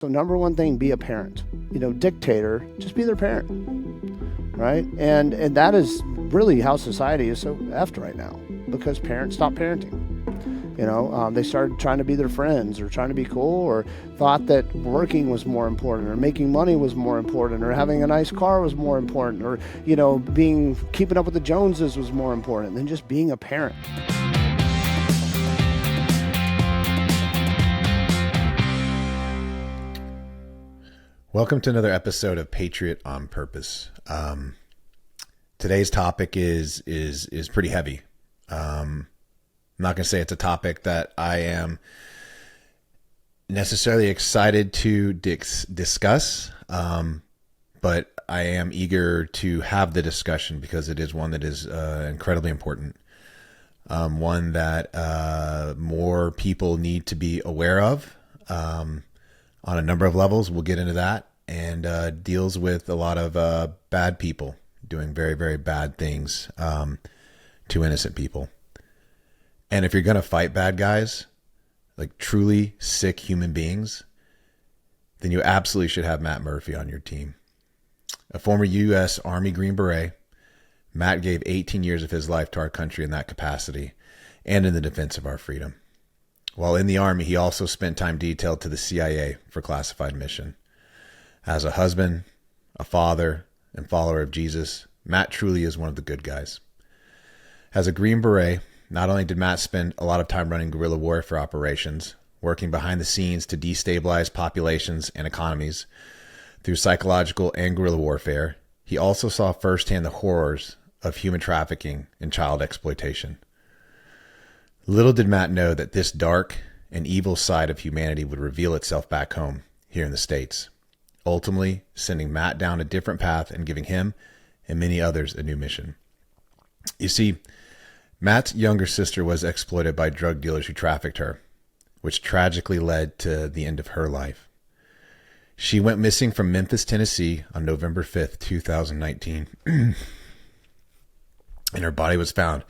So number one thing, be a parent. Dictator, just be their parent, right? And that is really how society is so effed right now, because parents stopped parenting. They started trying to be their friends, or trying to be cool, or thought that working was more important, or making money was more important, or having a nice car was more important, or keeping up with the Joneses was more important than just being a parent. Welcome to another episode of Patriot on Purpose. Today's topic is pretty heavy. I'm not going to say it's a topic that I am necessarily excited to discuss, but I am eager to have the discussion because it is one that is incredibly important. One that more people need to be aware of. On a number of levels. We'll get into that, and deals with a lot of bad people doing very, very bad things to innocent people. And if you're going to fight bad guys, like truly sick human beings, then you absolutely should have Matt Murphy on your team. A former U.S. Army Green Beret, Matt gave 18 years of his life to our country in that capacity and in the defense of our freedom. While in the Army, he also spent time detailed to the CIA for classified mission. As a husband, a father, and follower of Jesus, Matt truly is one of the good guys. As a Green Beret, not only did Matt spend a lot of time running guerrilla warfare operations, working behind the scenes to destabilize populations and economies through psychological and guerrilla warfare, he also saw firsthand the horrors of human trafficking and child exploitation. Little did Matt know that this dark and evil side of humanity would reveal itself back home here in the States, ultimately sending Matt down a different path and giving him and many others a new mission. You see, Matt's younger sister was exploited by drug dealers who trafficked her, which tragically led to the end of her life. She went missing from Memphis, Tennessee on November 5th, 2019, and her body was found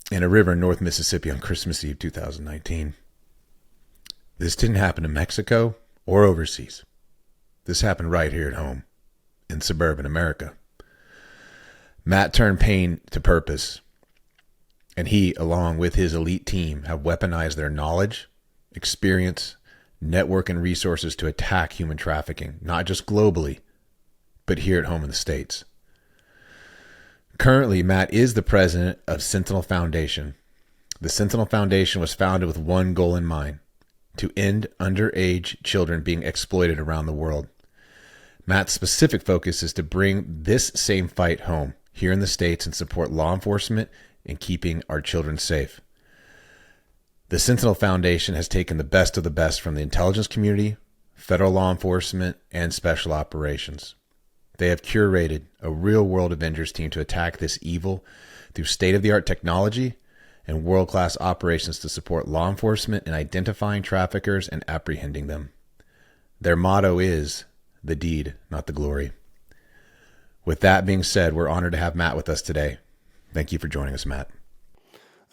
in a river in North Mississippi on Christmas Eve 2019. This didn't happen in Mexico or overseas. This happened right here at home in suburban America. Matt turned pain to purpose, and he, along with his elite team, have weaponized their knowledge, experience, network, and resources to attack human trafficking, not just globally, but here at home in the States. Currently, Matt is the president of Sentinel Foundation. The Sentinel Foundation was founded with one goal in mind: to end underage children being exploited around the world. Matt's specific focus is to bring this same fight home here in the States and support law enforcement in keeping our children safe. The Sentinel Foundation has taken the best of the best from the intelligence community, federal law enforcement, and special operations. They have curated a real-world Avengers team to attack this evil through state-of-the-art technology and world-class operations to support law enforcement in identifying traffickers and apprehending them. Their motto is, the deed, not the glory. With that being said, we're honored to have Matt with us today. Thank you for joining us, Matt.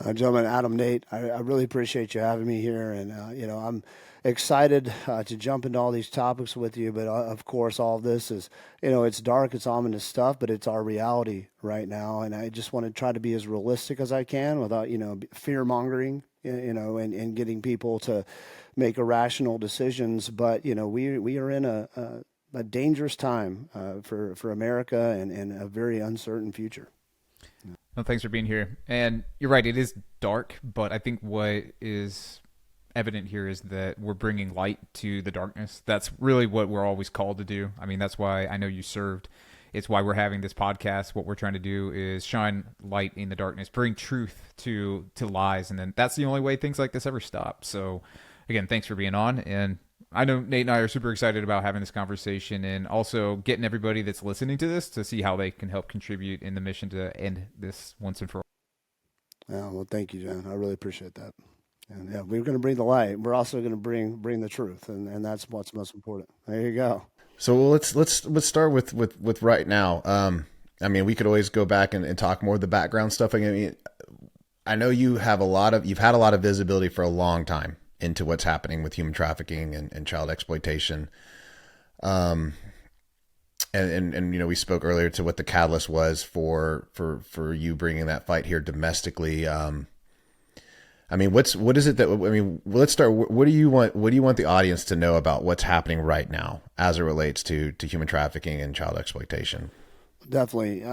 Gentlemen, Adam, Nate, I really appreciate you having me here. And, I'm excited to jump into all these topics with you. But, of course, all of this is, it's dark, it's ominous stuff, but it's our reality right now. And I just want to try to be as realistic as I can without, fear-mongering, and getting people to make irrational decisions. But, we are in a dangerous time for America and a very uncertain future. Well, thanks for being here. And you're right, it is dark, but I think what is evident here is that we're bringing light to the darkness. That's really what we're always called to do. I mean, that's why I know you served. It's why we're having this podcast. What we're trying to do is shine light in the darkness, bring truth to lies, and then that's the only way things like this ever stop. So, again, thanks for being on. And I know Nate and I are super excited about having this conversation and also getting everybody that's listening to this to see how they can help contribute in the mission to end this once and for all. Yeah, well, thank you, John. I really appreciate that. And yeah, we're going to bring the light. We're also going to bring the truth, and that's what's most important. There you go. So let's start with right now. I mean, we could always go back and talk more of the background stuff. I mean, I know you've had a lot of visibility for a long time into what's happening with human trafficking and child exploitation. And we spoke earlier to what the catalyst was for you bringing that fight here domestically. What is it that, let's start. What do you want the audience to know about what's happening right now as it relates to human trafficking and child exploitation? Definitely.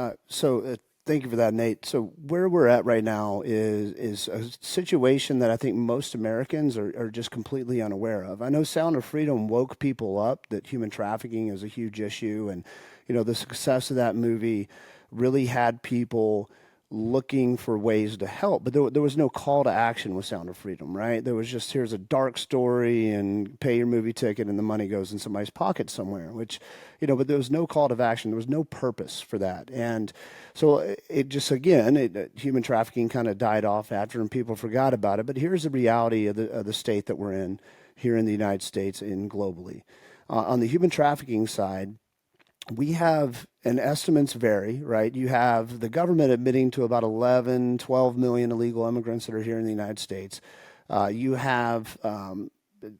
Thank you for that, Nate. So where we're at right now is a situation that I think most Americans are just completely unaware of. I know Sound of Freedom woke people up that human trafficking is a huge issue, and the success of that movie really had people looking for ways to help, but there was no call to action with Sound of Freedom, right? There was just, here's a dark story and pay your movie ticket and the money goes in somebody's pocket somewhere, which, but there was no call to action. There was no purpose for that. And so it just, again, human trafficking kind of died off after and people forgot about it. But here's the reality of the state that we're in here in the United States and globally. On the human trafficking side, we have, and estimates vary, right? You have the government admitting to about 11, 12 million illegal immigrants that are here in the United States. You have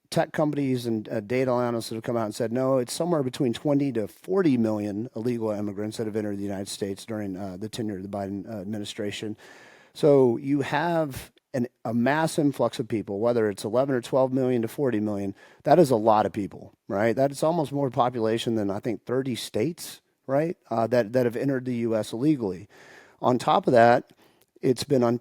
tech companies and data analysts that have come out and said, no, it's somewhere between 20 to 40 million illegal immigrants that have entered the United States during the tenure of the Biden administration. So you have a mass influx of people, whether it's 11 or 12 million to 40 million. That is a lot of people, right? That is almost more population than I think 30 states, right? That have entered the U.S. illegally. On top of that, it's been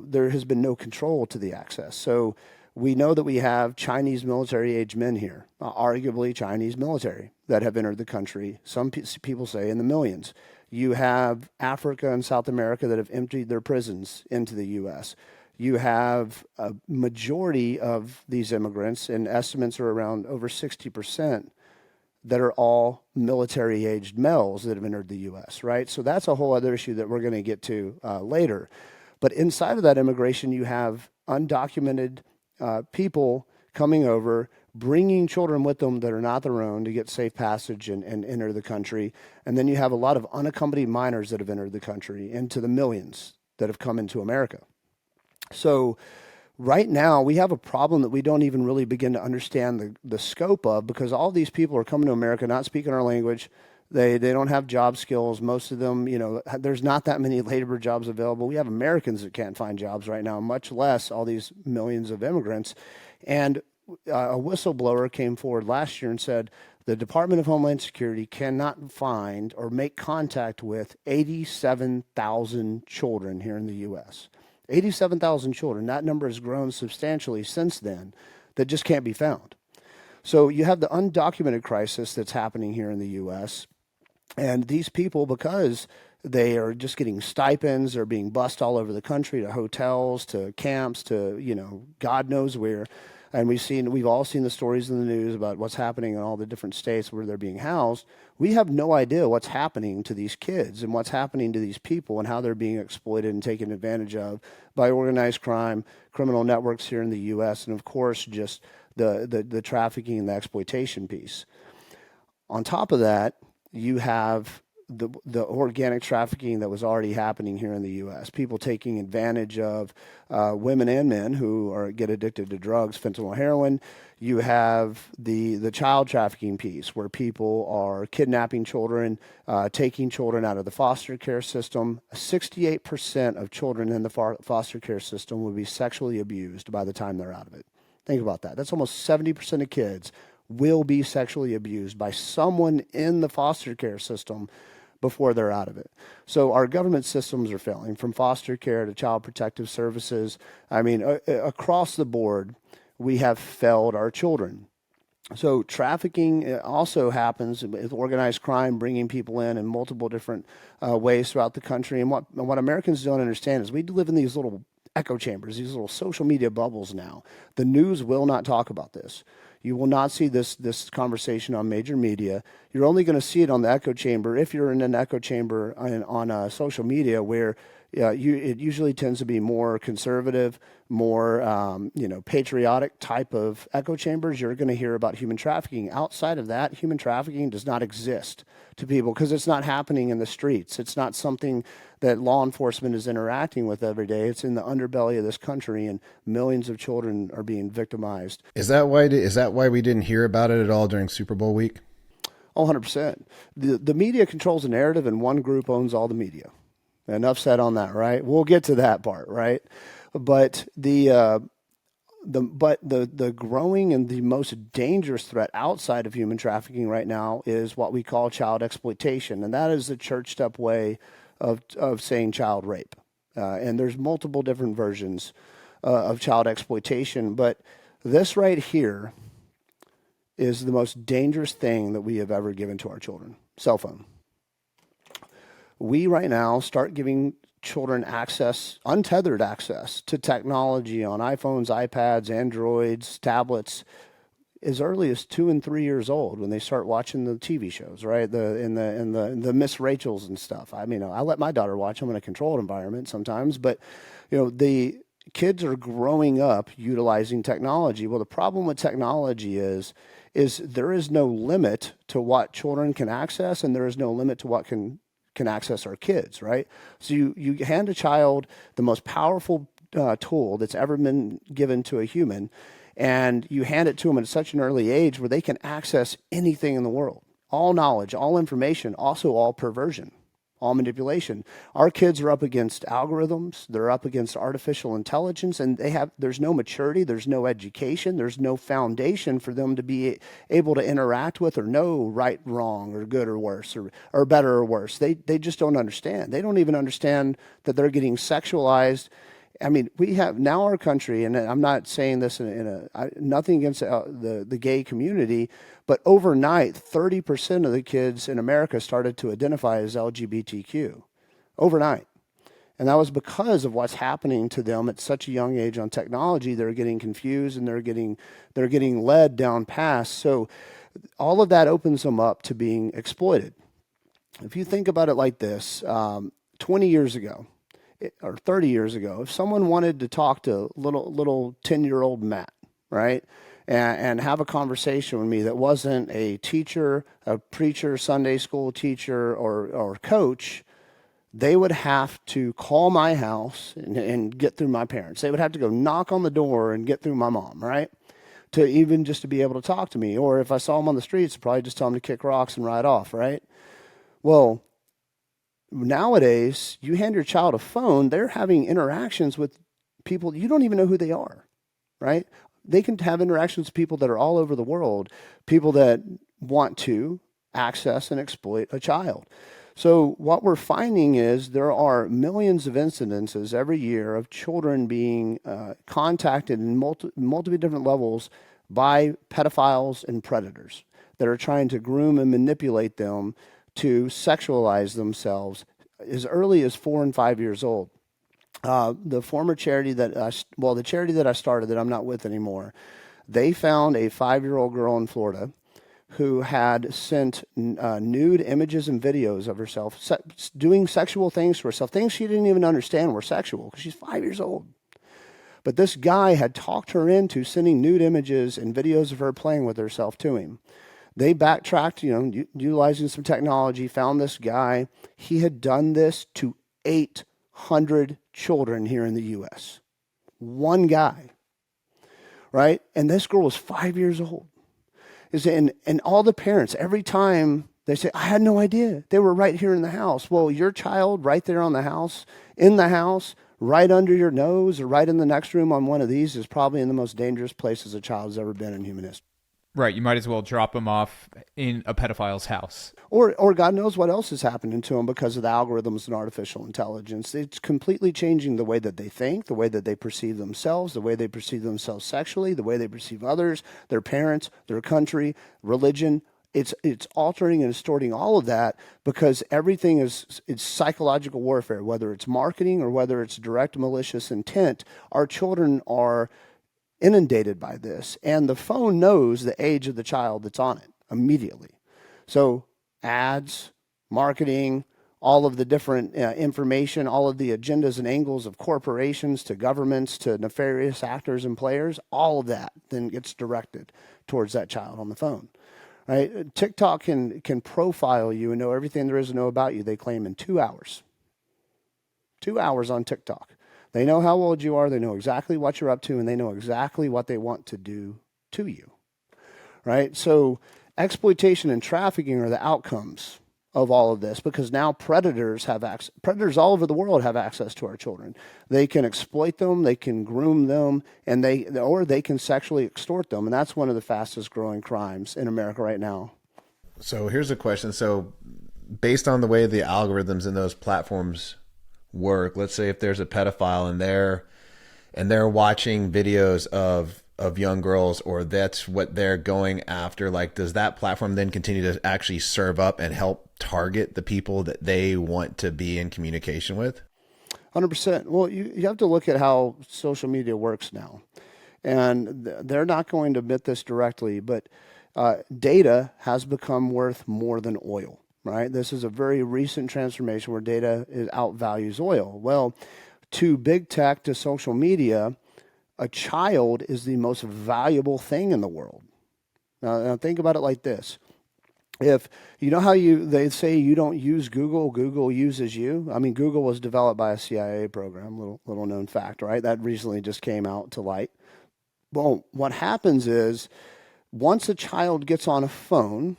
there has been no control to the access. So we know that we have Chinese military-age men here, arguably Chinese military, that have entered the country. Some people say in the millions. You have Africa and South America that have emptied their prisons into the U.S. You have a majority of these immigrants, and estimates are around over 60%, that are all military-aged males that have entered the U.S., right? So that's a whole other issue that we're going to get to later. But inside of that immigration, you have undocumented people coming over, bringing children with them that are not their own to get safe passage and enter the country. And then you have a lot of unaccompanied minors that have entered the country, into the millions that have come into America. So right now we have a problem that we don't even really begin to understand the scope of, because all these people are coming to America not speaking our language. They don't have job skills. Most of them, there's not that many labor jobs available. We have Americans that can't find jobs right now, much less all these millions of immigrants. And a whistleblower came forward last year and said the Department of Homeland Security cannot find or make contact with 87,000 children here in the U.S. 87,000 children. That number has grown substantially since then, that just can't be found. So you have the undocumented crisis that's happening here in the U.S. And these people, because they are just getting stipends, they're being bussed all over the country to hotels, to camps, to, God knows where. And we've all seen the stories in the news about what's happening in all the different states where they're being housed. We have no idea what's happening to these kids and what's happening to these people and how they're being exploited and taken advantage of by organized crime, criminal networks here in the U.S., and of course, just the trafficking and the exploitation piece. On top of that, you have the organic trafficking that was already happening here in the U.S. People taking advantage of women and men who get addicted to drugs, fentanyl, heroin. You have the child trafficking piece, where people are kidnapping children, taking children out of the foster care system. 68% of children in the foster care system will be sexually abused by the time they're out of it. Think about that. That's almost 70% of kids will be sexually abused by someone in the foster care system before they're out of it. So our government systems are failing, from foster care to child protective services. I mean, across the board, we have failed our children. So trafficking also happens with organized crime, bringing people in multiple different ways throughout the country. And what Americans don't understand is we live in these little echo chambers, these little social media bubbles now. The news will not talk about this. You will not see this conversation on major media. You're only going to see it on the echo chamber, if you're in an echo chamber on social media, where yeah, it usually tends to be more conservative, more patriotic type of echo chambers. You're going to hear about human trafficking. Outside of that, human trafficking does not exist to people because it's not happening in the streets. It's not something that law enforcement is interacting with every day. It's in the underbelly of this country, and millions of children are being victimized. Is that why we didn't hear about it at all during Super Bowl week? Oh, 100%. The media controls the narrative, and one group owns all the media. Enough said on that, right? We'll get to that part, right? But the growing and the most dangerous threat outside of human trafficking right now is what we call child exploitation, and that is the churched up way of saying child rape. And there's multiple different versions of child exploitation, but this right here is the most dangerous thing that we have ever given to our children: cell phone. We right now start giving children access, untethered access to technology on iPhones, iPads, Androids, tablets, as early as 2 and 3 years old when they start watching the TV shows, right? The Miss Rachels and stuff. I mean, I let my daughter watch them in a controlled environment sometimes, but the kids are growing up utilizing technology. Well, the problem with technology is there is no limit to what children can access, and there is no limit to what can access our kids, right? So you hand a child the most powerful tool that's ever been given to a human, and you hand it to them at such an early age where they can access anything in the world, all knowledge, all information, also all perversion, all manipulation. Our kids are up against algorithms, they're up against artificial intelligence, and there's no maturity, there's no education, there's no foundation for them to be able to interact with or know right, wrong, or good or worse, or better or worse. They just don't understand. They don't even understand that they're getting sexualized. I mean, we have now our country, and I'm not saying this nothing against the gay community, but overnight, 30% of the kids in America started to identify as LGBTQ. Overnight. And that was because of what's happening to them at such a young age on technology. They're getting confused and they're getting led down paths. So all of that opens them up to being exploited. If you think about it like this, 20 years ago, or 30 years ago, if someone wanted to talk to little 10-year-old Matt, right, and have a conversation with me that wasn't a teacher, a preacher, Sunday school teacher, or coach, they would have to call my house and get through my parents. They would have to go knock on the door and get through my mom, right, to even just to be able to talk to me. Or if I saw them on the streets, I'd probably just tell them to kick rocks and ride off, right? Well, nowadays, you hand your child a phone, they're having interactions with people, you don't even know who they are, right? They can have interactions with people that are all over the world, people that want to access and exploit a child. So what we're finding is there are millions of incidences every year of children being contacted in multiple different levels by pedophiles and predators that are trying to groom and manipulate them to sexualize themselves as early as 4 and 5 years old. The former charity the charity that I started that I'm not with anymore, they found a 5-year-old girl in Florida who had sent nude images and videos of herself doing sexual things to herself, things she didn't even understand were sexual because she's 5 years old. But this guy had talked her into sending nude images and videos of her playing with herself to him. They backtracked, utilizing some technology, found this guy. He had done this to 800 children here in the U.S. One guy, right? And this girl was 5 years old. And all the parents, every time they say, I had no idea. They were right here in the house. Well, your child right there in the house, right under your nose, or right in the next room on one of these is probably in the most dangerous places a child's ever been in human history. Right, you might as well drop them off in a pedophile's house. Or God knows what else is happening to them because of the algorithms and artificial intelligence. It's completely changing the way that they think, the way that they perceive themselves, the way they perceive themselves sexually, the way they perceive others, their parents, their country, religion. It's altering and distorting all of that because everything it's psychological warfare, whether it's marketing or whether it's direct malicious intent. Our children are inundated by this, and the phone knows the age of the child that's on it immediately. So ads, marketing, all of the different information, all of the agendas and angles of corporations to governments to nefarious actors and players, all of that then gets directed towards that child on the phone. Right? TikTok can profile you and know everything there is to know about you, they claim, in 2 hours. 2 hours on TikTok. They know how old you are, they know exactly what you're up to, and they know exactly what they want to do to you. Right? So exploitation and trafficking are the outcomes of all of this, because now predators all over the world have access to our children. They can exploit them, they can groom them, and they can sexually extort them, and that's one of the fastest growing crimes in America right now. So here's a question. So based on the way the algorithms in those platforms work, let's say if there's a pedophile and they're watching videos of young girls, or that's what they're going after, like, does that platform then continue to actually serve up and help target the people that they want to be in communication with? 100%. Well, you have to look at how social media works now. And they're not going to admit this directly, but data has become worth more than oil, right? This is a very recent transformation where data outvalues oil. Well, to big tech, to social media, a child is the most valuable thing in the world. Now think about it like this. If you know how they say you don't use Google, Google uses you. I mean, Google was developed by a CIA program, little known fact, right? That recently just came out to light. Well, what happens is once a child gets on a phone,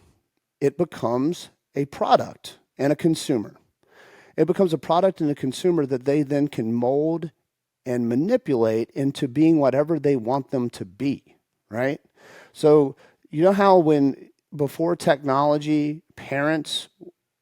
it becomes a product and a consumer. It becomes a product and a consumer that they then can mold and manipulate into being whatever they want them to be, right? So you know how before technology, parents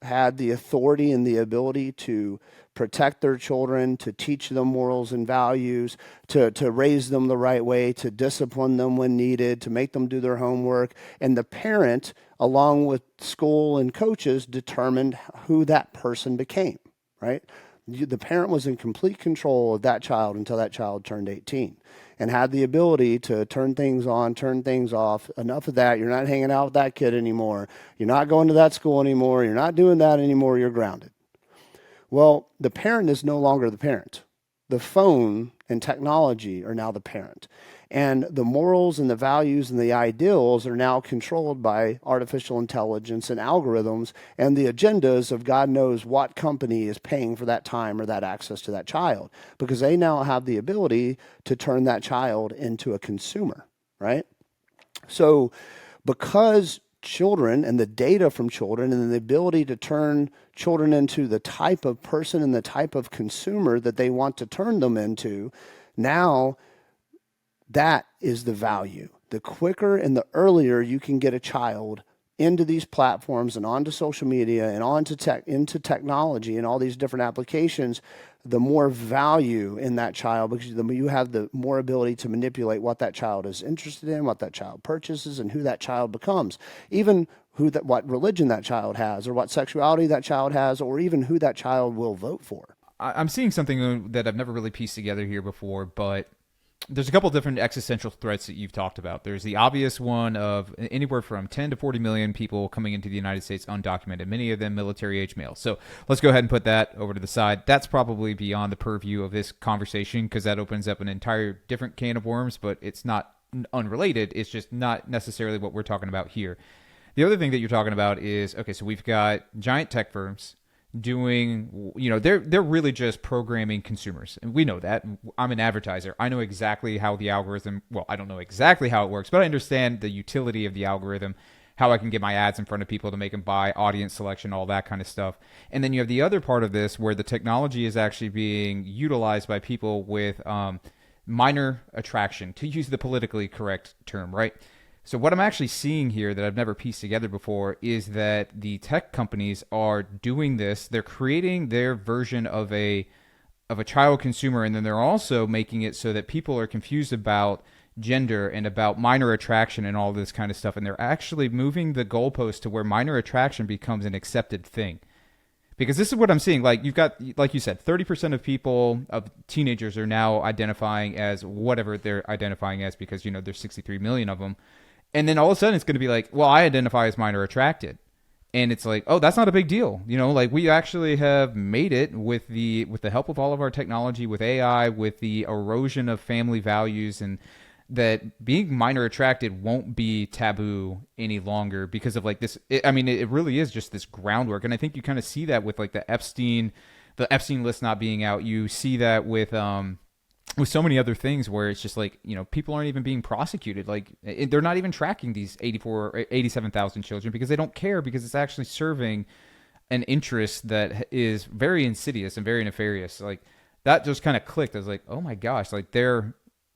had the authority and the ability to protect their children, to teach them morals and values, to raise them the right way, to discipline them when needed, to make them do their homework. And the parent, along with school and coaches, determined who that person became, right? The parent was in complete control of that child until that child turned 18 and had the ability to turn things on, turn things off. Enough of that. You're not hanging out with that kid anymore. You're not going to that school anymore. You're not doing that anymore. You're grounded. Well, the parent is no longer the parent. The phone and technology are now the parent. And the morals and the values and the ideals are now controlled by artificial intelligence and algorithms and the agendas of God knows what company is paying for that time or that access to that child, because they now have the ability to turn that child into a consumer, right? So because children and the data from children and the ability to turn children into the type of person and the type of consumer that they want to turn them into, now that is the value. The quicker and the earlier you can get a child into these platforms and onto social media and into technology and all these different applications, the more value in that child, because you have the more ability to manipulate what that child is interested in, what that child purchases, and who that child becomes. Even what religion that child has, or what sexuality that child has, or even who that child will vote for. I'm seeing something that I've never really pieced together here before, but there's a couple different existential threats that you've talked about. There's the obvious one of anywhere from 10 to 40 million people coming into the United States undocumented, many of them military-age males. So let's go ahead and put that over to the side. That's probably beyond the purview of this conversation, because that opens up an entire different can of worms, but it's not unrelated. It's just not necessarily what we're talking about here. The other thing that you're talking about is, okay, so we've got giant tech firms doing, they're really just programming consumers. And we know that. I'm an advertiser. I know exactly how the algorithm, well, I don't know exactly how it works, but I understand the utility of the algorithm, how I can get my ads in front of people to make them buy, audience selection, all that kind of stuff. And then you have the other part of this where the technology is actually being utilized by people with minor attraction, to use the politically correct term, right? So what I'm actually seeing here that I've never pieced together before is that the tech companies are doing this. They're creating their version of a child consumer, and then they're also making it so that people are confused about gender and about minor attraction and all this kind of stuff. And they're actually moving the goalpost to where minor attraction becomes an accepted thing. Because this is what I'm seeing. Like, you've got, like you said, 30% of people, of teenagers, are now identifying as whatever they're identifying as, because, there's 63 million of them. And then all of a sudden it's going to be like, well, I identify as minor attracted. and it's like, oh, that's not a big deal. Like we actually have made it with the help of all of our technology, with AI, with the erosion of family values, and that being minor attracted won't be taboo any longer because of like this. It really is just this groundwork, and I think you kind of see that with like the Epstein list not being out. You see that with so many other things where it's just like, people aren't even being prosecuted. Like they're not even tracking these 84 or 87,000 children because they don't care, because it's actually serving an interest that is very insidious and very nefarious. Like that just kind of clicked. I was like, oh my gosh, like they're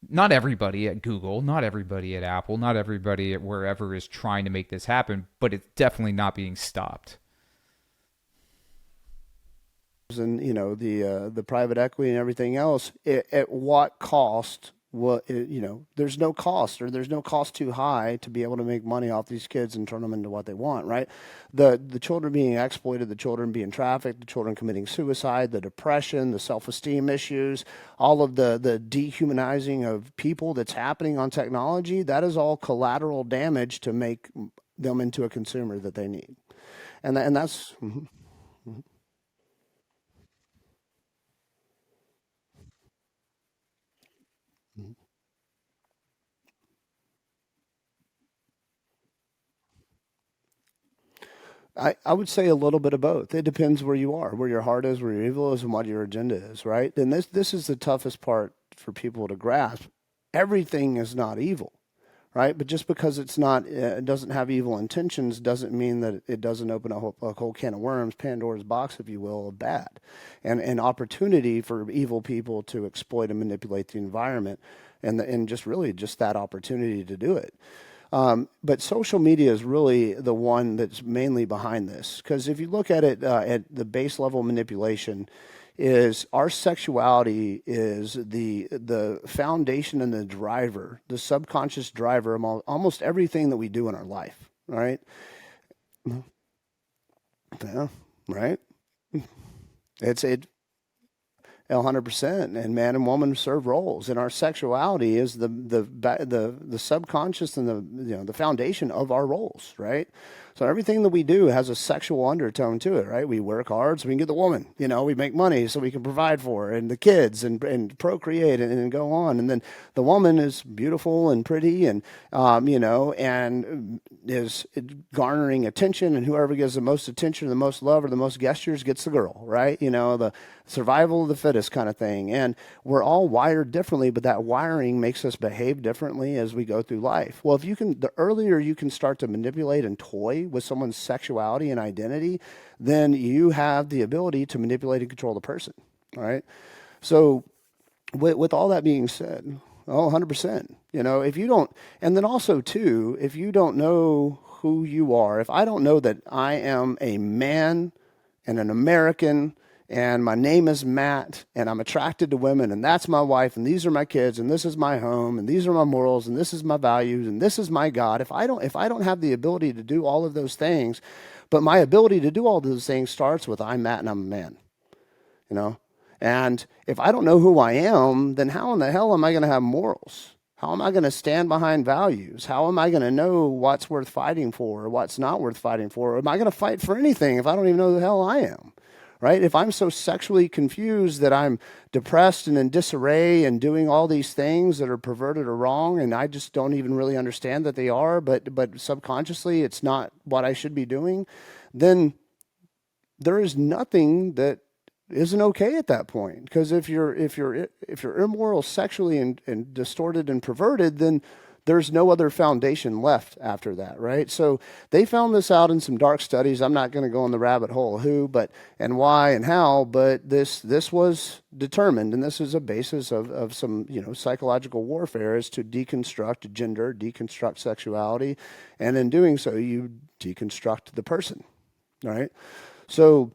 not everybody at Google, not everybody at Apple, not everybody at wherever is trying to make this happen, but it's definitely not being stopped. And the private equity and everything else, at what cost? There's no cost, or there's no cost too high to be able to make money off these kids and turn them into what they want, right? The children being exploited, the children being trafficked, the children committing suicide, the depression, the self-esteem issues, all of the dehumanizing of people that's happening on technology, that is all collateral damage to make them into a consumer that they need. And that's mhm. I would say a little bit of both. It depends where you are, where your heart is, where your evil is, and what your agenda is, right? And this is the toughest part for people to grasp. Everything is not evil, right? But just because it's not, it doesn't have evil intentions, doesn't mean that it doesn't open a whole can of worms, Pandora's box, if you will, of bad, and an opportunity for evil people to exploit and manipulate the environment, and just really just that opportunity to do it. But social media is really the one that's mainly behind this. Because if you look at it at the base level manipulation, is our sexuality is the foundation and the driver, the subconscious driver of almost everything that we do in our life. Right? Yeah. Right. It 100%. And man and woman serve roles, and our sexuality is the subconscious and the foundation of our roles, right? So everything that we do has a sexual undertone to it, right? We work hard so we can get the woman, we make money so we can provide for her and the kids and procreate and go on. And then the woman is beautiful and pretty and, and is garnering attention, and whoever gives the most attention, the most love, or the most gestures gets the girl, right? The survival of the fittest kind of thing. And we're all wired differently, but that wiring makes us behave differently as we go through life. Well, the earlier you can start to manipulate and toy with someone's sexuality and identity, then you have the ability to manipulate and control the person, all right? So with all that being said, 100%, if you don't, and then also too, if you don't know who you are, if I don't know that I am a man and an American, and my name is Matt, and I'm attracted to women, and that's my wife, and these are my kids, and this is my home, and these are my morals, and this is my values, and this is my God. If I don't have the ability to do all of those things, but my ability to do all those things starts with I'm Matt and I'm a man, you know? And if I don't know who I am, then how in the hell am I going to have morals? How am I going to stand behind values? How am I going to know what's worth fighting for or what's not worth fighting for? Or am I going to fight for anything if I don't even know who the hell I am? Right? If I'm so sexually confused that I'm depressed and in disarray and doing all these things that are perverted or wrong, and I just don't even really understand that they are, but subconsciously it's not what I should be doing, then there is nothing that isn't okay at that point. Because if you're immoral sexually and distorted and perverted, then there's no other foundation left after that, right? So they found this out in some dark studies. I'm not going to go in the rabbit hole who, but and why and how, but this was determined, and this is a basis of some psychological warfare, is to deconstruct gender, deconstruct sexuality, and in doing so, you deconstruct the person, right? So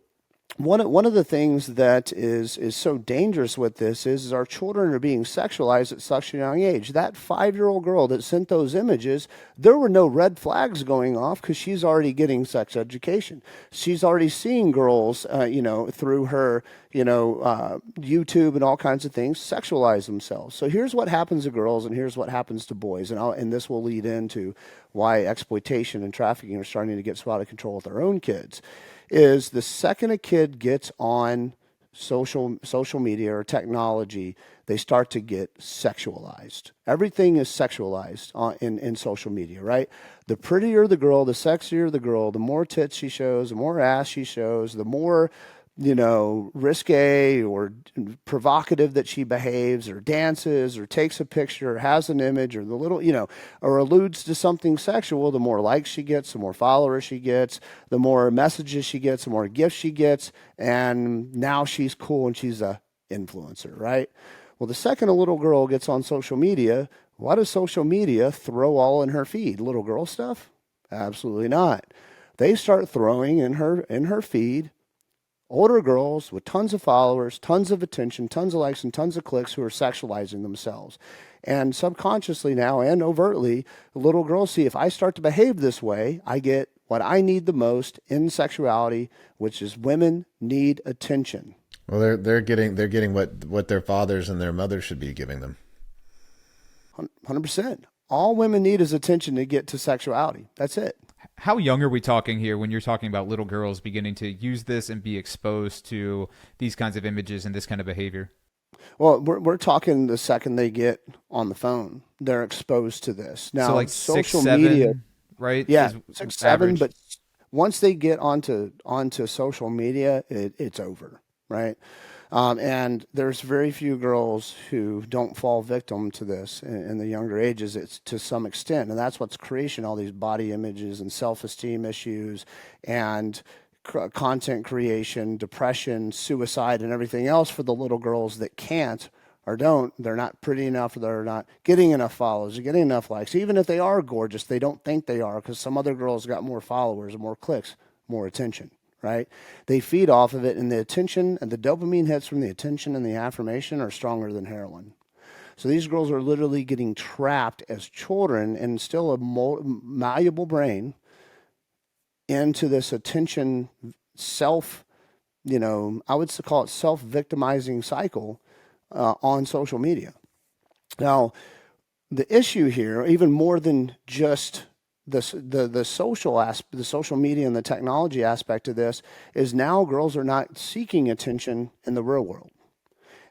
one of the things that is so dangerous with this is our children are being sexualized at such a young age. That 5-year-old girl that sent those images, there were no red flags going off because she's already getting sex education. She's already seeing girls, through her, YouTube and all kinds of things, sexualize themselves. So here's what happens to girls and here's what happens to boys. And this will lead into why exploitation and trafficking are starting to get so out of control with our own kids, is the second a kid gets on social media or technology, they start to get sexualized. Everything is sexualized in social media, right? The prettier the girl, the sexier the girl, the more tits she shows, the more ass she shows, the more risque or provocative that she behaves or dances or takes a picture or has an image or the little, or alludes to something sexual, the more likes she gets, the more followers she gets, the more messages she gets, the more gifts she gets. And now she's cool and she's a influencer, right? Well, the second a little girl gets on social media, what does social media throw all in her feed? Little girl stuff? Absolutely not. They start throwing in her feed older girls with tons of followers, tons of attention, tons of likes, and tons of clicks who are sexualizing themselves. And subconsciously now and overtly, little girls see, if I start to behave this way, I get what I need the most in sexuality, which is women need attention. Well, they're getting what their fathers and their mothers should be giving them. 100%. All women need is attention to get to sexuality. That's it. How young are we talking here when you're talking about little girls beginning to use this and be exposed to these kinds of images and this kind of behavior? Well, we're talking the second they get on the phone, they're exposed to this. Now, so like social 6, 7, media, right? yeah, is 6, 7, average. but once they get onto social media, it's over, right? And there's very few girls who don't fall victim to this in the younger ages. It's to some extent, and that's what's creating all these body images and self-esteem issues and content creation, depression, suicide, and everything else for the little girls that can't or don't. They're not pretty enough, or they're not getting enough follows, or getting enough likes. Even if they are gorgeous, they don't think they are because some other girls got more followers, more clicks, more attention. Right? They feed off of it, and the attention and the dopamine hits from the attention and the affirmation are stronger than heroin. So these girls are literally getting trapped as children and still a malleable brain into this attention self, I would call it self-victimizing cycle on social media. Now, the issue here, even more than just the social aspect, the social media and the technology aspect of this, is now girls are not seeking attention in the real world.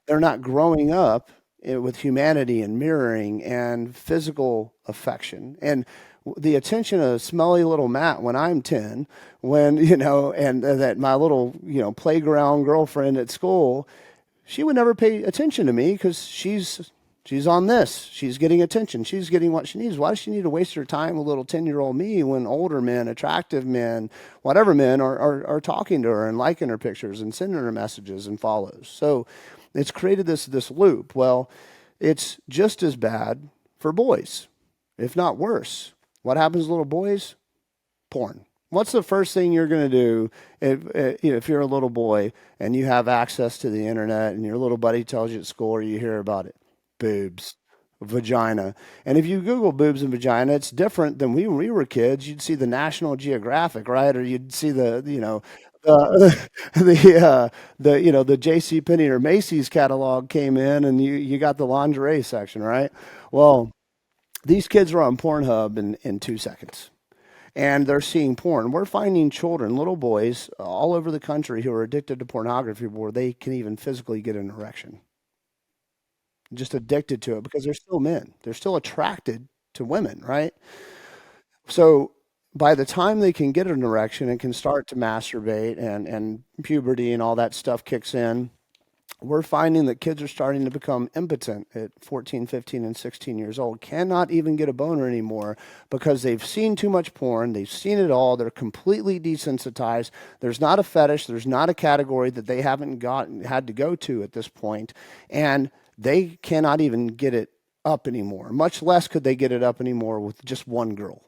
They're not growing up with humanity and mirroring and physical affection and the attention of smelly little Matt when I'm 10, when, and that my little, playground girlfriend at school, she would never pay attention to me because she's on this. She's getting attention. She's getting what she needs. Why does she need to waste her time with little 10-year-old me when older men, attractive men, whatever men are talking to her and liking her pictures and sending her messages and follows? So it's created this loop. Well, it's just as bad for boys, if not worse. What happens to little boys? Porn. What's the first thing you're going to do if you're a little boy and you have access to the internet and your little buddy tells you at school or you hear about it? Boobs, vagina. And if you Google boobs and vagina, it's different than when we were kids. You'd see the National Geographic, right? Or you'd see the J.C. Penney or Macy's catalog came in and you got the lingerie section, right? Well, these kids are on Pornhub in 2 seconds. And they're seeing porn. We're finding children, little boys, all over the country who are addicted to pornography where they can even physically get an erection. Just addicted to it because they're still men. They're still attracted to women, right? So by the time they can get an erection and can start to masturbate and puberty and all that stuff kicks in, we're finding that kids are starting to become impotent at 14, 15, and 16 years old, cannot even get a boner anymore because they've seen too much porn. They've seen it all. They're completely desensitized. There's not a fetish. There's not a category that they haven't had to go to at this point. And they cannot even get it up anymore. Much less could they get it up anymore with just one girl.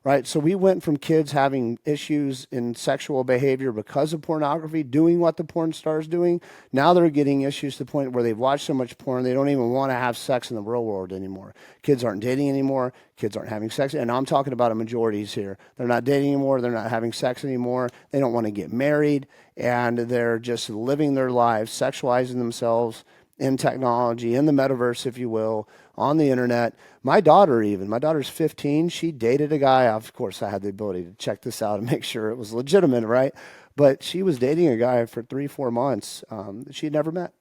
Right? So we went from kids having issues in sexual behavior because of pornography, doing what the porn star's doing. Now they're getting issues to the point where they've watched so much porn, they don't even want to have sex in the real world anymore. Kids aren't dating anymore. Kids aren't having sex. And I'm talking about a majorities here. They're not dating anymore. They're not having sex anymore. They don't want to get married. And they're just living their lives, sexualizing themselves in technology, in the metaverse, if you will, on the internet. My daughter's 15. She dated a guy. Of course, I had the ability to check this out and make sure it was legitimate, right? But she was dating a guy for 3, 4 months that she'd never met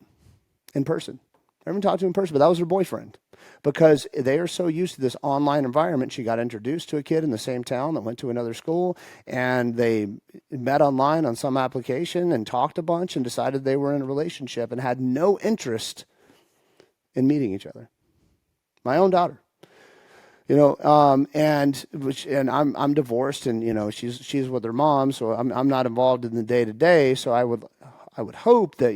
in person. Never even talked to him in person, but that was her boyfriend because they are so used to this online environment. She got introduced to a kid in the same town that went to another school, and they met online on some application and talked a bunch and decided they were in a relationship and had no interest in meeting each other. My own daughter, and I'm divorced, and she's with her mom, so I'm not involved in the day to day. So I would hope that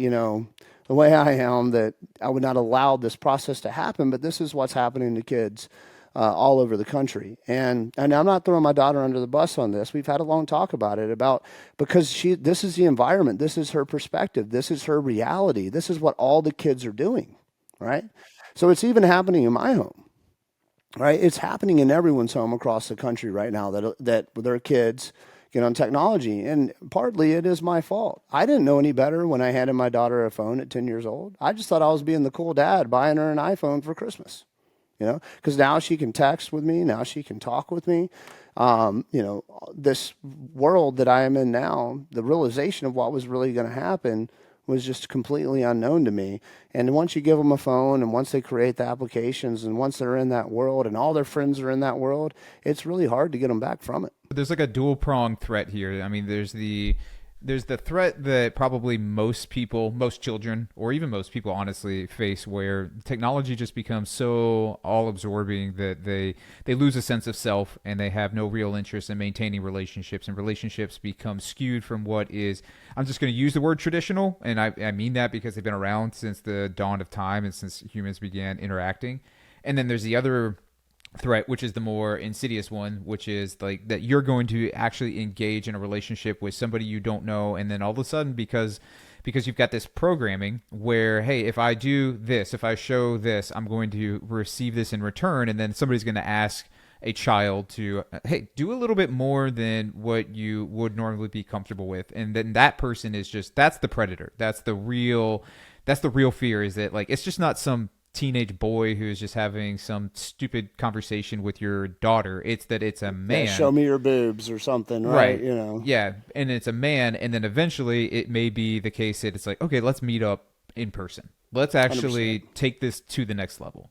the way I am, that I would not allow this process to happen, but this is what's happening to kids all over the country. And I'm not throwing my daughter under the bus on this. We've had a long talk about it, because this is the environment. This is her perspective. This is her reality. This is what all the kids are doing, right? So it's even happening in my home, right? It's happening in everyone's home across the country right now that their kids get on technology. And partly it is my fault. I didn't know any better when I handed my daughter a phone at 10 years old. I just thought I was being the cool dad buying her an iPhone for Christmas, because now she can text with me. Now she can talk with me. This world that I am in now, the realization of what was really going to happen was just completely unknown to me. And once you give them a phone, and once they create the applications, and once they're in that world and all their friends are in that world, it's really hard to get them back from it. There's like a dual prong threat here. I mean, there's the threat that probably most children, or even most people honestly face, where technology just becomes so all absorbing that they lose a sense of self and they have no real interest in maintaining relationships, and relationships become skewed from what is, I'm just going to use the word traditional, and I mean that because they've been around since the dawn of time and since humans began interacting. And then there's the other threat, which is the more insidious one, which is like that you're going to actually engage in a relationship with somebody you don't know, and then all of a sudden, because you've got this programming where, hey, if I do this, if I show this, I'm going to receive this in return, and then somebody's going to ask a child to, hey, do a little bit more than what you would normally be comfortable with, and then that person is just, that's the predator. That's the real fear, is that, like, it's just not some teenage boy who's just having some stupid conversation with your daughter. It's that it's a man. Yeah, show me your boobs or something, right? Yeah, and it's a man, and then eventually it may be the case that it's like, okay, let's meet up in person. Let's actually 100%. take this to the next level.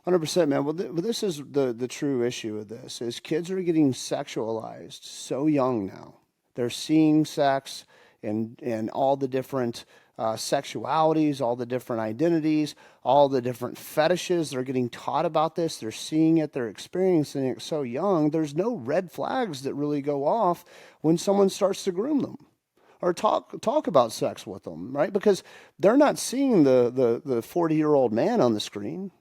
100%, man. Well, this is the true issue of this, is kids are getting sexualized so young now. They're seeing sex and all the different sexualities, all the different identities, all the different fetishes. They're getting taught about this. They're seeing it. They're experiencing it so young. There's no red flags that really go off when someone starts to groom them or talk about sex with them, right? Because they're not seeing the 40-year-old man on the screen.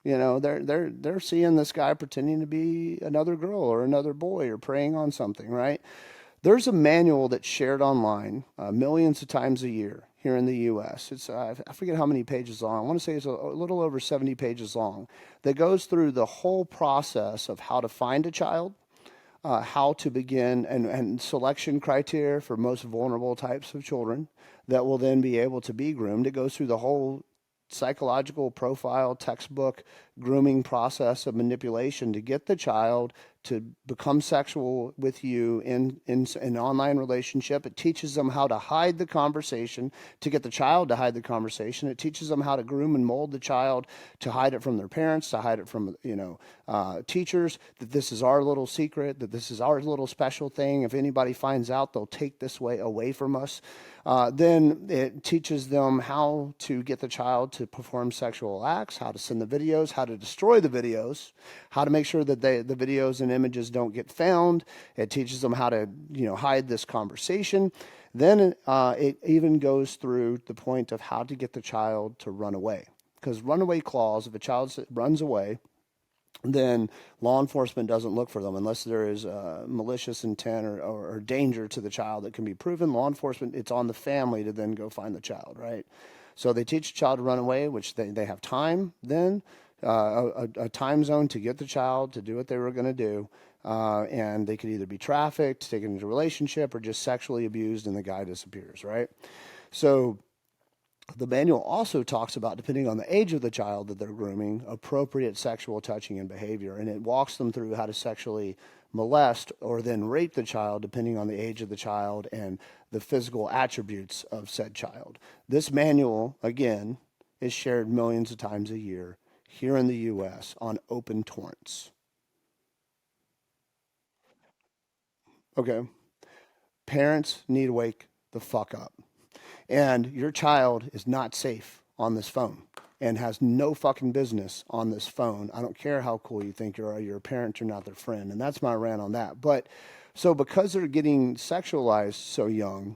They're seeing this guy pretending to be another girl or another boy or preying on something, right? There's a manual that's shared online millions of times a year here in the U.S. It's I forget how many pages long. I want to say it's a little over 70 pages long, that goes through the whole process of how to find a child, how to begin, and selection criteria for most vulnerable types of children that will then be able to be groomed. It goes through the whole psychological profile, textbook grooming process of manipulation to get the child to become sexual with you in an online relationship. It teaches them how to hide the conversation, to get the child to hide the conversation. It teaches them how to groom and mold the child, to hide it from their parents, to hide it from teachers, that this is our little secret, that this is our little special thing. If anybody finds out, they'll take this way away from us. Then it teaches them how to get the child to perform sexual acts, how to send the videos, how to destroy the videos, how to make sure that the videos and images don't get found. It teaches them how to hide this conversation. Then it even goes through the point of how to get the child to run away. Because runaway clause, if a child runs away, then law enforcement doesn't look for them unless there is malicious intent or danger to the child that can be proven. Law enforcement, it's on the family to then go find the child, right? So they teach a child to run away, which they have time then, a time zone to get the child to do what they were going to do. And they could either be trafficked, taken into a relationship, or just sexually abused, and the guy disappears, right? So The manual also talks about, depending on the age of the child that they're grooming, appropriate sexual touching and behavior. And it walks them through how to sexually molest or then rape the child, depending on the age of the child and the physical attributes of said child. This manual, again, is shared millions of times a year here in the U.S. on open torrents. Okay. Parents need to wake the fuck up. And your child is not safe on this phone and has no fucking business on this phone. I don't care how cool you think you're a parent, you're not their friend. And that's my rant on that. But so because they're getting sexualized so young,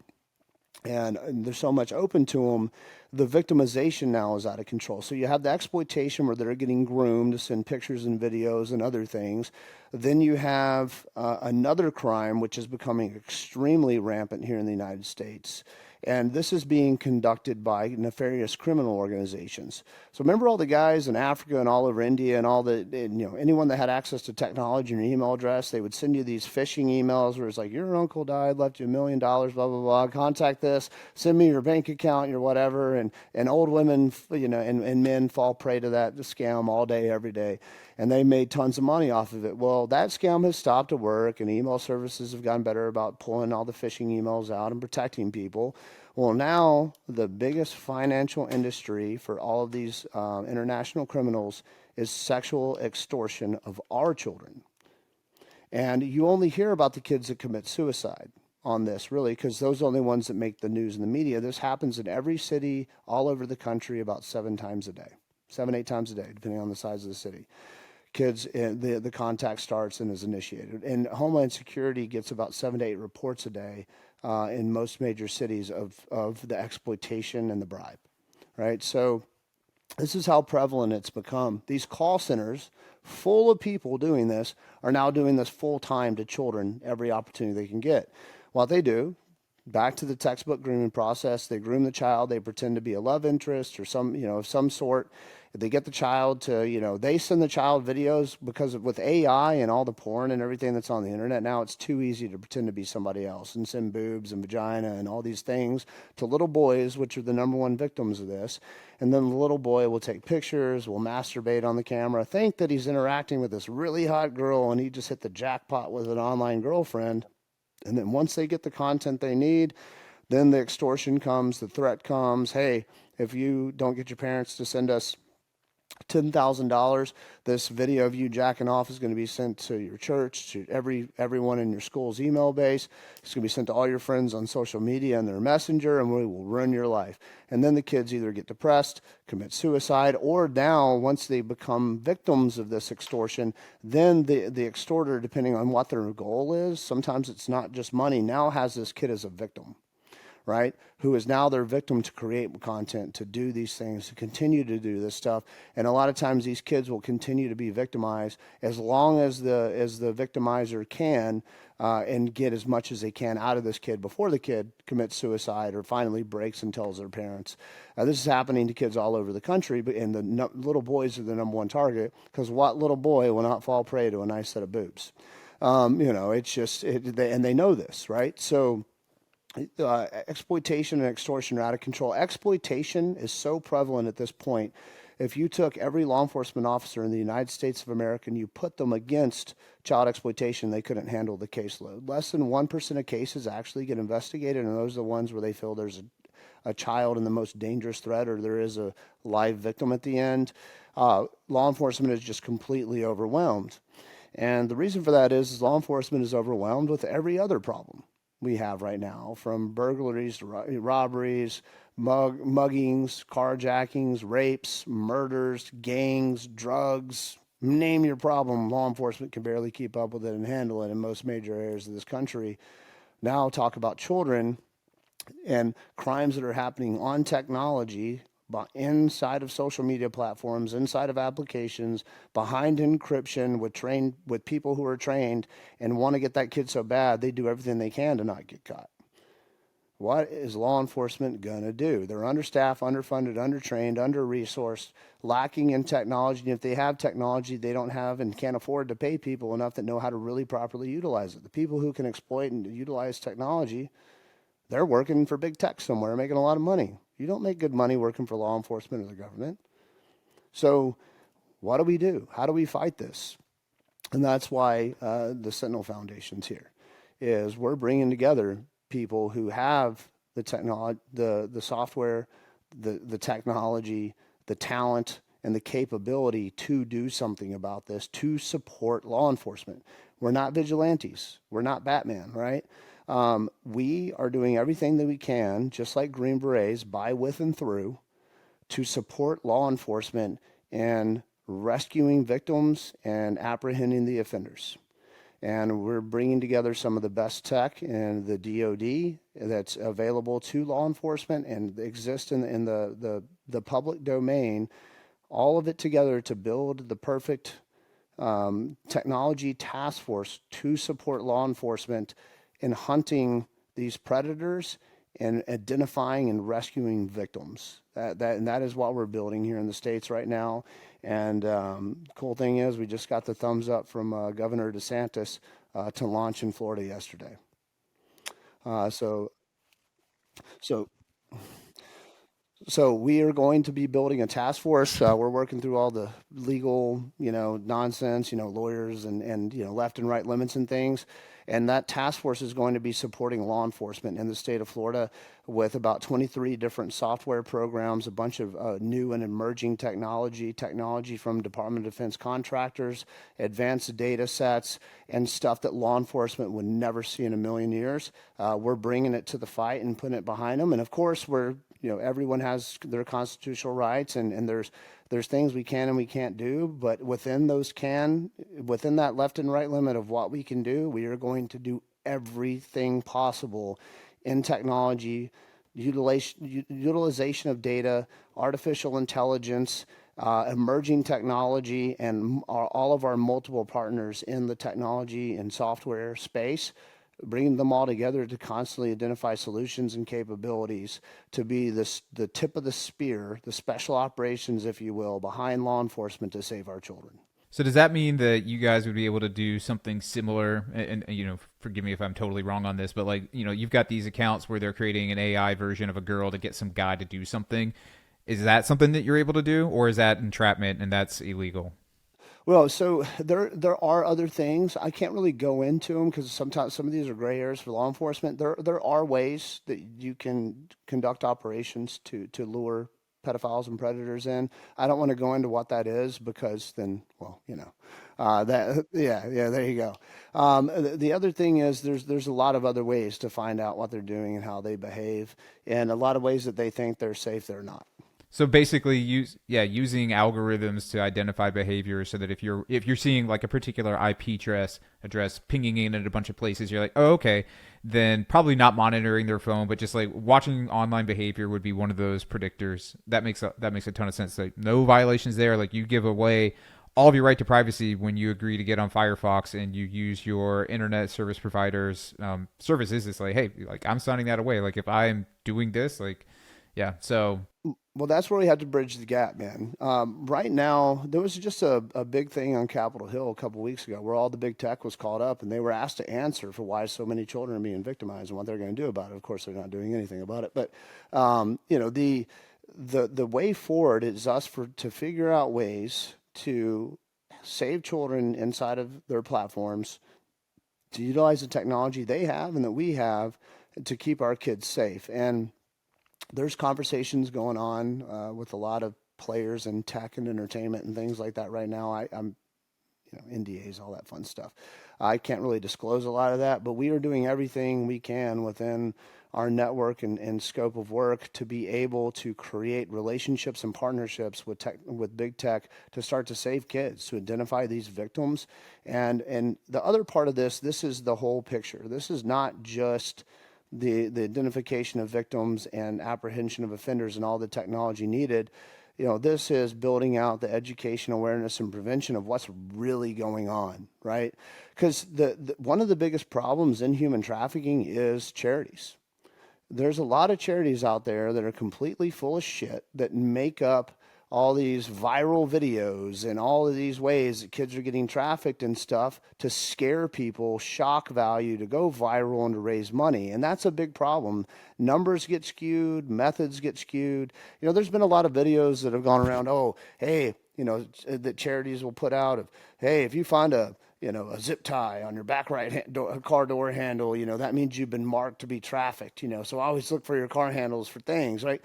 and there's so much open to them, the victimization now is out of control. So you have the exploitation where they're getting groomed to send pictures and videos and other things. Then you have another crime which is becoming extremely rampant here in the United States. And this is being conducted by nefarious criminal organizations. So remember all the guys in Africa and all over India and all the, and, anyone that had access to technology and your email address, they would send you these phishing emails where it's like, your uncle died, left you $1 million, blah, blah, blah, contact this, send me your bank account, your whatever. And old women, and men fall prey to that scam all day, every day. And they made tons of money off of it. Well, that scam has stopped to work, and email services have gotten better about pulling all the phishing emails out and protecting people. Well, now the biggest financial industry for all of these international criminals is sexual extortion of our children. And you only hear about the kids that commit suicide on this, really, because those are the only ones that make the news in the media. This happens in every city all over the country about 7 times a day, 8 times a day, depending on the size of the city. Kids, the contact starts and is initiated. And Homeland Security gets about 7 to 8 reports a day in most major cities of the exploitation and the bribe, right? So this is how prevalent it's become. These call centers, full of people doing this, are now doing this full time to children every opportunity they can get. What they do, back to the textbook grooming process, they groom the child, they pretend to be a love interest or some, of some sort. They get the child to, they send the child videos because with AI and all the porn and everything that's on the internet now, it's too easy to pretend to be somebody else and send boobs and vagina and all these things to little boys, which are the number one victims of this. And then the little boy will take pictures, will masturbate on the camera, think that he's interacting with this really hot girl, and he just hit the jackpot with an online girlfriend. And then once they get the content they need, then the extortion comes, the threat comes. Hey, if you don't get your parents to send us $10,000, this video of you jacking off is going to be sent to your church, to everyone in your school's email base. It's going to be sent to all your friends on social media and their messenger, and we will ruin your life. And then the kids either get depressed, commit suicide, or now, once they become victims of this extortion, then the extorter, depending on what their goal is, sometimes it's not just money, now has this kid as a victim, right? Who is now their victim to create content, to do these things, to continue to do this stuff. And a lot of times these kids will continue to be victimized as long as the victimizer can and get as much as they can out of this kid before the kid commits suicide or finally breaks and tells their parents. This is happening to kids all over the country, and the little boys are the number one target, because what little boy will not fall prey to a nice set of boobs? It's just, and they know this, right? So exploitation and extortion are out of control. Exploitation is so prevalent at this point. If you took every law enforcement officer in the United States of America and you put them against child exploitation, they couldn't handle the caseload. Less than 1% of cases actually get investigated, and those are the ones where they feel there's a child in the most dangerous threat or there is a live victim at the end. Law enforcement is just completely overwhelmed. And the reason for that is law enforcement is overwhelmed with every other problem we have right now, from burglaries to robberies, muggings, carjackings, rapes, murders, gangs, drugs. Name your problem, law enforcement can barely keep up with it and handle it in most major areas of this country. Now talk about children and crimes that are happening on technology, inside of social media platforms, inside of applications, behind encryption with people who are trained and want to get that kid so bad they do everything they can to not get caught. What is law enforcement going to do? They're understaffed, underfunded, undertrained, under-resourced, lacking in technology. And if they have technology, they don't have and can't afford to pay people enough that know how to really properly utilize it. The people who can exploit and utilize technology They're working for big tech somewhere, making a lot of money. You don't make good money working for law enforcement or the government. So, what do we do? How do we fight this? And that's why the Sentinel Foundation's here. Is we're bringing together people who have the technology, the software, the technology, the talent, and the capability to do something about this to support law enforcement. We're not vigilantes. We're not Batman, right? We are doing everything that we can, just like Green Berets, by, with, and through, to support law enforcement in rescuing victims and apprehending the offenders. And we're bringing together some of the best tech in the DoD that's available to law enforcement and exists in the public domain, all of it together to build the perfect technology task force to support law enforcement in hunting these predators and identifying and rescuing victims. And that is what we're building here in the States right now. And cool thing is, we just got the thumbs up from Governor DeSantis to launch in Florida yesterday. So, so So we are going to be building a task force. We're working through all the legal, nonsense, lawyers and left and right limits and things. And that task force is going to be supporting law enforcement in the state of Florida with about 23 different software programs, a bunch of new and emerging technology from Department of Defense contractors, advanced data sets, and stuff that law enforcement would never see in a million years. We're bringing it to the fight and putting it behind them. And of course, everyone has their constitutional rights, and there's things we can and we can't do, but within that left and right limit of what we can do, we are going to do everything possible in technology, utilization of data, artificial intelligence, emerging technology, and all of our multiple partners in the technology and software space, bringing them all together to constantly identify solutions and capabilities to be the tip of the spear, the special operations, if you will, behind law enforcement to save our children. So does that mean that you guys would be able to do something similar? And forgive me if I'm totally wrong on this, but you've got these accounts where they're creating an AI version of a girl to get some guy to do something. Is that something that you're able to do, or is that entrapment and that's illegal? Well, so there are other things. I can't really go into them because sometimes some of these are gray areas for law enforcement. There are ways that you can conduct operations to lure pedophiles and predators in. I don't want to go into what that is because then, there you go. The other thing is there's a lot of other ways to find out what they're doing and how they behave, and a lot of ways that they think they're safe, they're not. So basically, using algorithms to identify behavior, so that if you're seeing like a particular IP address pinging in at a bunch of places, you're like, oh, okay, then probably not monitoring their phone, but just like watching online behavior would be one of those predictors. That makes a ton of sense. Like no violations there. Like you give away all of your right to privacy when you agree to get on Firefox and you use your internet service provider's services. It's like, hey, like I'm signing that away. Like if I'm doing this, like, yeah, so. Well, that's where we have to bridge the gap, man. Right now, there was just a big thing on Capitol Hill a couple weeks ago where all the big tech was called up and they were asked to answer for why so many children are being victimized and what they're going to do about it. Of course, they're not doing anything about it. But, the way forward is us to figure out ways to save children inside of their platforms, to utilize the technology they have and that we have to keep our kids safe. And there's conversations going on with a lot of players in tech and entertainment and things like that right now. I'm NDAs, all that fun stuff. I can't really disclose a lot of that, but we are doing everything we can within our network and scope of work to be able to create relationships and partnerships with big tech to start to save kids, to identify these victims. And the other part of this is the whole picture. This is not just the identification of victims and apprehension of offenders and all the technology needed. This is building out the education, awareness, and prevention of what's really going on, right? Because one of the biggest problems in human trafficking is charities. There's a lot of charities out there that are completely full of shit that make up all these viral videos and all of these ways that kids are getting trafficked and stuff to scare people, shock value, to go viral and to raise money. And that's a big problem. Numbers get skewed, methods get skewed. There's been a lot of videos that have gone around, oh, hey, that charities will put out of, hey, if you find a zip tie on your back car door handle, that means you've been marked to be trafficked, so always look for your car handles for things, right?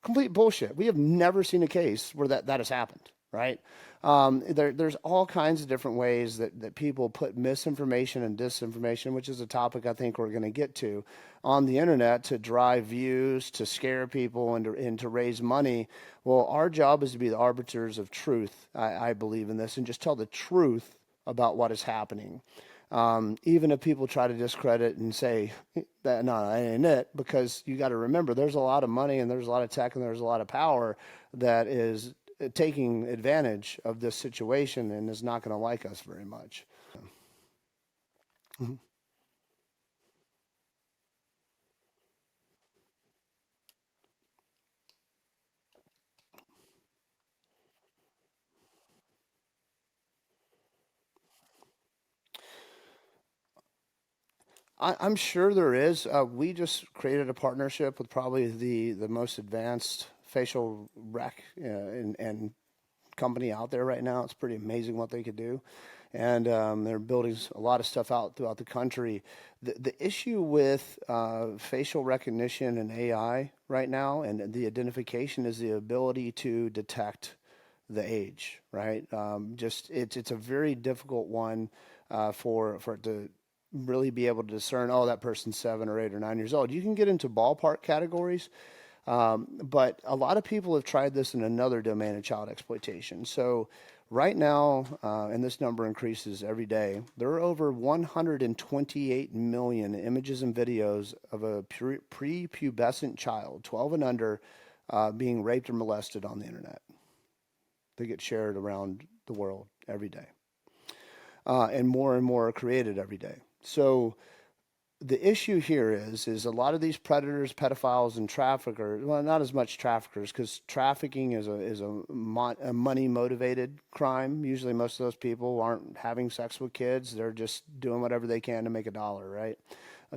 Complete bullshit. We have never seen a case where that has happened, right? There's all kinds of different ways that people put misinformation and disinformation, which is a topic I think we're going to get to, on the internet to drive views, to scare people, and to raise money. Well, our job is to be the arbiters of truth. I believe in this, and just tell the truth about what is happening. Even if people try to discredit and say that, no, that ain't it, because you got to remember there's a lot of money and there's a lot of tech and there's a lot of power that is taking advantage of this situation and is not going to like us very much. Mhm. I'm sure there is. We just created a partnership with probably the most advanced facial rec and company out there right now. It's pretty amazing what they could do. And they're building a lot of stuff out throughout the country. The issue with facial recognition and AI right now and the identification is the ability to detect the age, right? Just it's a very difficult one for it to really be able to discern, oh, that person's 7 or 8 or 9 years old. You can get into ballpark categories, but a lot of people have tried this in another domain of child exploitation. So right now, and this number increases every day, there are over 128 million images and videos of a prepubescent child, 12 and under, being raped or molested on the internet. They get shared around the world every day. And more are created every day. So the issue here is a lot of these predators, pedophiles, and traffickers. Well, not as much traffickers, because trafficking is a money motivated crime. Usually, most of those people aren't having sex with kids; they're just doing whatever they can to make a dollar, right?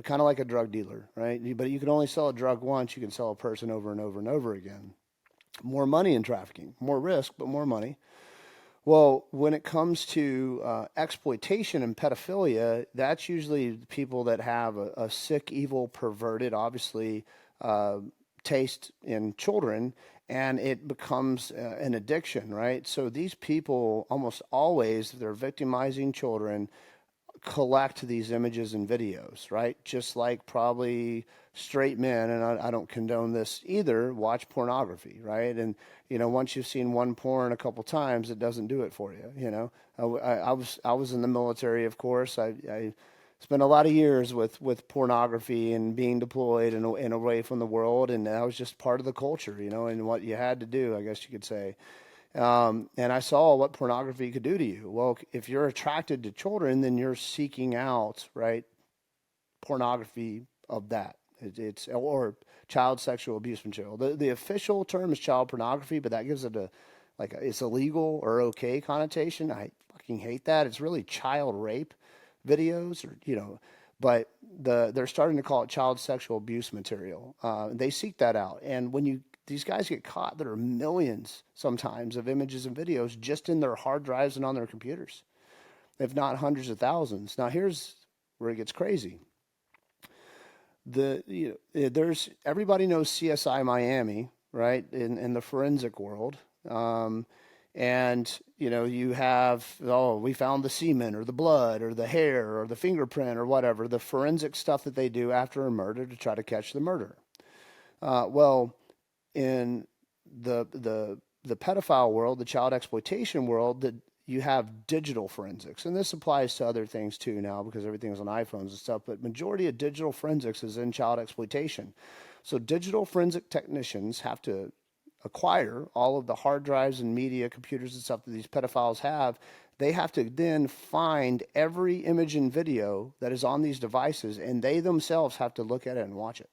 Kind of like a drug dealer, right? But you can only sell a drug once. You can sell a person over and over and over again. More money in trafficking, more risk, but more money. Well, when it comes to exploitation and pedophilia, that's usually people that have a sick, evil, perverted, obviously, taste in children, and it becomes an addiction, right? So these people almost always, they're victimizing children, collect these images and videos, right? Just like probably straight men, and I don't condone this either, watch pornography, right? And once you've seen one porn a couple times, it doesn't do it for you. I was in the military, of course. I spent a lot of years with pornography and being deployed and away from the world, and that was just part of the culture, and what you had to do, I guess you could say. And I saw what pornography could do to you. Well, if you're attracted to children, then you're seeking out, right, pornography of that. It's or child sexual abuse material. The official term is child pornography, but that gives it it's illegal or okay connotation. I fucking hate that. It's really child rape videos, or but they're starting to call it child sexual abuse material. They seek that out, and when these guys get caught, there are millions sometimes of images and videos just in their hard drives and on their computers, if not hundreds of thousands. Now here's where it gets crazy. There's everybody knows CSI Miami, right? In the forensic world, and you have, we found the semen or the blood or the hair or the fingerprint or whatever, the forensic stuff that they do after a murder to try to catch the murderer. Well, in the pedophile world, the child exploitation world, that you have digital forensics, and this applies to other things too now because everything's on iPhones and stuff. But majority of digital forensics is in child exploitation. So digital forensic technicians have to acquire all of the hard drives and media, computers and stuff that these pedophiles have. They have to then find every image and video that is on these devices, and they themselves have to look at it and watch it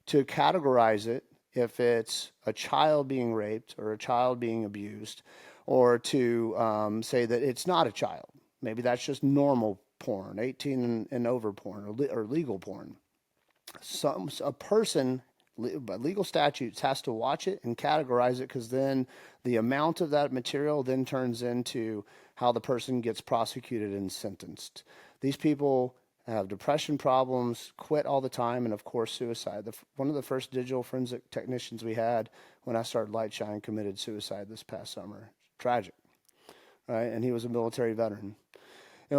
to categorize it if it's a child being raped or a child being abused, or to say that it's not a child. Maybe that's just normal porn, 18 and over porn, or legal porn. A person, by legal statutes, has to watch it and categorize it, because then the amount of that material then turns into how the person gets prosecuted and sentenced. These people have depression problems, quit all the time, and of course suicide. One of the first digital forensic technicians we had when I started Lightshine committed suicide this past summer. Tragic, right? And he was a military veteran.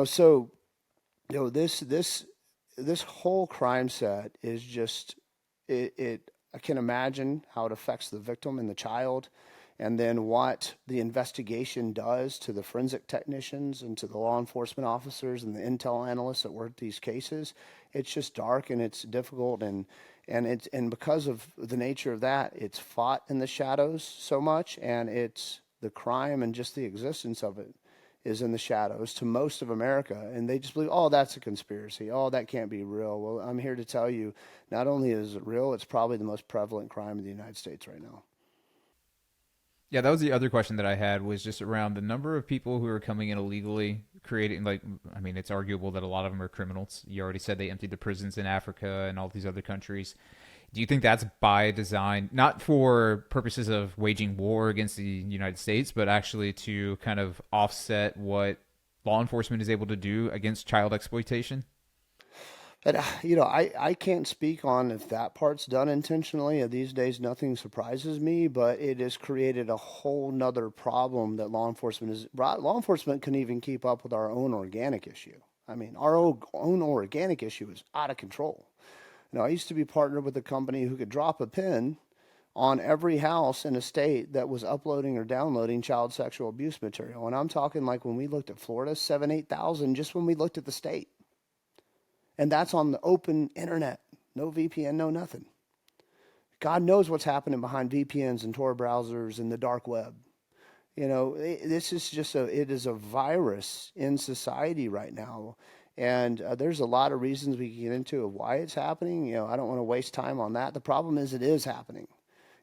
So this whole crime set is just it. I can imagine how it affects the victim and the child, and then what the investigation does to the forensic technicians and to the law enforcement officers and the intel analysts that work these cases. It's just dark and it's difficult, and because of the nature of that, it's fought in the shadows so much, and it's the crime and just the existence of it is in the shadows to most of America, and they just believe, oh, that's a conspiracy. Oh, that can't be real. Well, I'm here to tell you, not only is it real, it's probably the most prevalent crime in the United States right now. Yeah, that was the other question that I had, was just around the number of people who are coming in illegally, creating, like, I mean, it's arguable that a lot of them are criminals. You already said they emptied the prisons in Africa and all these other countries. Do you think that's by design, not for purposes of waging war against the United States, but actually to kind of offset what law enforcement is able to do against child exploitation? And, I can't speak on if that part's done intentionally. These days, nothing surprises me, but it has created a whole nother problem that law enforcement can even keep up with our own organic issue. I mean, our own organic issue is out of control. I used to be partnered with a company who could drop a pin on every house in a state that was uploading or downloading child sexual abuse material. And I'm talking, like, when we looked at Florida, 8,000 just when we looked at the state. And that's on the open internet. No VPN, no nothing. God knows what's happening behind VPNs and Tor browsers and the dark web. This is it is a virus in society right now. And there's a lot of reasons we can get into of why it's happening. I don't want to waste time on that. The problem is it is happening.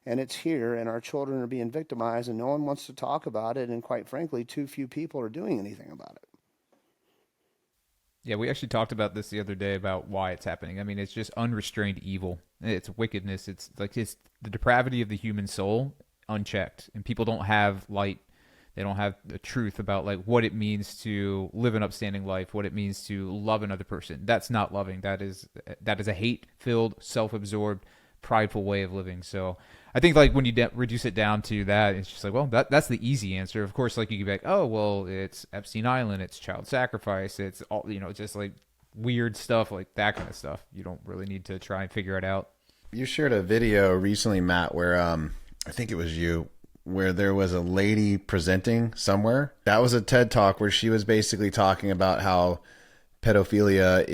And it's here, and our children are being victimized, and no one wants to talk about it. And quite frankly, too few people are doing anything about it. Yeah, we actually talked about this the other day about why it's happening. I mean, it's just unrestrained evil. It's wickedness. It's the depravity of the human soul unchecked. And people don't have light. They don't have the truth about, like, what it means to live an upstanding life, what it means to love another person. That's not loving. That is a hate-filled, self-absorbed, prideful way of living. So I think, like, when you reduce it down to that, it's just like, well, that's the easy answer. Of course, like, you could be like, oh, well, it's Epstein Island, it's child sacrifice, it's all, just like weird stuff, like that kind of stuff. You don't really need to try and figure it out. You shared a video recently, Matt, where I think it was you, where there was a lady presenting somewhere. That was a TED Talk where she was basically talking about how pedophilia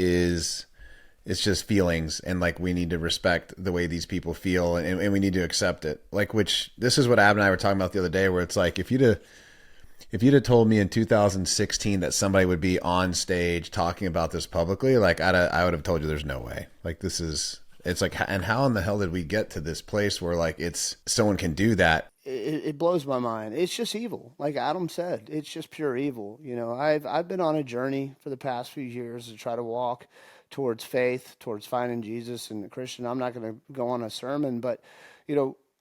it's just feelings, and, like, we need to respect the way these people feel, and we need to accept it. Like, which, this is what Ab and I were talking about the other day, where it's like, if you'd have told me in 2016 that somebody would be on stage talking about this publicly, like, I would have told you there's no way. Like, it's like, and how in the hell did we get to this place where, like, someone can do that? It blows my mind. It's just evil. Like Adam said, it's just pure evil. I've been on a journey for the past few years to try to walk towards faith, towards finding Jesus and the Christian. I'm not going to go on a sermon, but,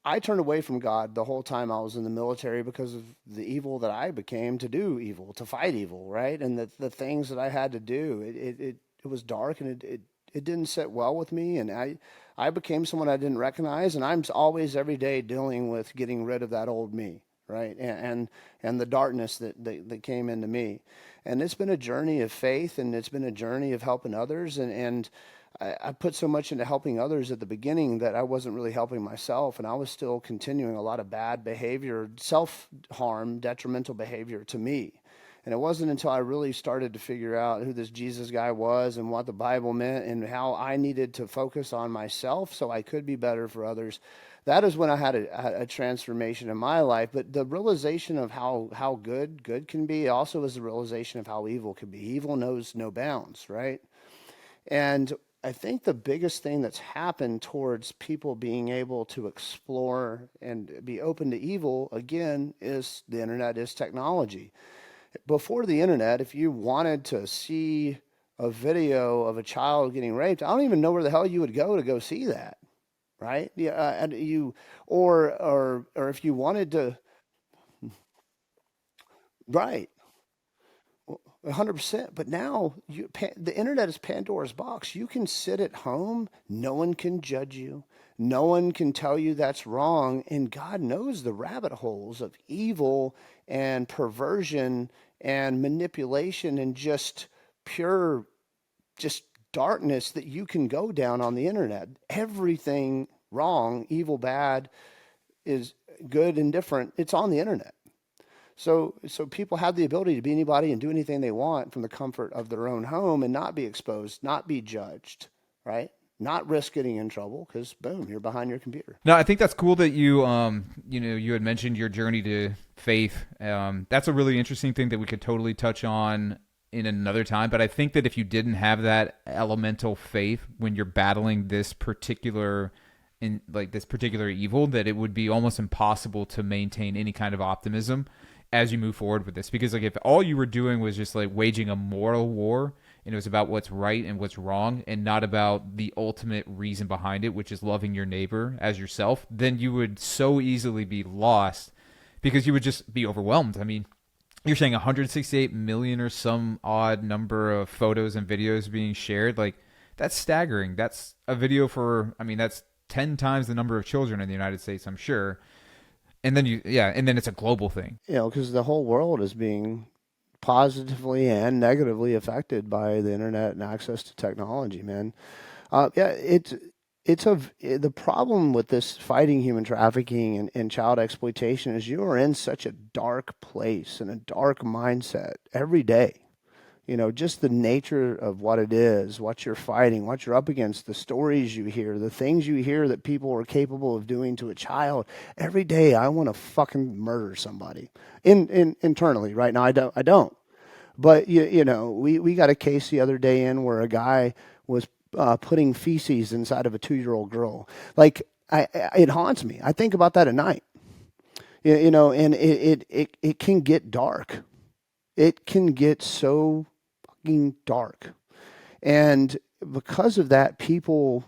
I turned away from God the whole time I was in the military because of the evil that I became to do evil, to fight evil, right? And the things that I had to do, it was dark, and it didn't sit well with me, and I became someone I didn't recognize, and I'm always every day dealing with getting rid of that old me, right? And the darkness that came into me. And it's been a journey of faith, and it's been a journey of helping others, and I put so much into helping others at the beginning that I wasn't really helping myself, and I was still continuing a lot of bad behavior, self-harm, detrimental behavior to me. And it wasn't until I really started to figure out who this Jesus guy was and what the Bible meant and how I needed to focus on myself so I could be better for others. That is when I had a transformation in my life. But the realization of how good can be also is the realization of how evil can be. Evil knows no bounds, right? And I think the biggest thing that's happened towards people being able to explore and be open to evil again is the internet, is technology. Before the internet, if you wanted to see a video of a child getting raped, I don't even know where the hell you would go to go see that, right? Yeah, and you or if you wanted to, right. 100%. But now the internet is Pandora's box. You can sit at home. No one can judge you. No one can tell you that's wrong. And God knows the rabbit holes of evil and perversion and manipulation and just pure, just darkness that you can go down on the internet. Everything wrong, evil, bad, is good and different. It's on the internet. So people have the ability to be anybody and do anything they want from the comfort of their own home and not be exposed, not be judged, right? Not risk getting in trouble because boom, you're behind your computer. No, I think that's cool that you had mentioned your journey to faith. That's a really interesting thing that we could totally touch on in another time. But I think that if you didn't have that elemental faith when you're battling this particular evil, that it would be almost impossible to maintain any kind of optimism as you move forward with this. Because like if all you were doing was just like waging a moral war and it was about what's right and what's wrong and not about the ultimate reason behind it, which is loving your neighbor as yourself, then you would so easily be lost because you would just be overwhelmed. I mean, you're saying 168 million or some odd number of photos and videos being shared. Like, that's staggering. That's a video that's 10 times the number of children in the United States, I'm sure. And then and then it's a global thing. Because the whole world is being positively and negatively affected by the internet and access to technology, man. The problem with this fighting human trafficking and child exploitation is you are in such a dark place and a dark mindset every day. Just the nature of what it is, what you're fighting, what you're up against, the stories you hear, the things you hear that people are capable of doing to a child. Every day I want to fucking murder somebody internally. Right now I don't. But we got a case the other day in where a guy was putting feces inside of a 2-year-old girl. Like it haunts me. I think about that at night. And it can get dark. It can get so dark. And because of that, people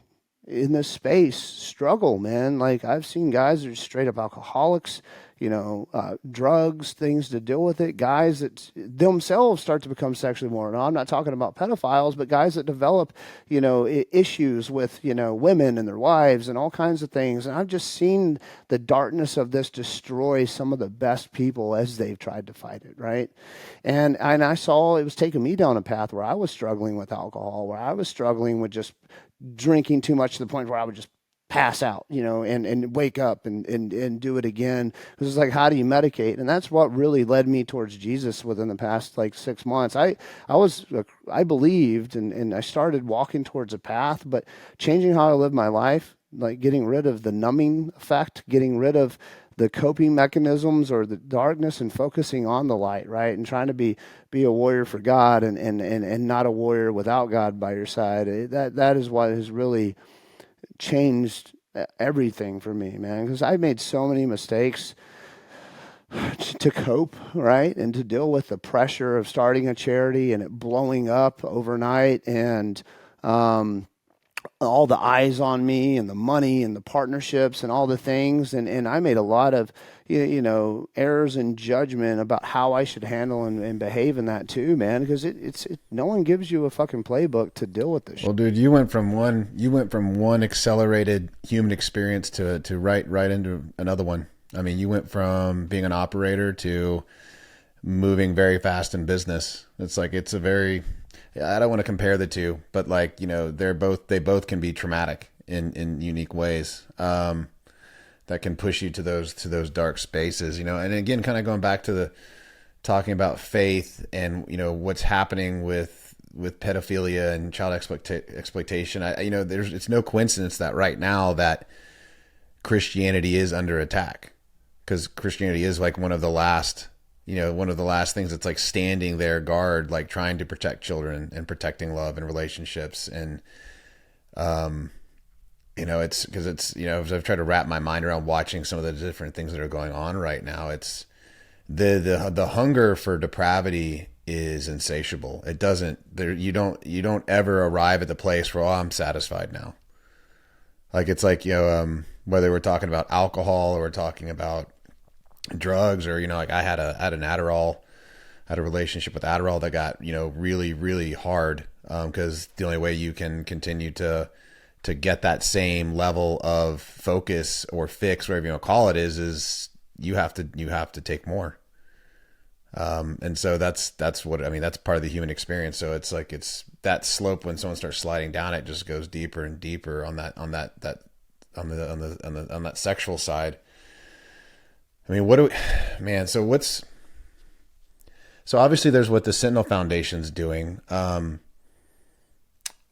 in this space struggle, man. Like I've seen guys that are straight up alcoholics, drugs, things to deal with it. Guys that themselves start to become sexually immoral. Now, I'm not talking about pedophiles, but guys that develop, issues with, women and their wives and all kinds of things. And I've just seen the darkness of this destroy some of the best people as they've tried to fight it, right? And I saw it was taking me down a path where I was struggling with alcohol, where I was struggling with just drinking too much to the point where I would just pass out, and wake up and do it again. It was like, how do you medicate? And that's what really led me towards Jesus within the past 6 months. I believed and I started walking towards a path, but changing how I live my life, like getting rid of the numbing effect, getting rid of the coping mechanisms or the darkness and focusing on the light, right? And trying to be a warrior for God and not a warrior without God by your side. That is what has really changed everything for me, man, because I made so many mistakes to cope, right? And to deal with the pressure of starting a charity and it blowing up overnight and all the eyes on me and the money and the partnerships and all the things. And I made a lot of, errors in judgment about how I should handle and behave in that too, man, because it's no one gives you a fucking playbook to deal with this shit. Well, dude, you went from one accelerated human experience to right into another one. I mean, you went from being an operator to moving very fast in business. It's like, I don't want to compare the two, but they both can be traumatic in unique ways. That can push you to those dark spaces, and again, kind of going back to talking about faith and, what's happening with pedophilia and child exploitation. It's no coincidence that right now that Christianity is under attack, because Christianity is like one of the last things that's like standing their guard, like trying to protect children and protecting love and relationships. And It's because as I've tried to wrap my mind around watching some of the different things that are going on right now, it's the hunger for depravity is insatiable. It doesn't there you don't ever arrive at the place where, oh, I'm satisfied now. Like it's like, whether we're talking about alcohol or we're talking about drugs, or like I had an Adderall, had a relationship with Adderall that got really really hard, because the only way you can continue to get that same level of focus or fix, whatever you want to call it, is you have to take more. And so that's what I mean. That's part of the human experience. So it's like it's that slope when someone starts sliding down, it just goes deeper and deeper on that sexual side. I mean, so obviously there's what the Sentinel Foundation's doing.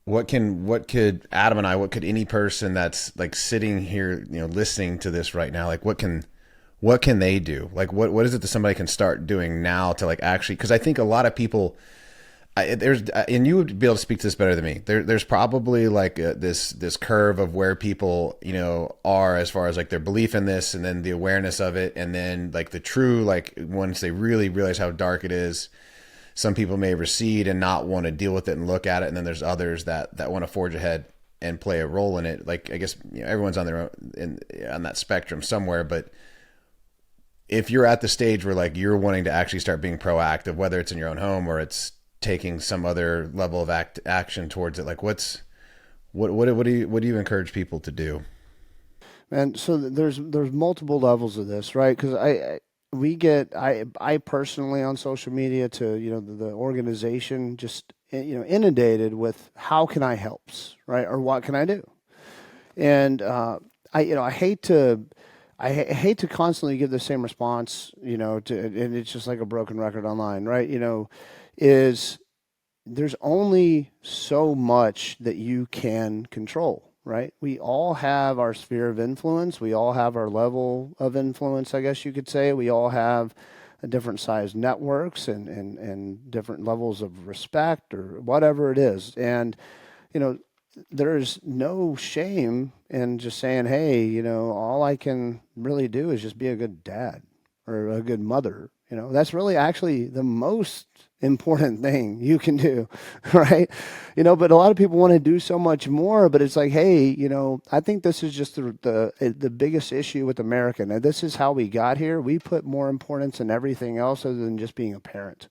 What could Adam and what could any person that's like sitting here, listening to this right now, like what can they do? Like what is it that somebody can start doing now to like actually, because I think a lot of people, and you would be able to speak to this better than me. There's probably like this curve of where people, are as far as like their belief in this, and then the awareness of it. And then like the true, like once they really realize how dark it is, some people may recede and not want to deal with it and look at it. And then there's others that want to forge ahead and play a role in it. Like, I guess, everyone's on their own on that spectrum somewhere, but if you're at the stage where like you're wanting to actually start being proactive, whether it's in your own home or it's taking some other level of action towards it, like what do you encourage people to do? And so there's multiple levels of this, right? Because I personally on social media to the organization just inundated with how can I helps, right, or what can I do, and I hate to constantly give the same response, and it's just like a broken record online, right? Is there's only so much that you can control, right? We all have our sphere of influence. We all have our level of influence, I guess you could say. We all have different size networks and different levels of respect or whatever it is. And, there's no shame in just saying, hey, all I can really do is just be a good dad or a good mother. That's really actually the most important thing you can do, right? But a lot of people want to do so much more, but it's like, hey, I think this is just the biggest issue with America. Now, this is how we got here. We put more importance in everything else other than just being a parent.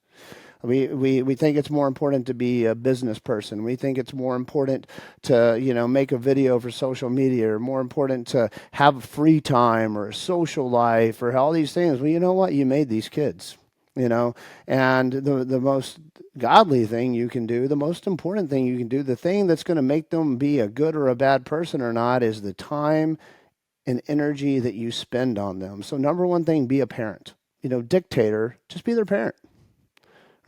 We think it's more important to be a business person. We think it's more important to, make a video for social media, or more important to have free time or a social life or all these things. Well, you know what? You made these kids, and the most godly thing you can do, the most important thing you can do, the thing that's going to make them be a good or a bad person or not, is the time and energy that you spend on them. So number one thing, be a parent. Dictator, just be their parent.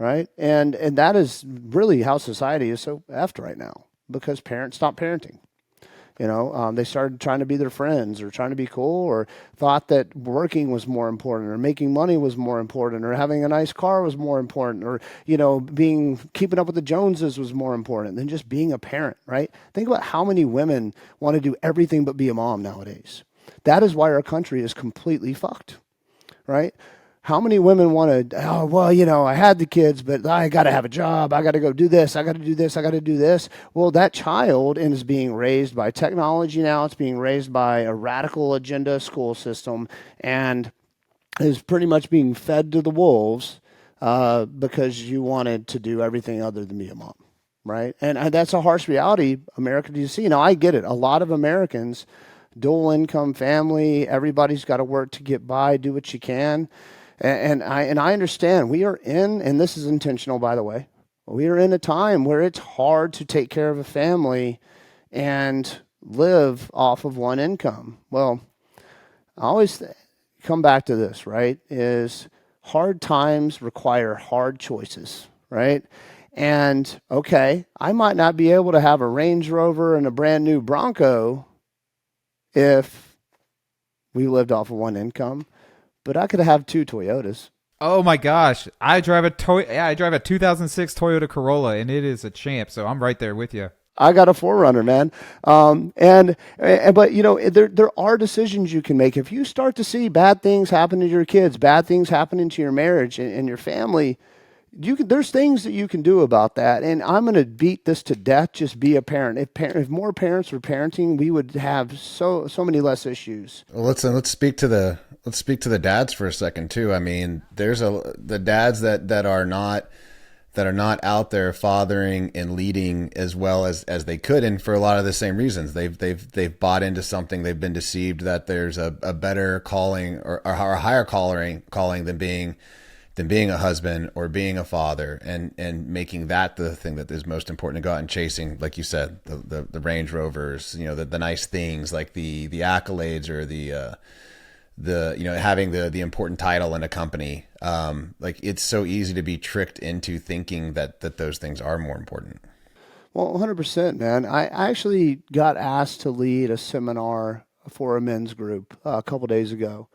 Right. And that is really how society is so effed right now, because parents stopped parenting. They started trying to be their friends or trying to be cool, or thought that working was more important, or making money was more important, or having a nice car was more important, or, keeping up with the Joneses was more important than just being a parent. Right. Think about how many women want to do everything but be a mom nowadays. That is why our country is completely fucked. Right. How many women want to, oh, well, I had the kids, but I got to have a job. I got to go do this. I got to do this. I got to do this. Well, that child is being raised by technology now. It's being raised by a radical agenda school system, and is pretty much being fed to the wolves because you wanted to do everything other than be a mom, right? And that's a harsh reality America needs to see. Now, I get it. A lot of Americans, dual income family, everybody's got to work to get by, do what you can. And I understand we are in, and this is intentional, by the way, we are in a time where it's hard to take care of a family and live off of one income. Well, I always come back to this, right, is hard times require hard choices, right? And, okay, I might not be able to have a Range Rover and a brand new Bronco if we lived off of one income. But I could have two Toyotas. Oh my gosh, I drive a 2006 Toyota Corolla, and it is a champ. So I'm right there with you. I got a forerunner, man. But you know, there are decisions you can make. If you start to see bad things happen to your kids, bad things happening to your marriage and your family, there's things that you can do about that. And I'm going to beat this to death. Just be a parent. If more parents were parenting, we would have so many less issues. Well, let's speak to the dads for a second too. I mean, there's the dads that are not out there fathering and leading as well as they could, and for a lot of the same reasons. They've bought into something. They've been deceived that there's a better calling or a higher calling than being a husband or being a father, and making that the thing that is most important, to go out and chasing, like you said, the Range Rovers, you know, the nice things, like the accolades, or the you know, having the important title in a company. Like, it's so easy to be tricked into thinking that those things are more important. Well, 100%, man. I actually got asked to lead a seminar for a men's group a couple days ago.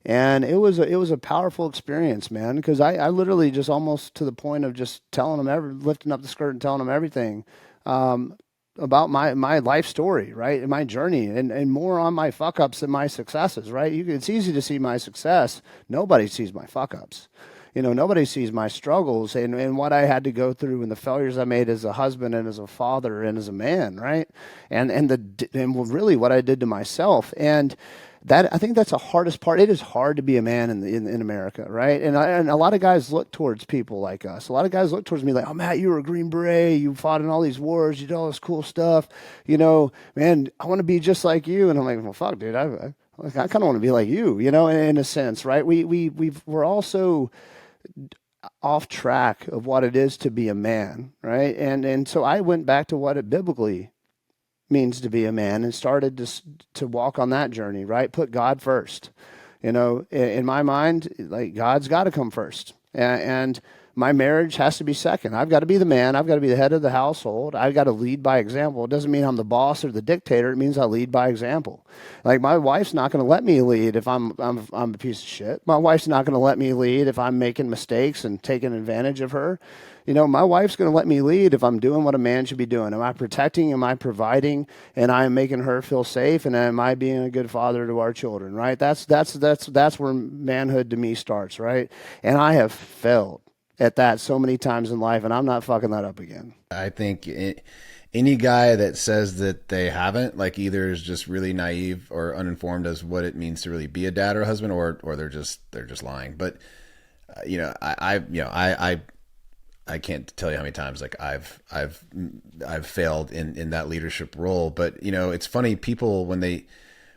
And it was a powerful experience, man, because I literally just almost to the point of just telling them lifting up the skirt and telling them everything about my life story, right, and my journey, and more on my fuck ups than my successes, right? It's easy to see my success. Nobody sees my fuck ups. You know, nobody sees my struggles and what I had to go through and the failures I made as a husband and as a father and as a man, right? And really what I did to myself. And that, I think that's the hardest part. It is hard to be a man in America, right? And a lot of guys look towards people like us. A lot of guys look towards me like, oh, Matt, you were a Green Beret. You fought in all these wars. You did all this cool stuff. You know, man, I want to be just like you. And I'm like, well, fuck, dude, I kind of want to be like you, you know, in a sense, right? We're also off track of what it is to be a man, right? And so I went back to what it biblically means to be a man and started to walk on that journey, right? Put God first. You know, in my mind, like, God's got to come first. And my marriage has to be second. I've got to be the man. I've got to be the head of the household. I've got to lead by example. It doesn't mean I'm the boss or the dictator. It means I lead by example. Like, my wife's not going to let me lead if I'm a piece of shit. My wife's not going to let me lead if I'm making mistakes and taking advantage of her. You know, my wife's going to let me lead if I'm doing what a man should be doing. Am I protecting? Am I providing? And I am making her feel safe? And am I being a good father to our children? Right? That's where manhood to me starts. Right? And I have failed at that so many times in life, and I'm not fucking that up again. I think any guy that says that they haven't, like, either is just really naive or uninformed as what it means to really be a dad or a husband, or they're just lying. But you know, I can't tell you how many times, like, I've failed in that leadership role. But you know, it's funny, people when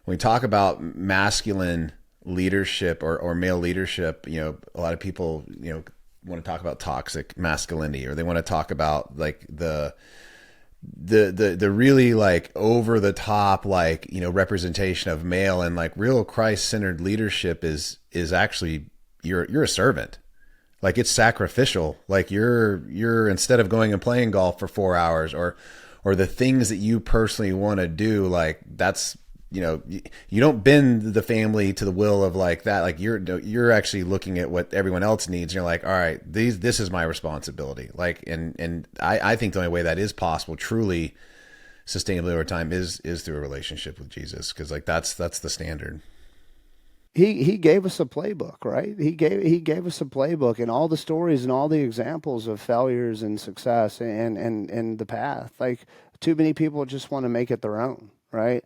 we talk about masculine leadership or male leadership, you know, a lot of people, you know, want to talk about toxic masculinity, or they want to talk about, like, the really, like, over the top, like, you know, representation of male. And, like, real Christ-centered leadership is actually you're a servant. Like, it's sacrificial. Like, you're instead of going and playing golf for 4 hours or the things that you personally want to do, like, that's, you know, you don't bend the family to the will of, like, that. Like, you're actually looking at what everyone else needs. And you're like, all right, this is my responsibility. Like, and I think the only way that is possible, truly sustainably over time, is through a relationship with Jesus. 'Cause, like, that's the standard. He gave us a playbook, right? He gave us a playbook and all the stories and all the examples of failures and success and the path. Like, too many people just want to make it their own, right?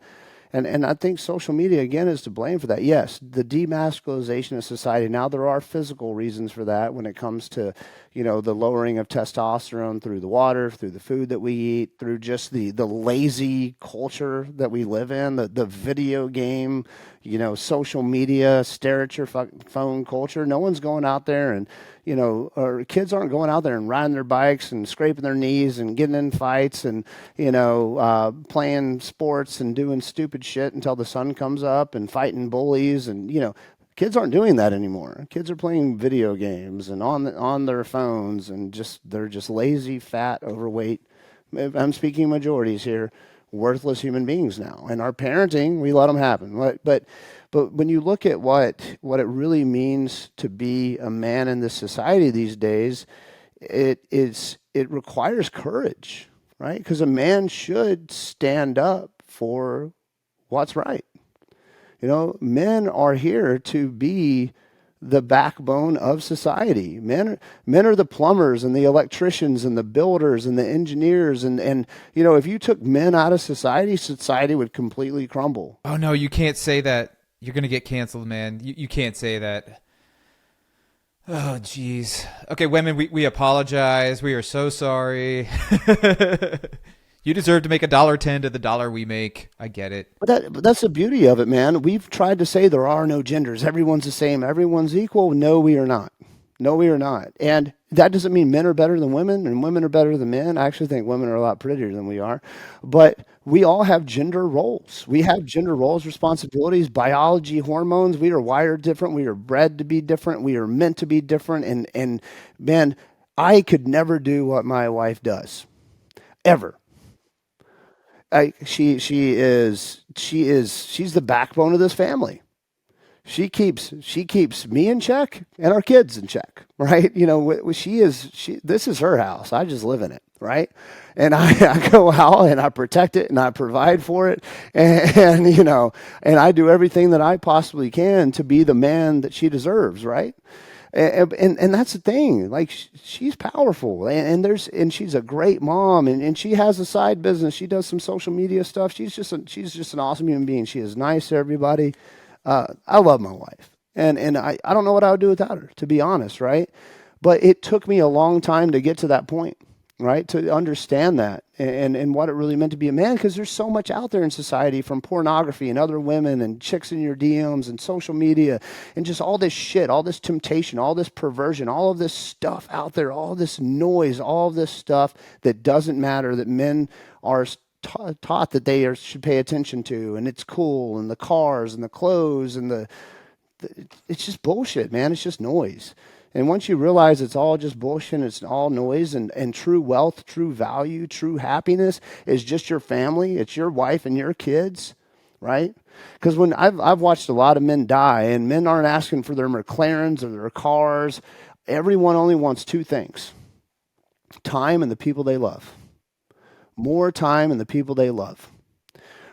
And I think social media, again, is to blame for that. Yes, the demasculization of society. Now, there are physical reasons for that when it comes to, you know, the lowering of testosterone through the water, through the food that we eat, through just the lazy culture that we live in, the video game, you know, social media, stare at your phone culture. No one's going out there and, you know, or kids aren't going out there and riding their bikes and scraping their knees and getting in fights and, you know, playing sports and doing stupid shit until the sun comes up and fighting bullies. And, you know, kids aren't doing that anymore. Kids are playing video games and on their phones, and they're just lazy, fat, overweight. I'm speaking majorities here. Worthless human beings now. And our parenting, we let them happen. But when you look at what it really means to be a man in this society these days, it requires courage. right? Because a man should stand up for what's right. Men are here to be the backbone of society. Men are the plumbers and the electricians and the builders and the engineers and if you took men out of society, society would completely crumble. Oh no, you can't say that. You're gonna get canceled, man. You can't say that. Oh jeez. Okay, women, we apologize. We are so sorry. You deserve to make $1.10 to the dollar we make. I get it. But that's the beauty of it, man. We've tried to say there are no genders. Everyone's the same. Everyone's equal. No, we are not. No, we are not. And that doesn't mean men are better than women and women are better than men. I actually think women are a lot prettier than we are. But we all have gender roles. We have gender roles, responsibilities, biology, hormones. We are wired different. We are bred to be different. We are meant to be different. And man, I could never do what my wife does. Ever. She's the backbone of this family. She keeps me in check and our kids in check, right? This is her house. I just live in it, right? And I go out and I protect it and I provide for it, and I do everything that I possibly can to be the man that she deserves, right? And that's the thing. Like she's powerful, and she's a great mom, and she has a side business. She does some social media stuff. She's just an awesome human being. She is nice to everybody. I love my wife, and I don't know what I would do without her, to be honest, right? But it took me a long time to get to that point, right? To understand that and what it really meant to be a man, because there's so much out there in society, from pornography and other women and chicks in your DMs and social media and just all this shit, all this temptation, all this perversion, all of this stuff out there, all this noise, all of this stuff that doesn't matter, that men are taught that should pay attention to, and it's cool, and the cars and the clothes and it's just bullshit, man. It's just noise. And once you realize it's all just bullshit, it's all noise, and true wealth, true value, true happiness is just your family, it's your wife and your kids, right? Because when I've watched a lot of men die, and men aren't asking for their McLarens or their cars. Everyone only wants two things: time and the people they love. More time and the people they love,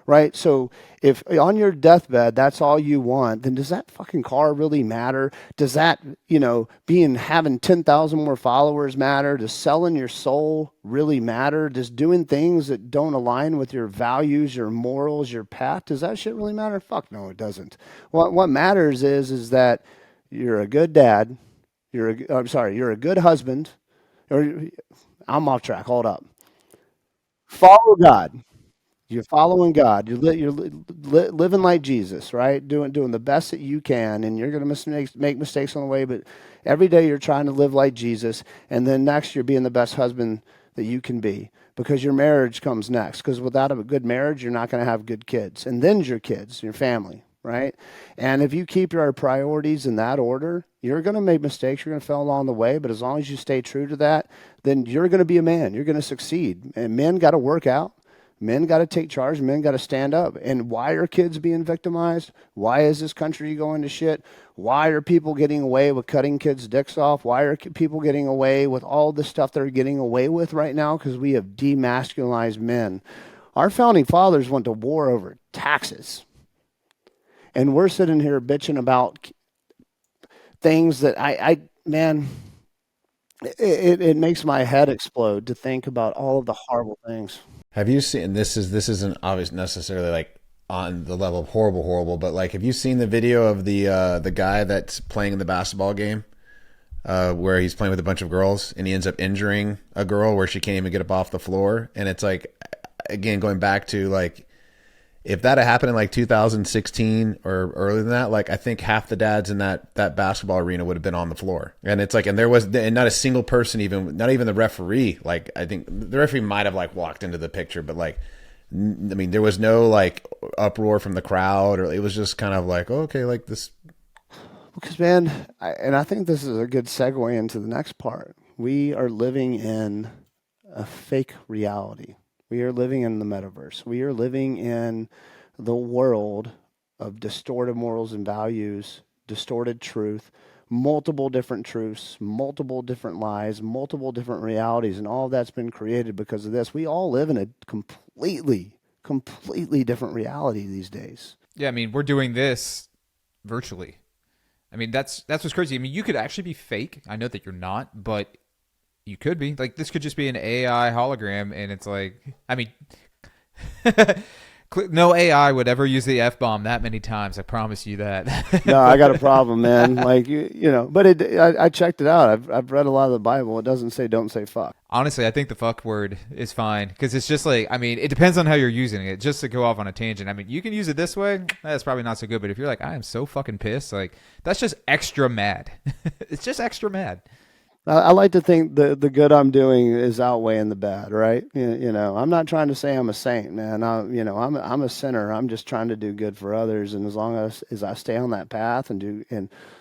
right? So if on your deathbed that's all you want, then does that fucking car really matter? Does that, having 10,000 more followers matter? Does selling your soul really matter? Does doing things that don't align with your values, your morals, your path, does that shit really matter? Fuck no, it doesn't. What matters is that you're a good dad, you're a good husband, or I'm off track, hold up. Follow God. You're following God. You're living like Jesus, right? Doing the best that you can, and you're going to make mistakes on the way. But every day you're trying to live like Jesus, and then next you're being the best husband that you can be, because your marriage comes next. Because without a good marriage, you're not going to have good kids, and then your kids, your family, right? And if you keep your priorities in that order, you're going to make mistakes. You're going to fail along the way. But as long as you stay true to that, then you're going to be a man. You're going to succeed. And men got to work out. Men got to take charge. Men got to stand up. And why are kids being victimized? Why is this country going to shit? Why are people getting away with cutting kids' dicks off? Why are people getting away with all the stuff they're getting away with right now? Because we have demasculinized men. Our founding fathers went to war over taxes. And we're sitting here bitching about things that man, it makes my head explode to think about all of the horrible things. Have you seen, this isn't obvious necessarily like on the level of horrible, but like, have you seen the video of the guy that's playing in the basketball game, where he's playing with a bunch of girls and he ends up injuring a girl where she can't even get up off the floor? And it's like, again, going back to like, if that had happened in like 2016 or earlier than that, like I think half the dads in that basketball arena would have been on the floor. And it's like, and not a single person, not even the referee. Like I think the referee might have like walked into the picture, but like, I mean, there was no like uproar from the crowd, or it was just kind of like, oh, okay, like this. Because man, I think this is a good segue into the next part. We are living in a fake reality. We are living in the metaverse. We are living in the world of distorted morals and values, distorted truth, multiple different truths, multiple different lies, multiple different realities, and all of that's been created because of this. We all live in a completely different reality these days. Yeah, I mean, we're doing this virtually. I mean, that's what's crazy. I mean, you could actually be fake. I know that you're not, but you could be. Like, this could just be an AI hologram, and it's like, I mean, no AI would ever use the F-bomb that many times. I promise you that. No, I got a problem, man. Like, you know, but I checked it out. I've read a lot of the Bible. It doesn't say don't say fuck. Honestly, I think the fuck word is fine because it's just like, I mean, it depends on how you're using it. Just to go off on a tangent, I mean, you can use it this way. That's probably not so good. But if you're like, I am so fucking pissed, like, that's just extra mad. It's just extra mad. I like to think the good I'm doing is outweighing the bad, right? You know, I'm not trying to say I'm a saint, man. I'm a sinner. I'm just trying to do good for others, and as long as I stay on that path and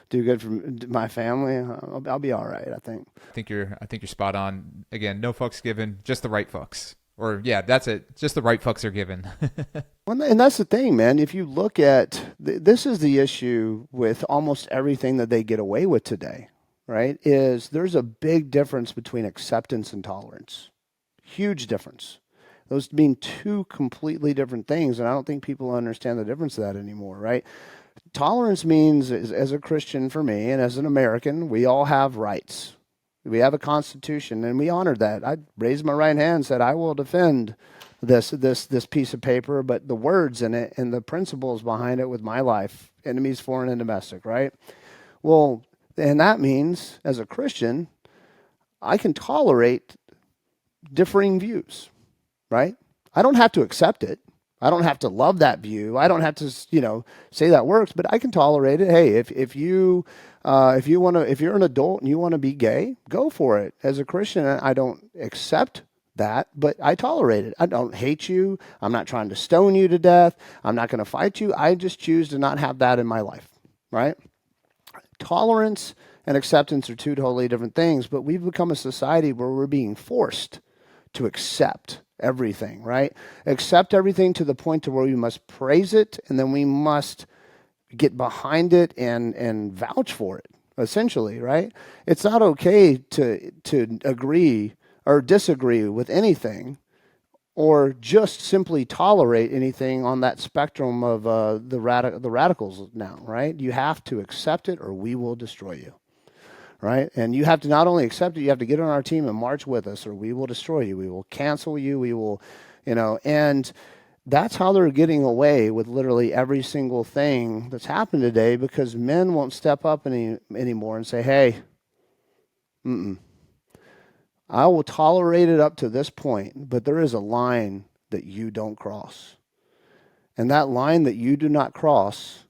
do good for my family, I'll be all right. I think. I think you're spot on. Again, no fucks given, just the right fucks. Or yeah, that's it. Just the right fucks are given. Well, and that's the thing, man. If you look at this is the issue with almost everything that they get away with today. Right, is there's a big difference between acceptance and tolerance. Huge difference. Those mean two completely different things, and I don't think people understand the difference of that anymore, right? Tolerance means, as a Christian for me, and as an American, we all have rights. We have a constitution, and we honor that. I raised my right hand and said, I will defend this piece of paper, but the words in it and the principles behind it with my life, enemies, foreign and domestic, right? Well, and that means, as a Christian, I can tolerate differing views, right? I don't have to accept it. I don't have to love that view. I don't have to, say that works, but I can tolerate it. Hey, if you're an adult and you want to be gay, go for it. As a Christian, I don't accept that, but I tolerate it. I don't hate you. I'm not trying to stone you to death. I'm not going to fight you. I just choose to not have that in my life, right? Tolerance and acceptance are two totally different things, but we've become a society where we're being forced to accept everything, right? Accept everything to the point to where we must praise it, and then we must get behind it and vouch for it, essentially, right? It's not okay to agree or disagree with anything, or just simply tolerate anything on that spectrum of the radicals now, right? You have to accept it or we will destroy you, right? And you have to not only accept it, you have to get on our team and march with us or we will destroy you. We will cancel you. We will, and that's how they're getting away with literally every single thing that's happened today because men won't step up anymore and say, hey, I will tolerate it up to this point, but there is a line that you don't cross. And that line that you do not cross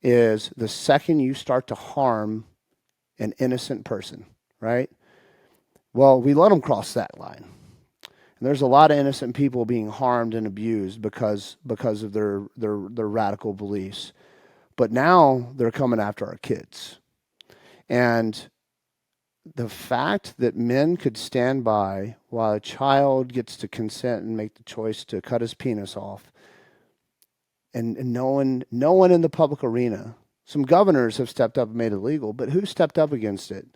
is the second you start to harm an innocent person, right? Well, we let them cross that line. And there's a lot of innocent people being harmed and abused because of their radical beliefs. But now they're coming after our kids. And the fact that men could stand by while a child gets to consent and make the choice to cut his penis off, and no one in the public arena, some governors have stepped up and made it legal, but who stepped up against it?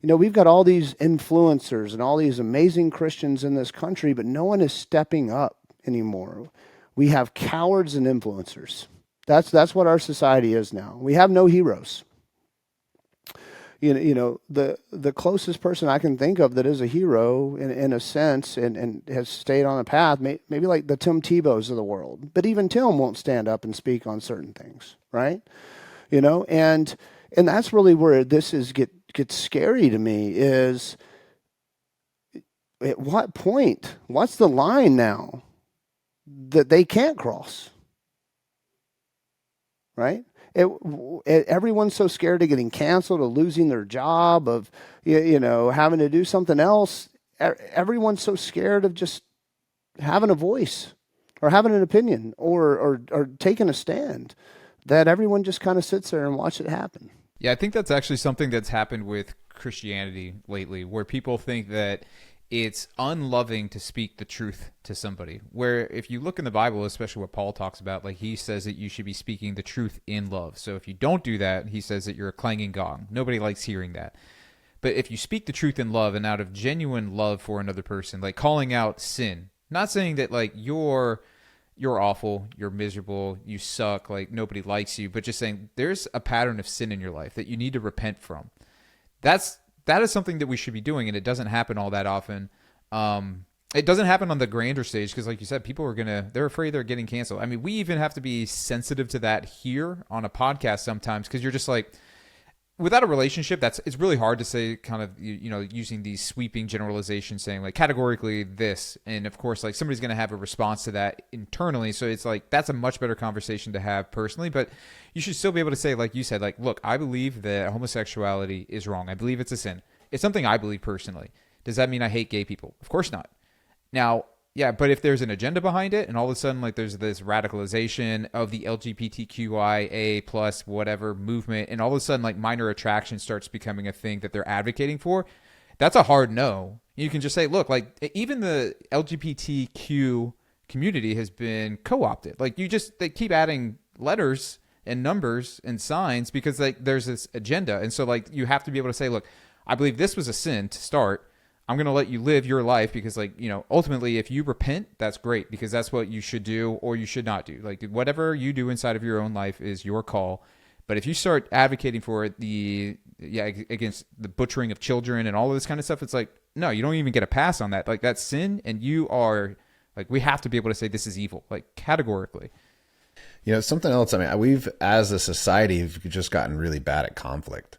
We've got all these influencers and all these amazing Christians in this country, but no one is stepping up anymore. We have cowards and influencers. That's what our society is now. We have no heroes. The closest person I can think of that is a hero in a sense and has stayed on a path, maybe like the Tim Tebows of the world. But even Tim won't stand up and speak on certain things, right? And that's really where this gets scary to me is at what point, what's the line now that they can't cross, right? Everyone's so scared of getting canceled, of losing their job, of having to do something else. Everyone's so scared of just having a voice or having an opinion or taking a stand that everyone just kind of sits there and watch it happen. Yeah, I think that's actually something that's happened with Christianity lately, where people think that it's unloving to speak the truth to somebody. Where if you look in the Bible, especially what Paul talks about, like he says that you should be speaking the truth in love. So if you don't do that, he says that you're a clanging gong. Nobody likes hearing that. But if you speak the truth in love and out of genuine love for another person, like calling out sin, not saying that like you're awful, you're miserable, you suck, like nobody likes you, but just saying there's a pattern of sin in your life that you need to repent from. That is something that we should be doing, and it doesn't happen all that often. It doesn't happen on the grander stage because, like you said, people they're afraid they're getting canceled. I mean, we even have to be sensitive to that here on a podcast sometimes because you're just like, without a relationship, it's really hard to say kind of, using these sweeping generalizations saying like categorically this. And of course, like somebody's going to have a response to that internally. So it's like, that's a much better conversation to have personally, but you should still be able to say, like you said, like, look, I believe that homosexuality is wrong. I believe it's a sin. It's something I believe personally. Does that mean I hate gay people? Of course not. Now, yeah, but if there's an agenda behind it and all of a sudden like there's this radicalization of the LGBTQIA plus whatever movement and all of a sudden like minor attraction starts becoming a thing that they're advocating for, that's a hard no. You can just say, look, like even the LGBTQ community has been co-opted. Like they keep adding letters and numbers and signs because like there's this agenda. And so like you have to be able to say, look, I believe this was a sin to start. I'm going to let you live your life because like, ultimately if you repent, that's great because that's what you should do or you should not do. Like whatever you do inside of your own life is your call. But if you start advocating for against the butchering of children and all of this kind of stuff, it's like, no, you don't even get a pass on that. Like that's sin. And you are like, we have to be able to say this is evil, like categorically. Something else. I mean, we've, as a society, have just gotten really bad at conflict.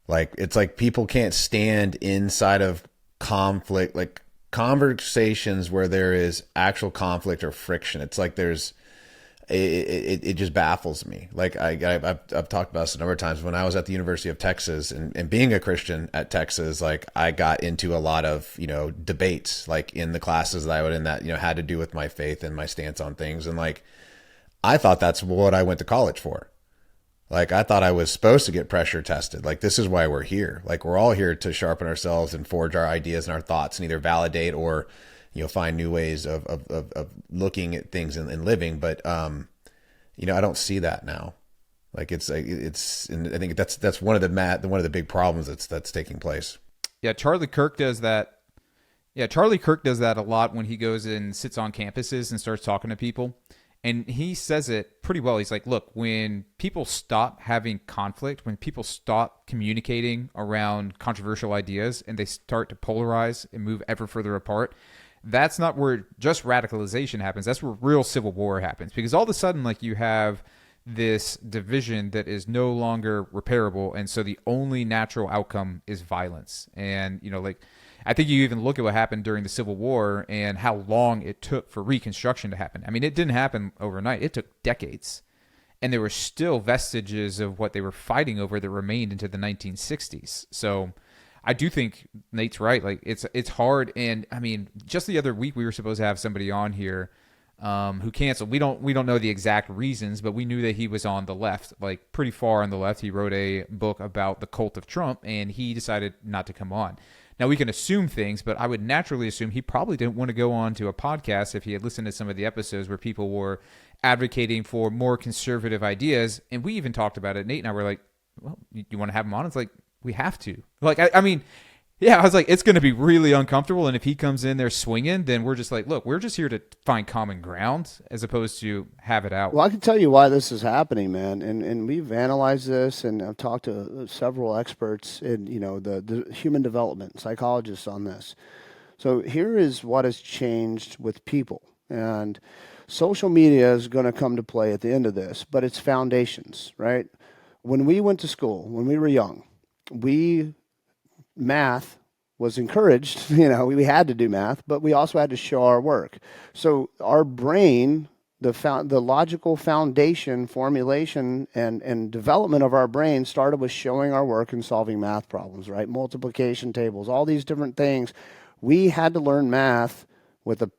Like, it's like people can't stand inside of conflict, like conversations where there is actual conflict or friction. It's like it just baffles me. Like I've talked about this a number of times when I was at the University of Texas and being a Christian at Texas, like I got into a lot of, debates, like in the classes that I would in that, had to do with my faith and my stance on things. And like, I thought that's what I went to college for. Like, I thought I was supposed to get pressure tested. Like, this is why we're here. Like, we're all here to sharpen ourselves and forge our ideas and our thoughts and either validate or, find new ways of looking at things and living. But, I don't see that now. Like, and I think that's one of the big problems that's taking place. Yeah. Charlie Kirk does that. Yeah. Charlie Kirk does that a lot when he goes and sits on campuses and starts talking to people. And he says it pretty well. He's like, look, when people stop having conflict, when people stop communicating around controversial ideas and they start to polarize and move ever further apart, that's not where just radicalization happens. That's where real civil war happens. Because all of a sudden, like you have this division that is no longer repairable. And so the only natural outcome is violence. And, like, I think you even look at what happened during the Civil War and how long it took for Reconstruction to happen. I mean, it didn't happen overnight. It took decades. And there were still vestiges of what they were fighting over that remained into the 1960s. So I do think Nate's right. Like, it's hard. And, I mean, just the other week we were supposed to have somebody on here who canceled. We don't know the exact reasons, but we knew that he was on the left, like pretty far on the left. He wrote a book about the cult of Trump, and he decided not to come on. Now, we can assume things, but I would naturally assume he probably didn't want to go on to a podcast if he had listened to some of the episodes where people were advocating for more conservative ideas. And we even talked about it. Nate and I were like, well, you want to have him on? It's like, we have to. Like, I mean, yeah, I was like, it's going to be really uncomfortable. And if he comes in there swinging, then we're just like, look, we're just here to find common ground as opposed to have it out. Well, I can tell you why this is happening, man. And we've analyzed this, and I've talked to several experts in, the human development psychologists on this. So here is what has changed with people. And social media is going to come to play at the end of this, but it's foundations, right? When we went to school, when we were young, math was encouraged. We had to do math, but we also had to show our work. So our brain, the logical foundation, formulation, and development of our brain started with showing our work and solving math problems, right? Multiplication tables, all these different things. We had to learn math with a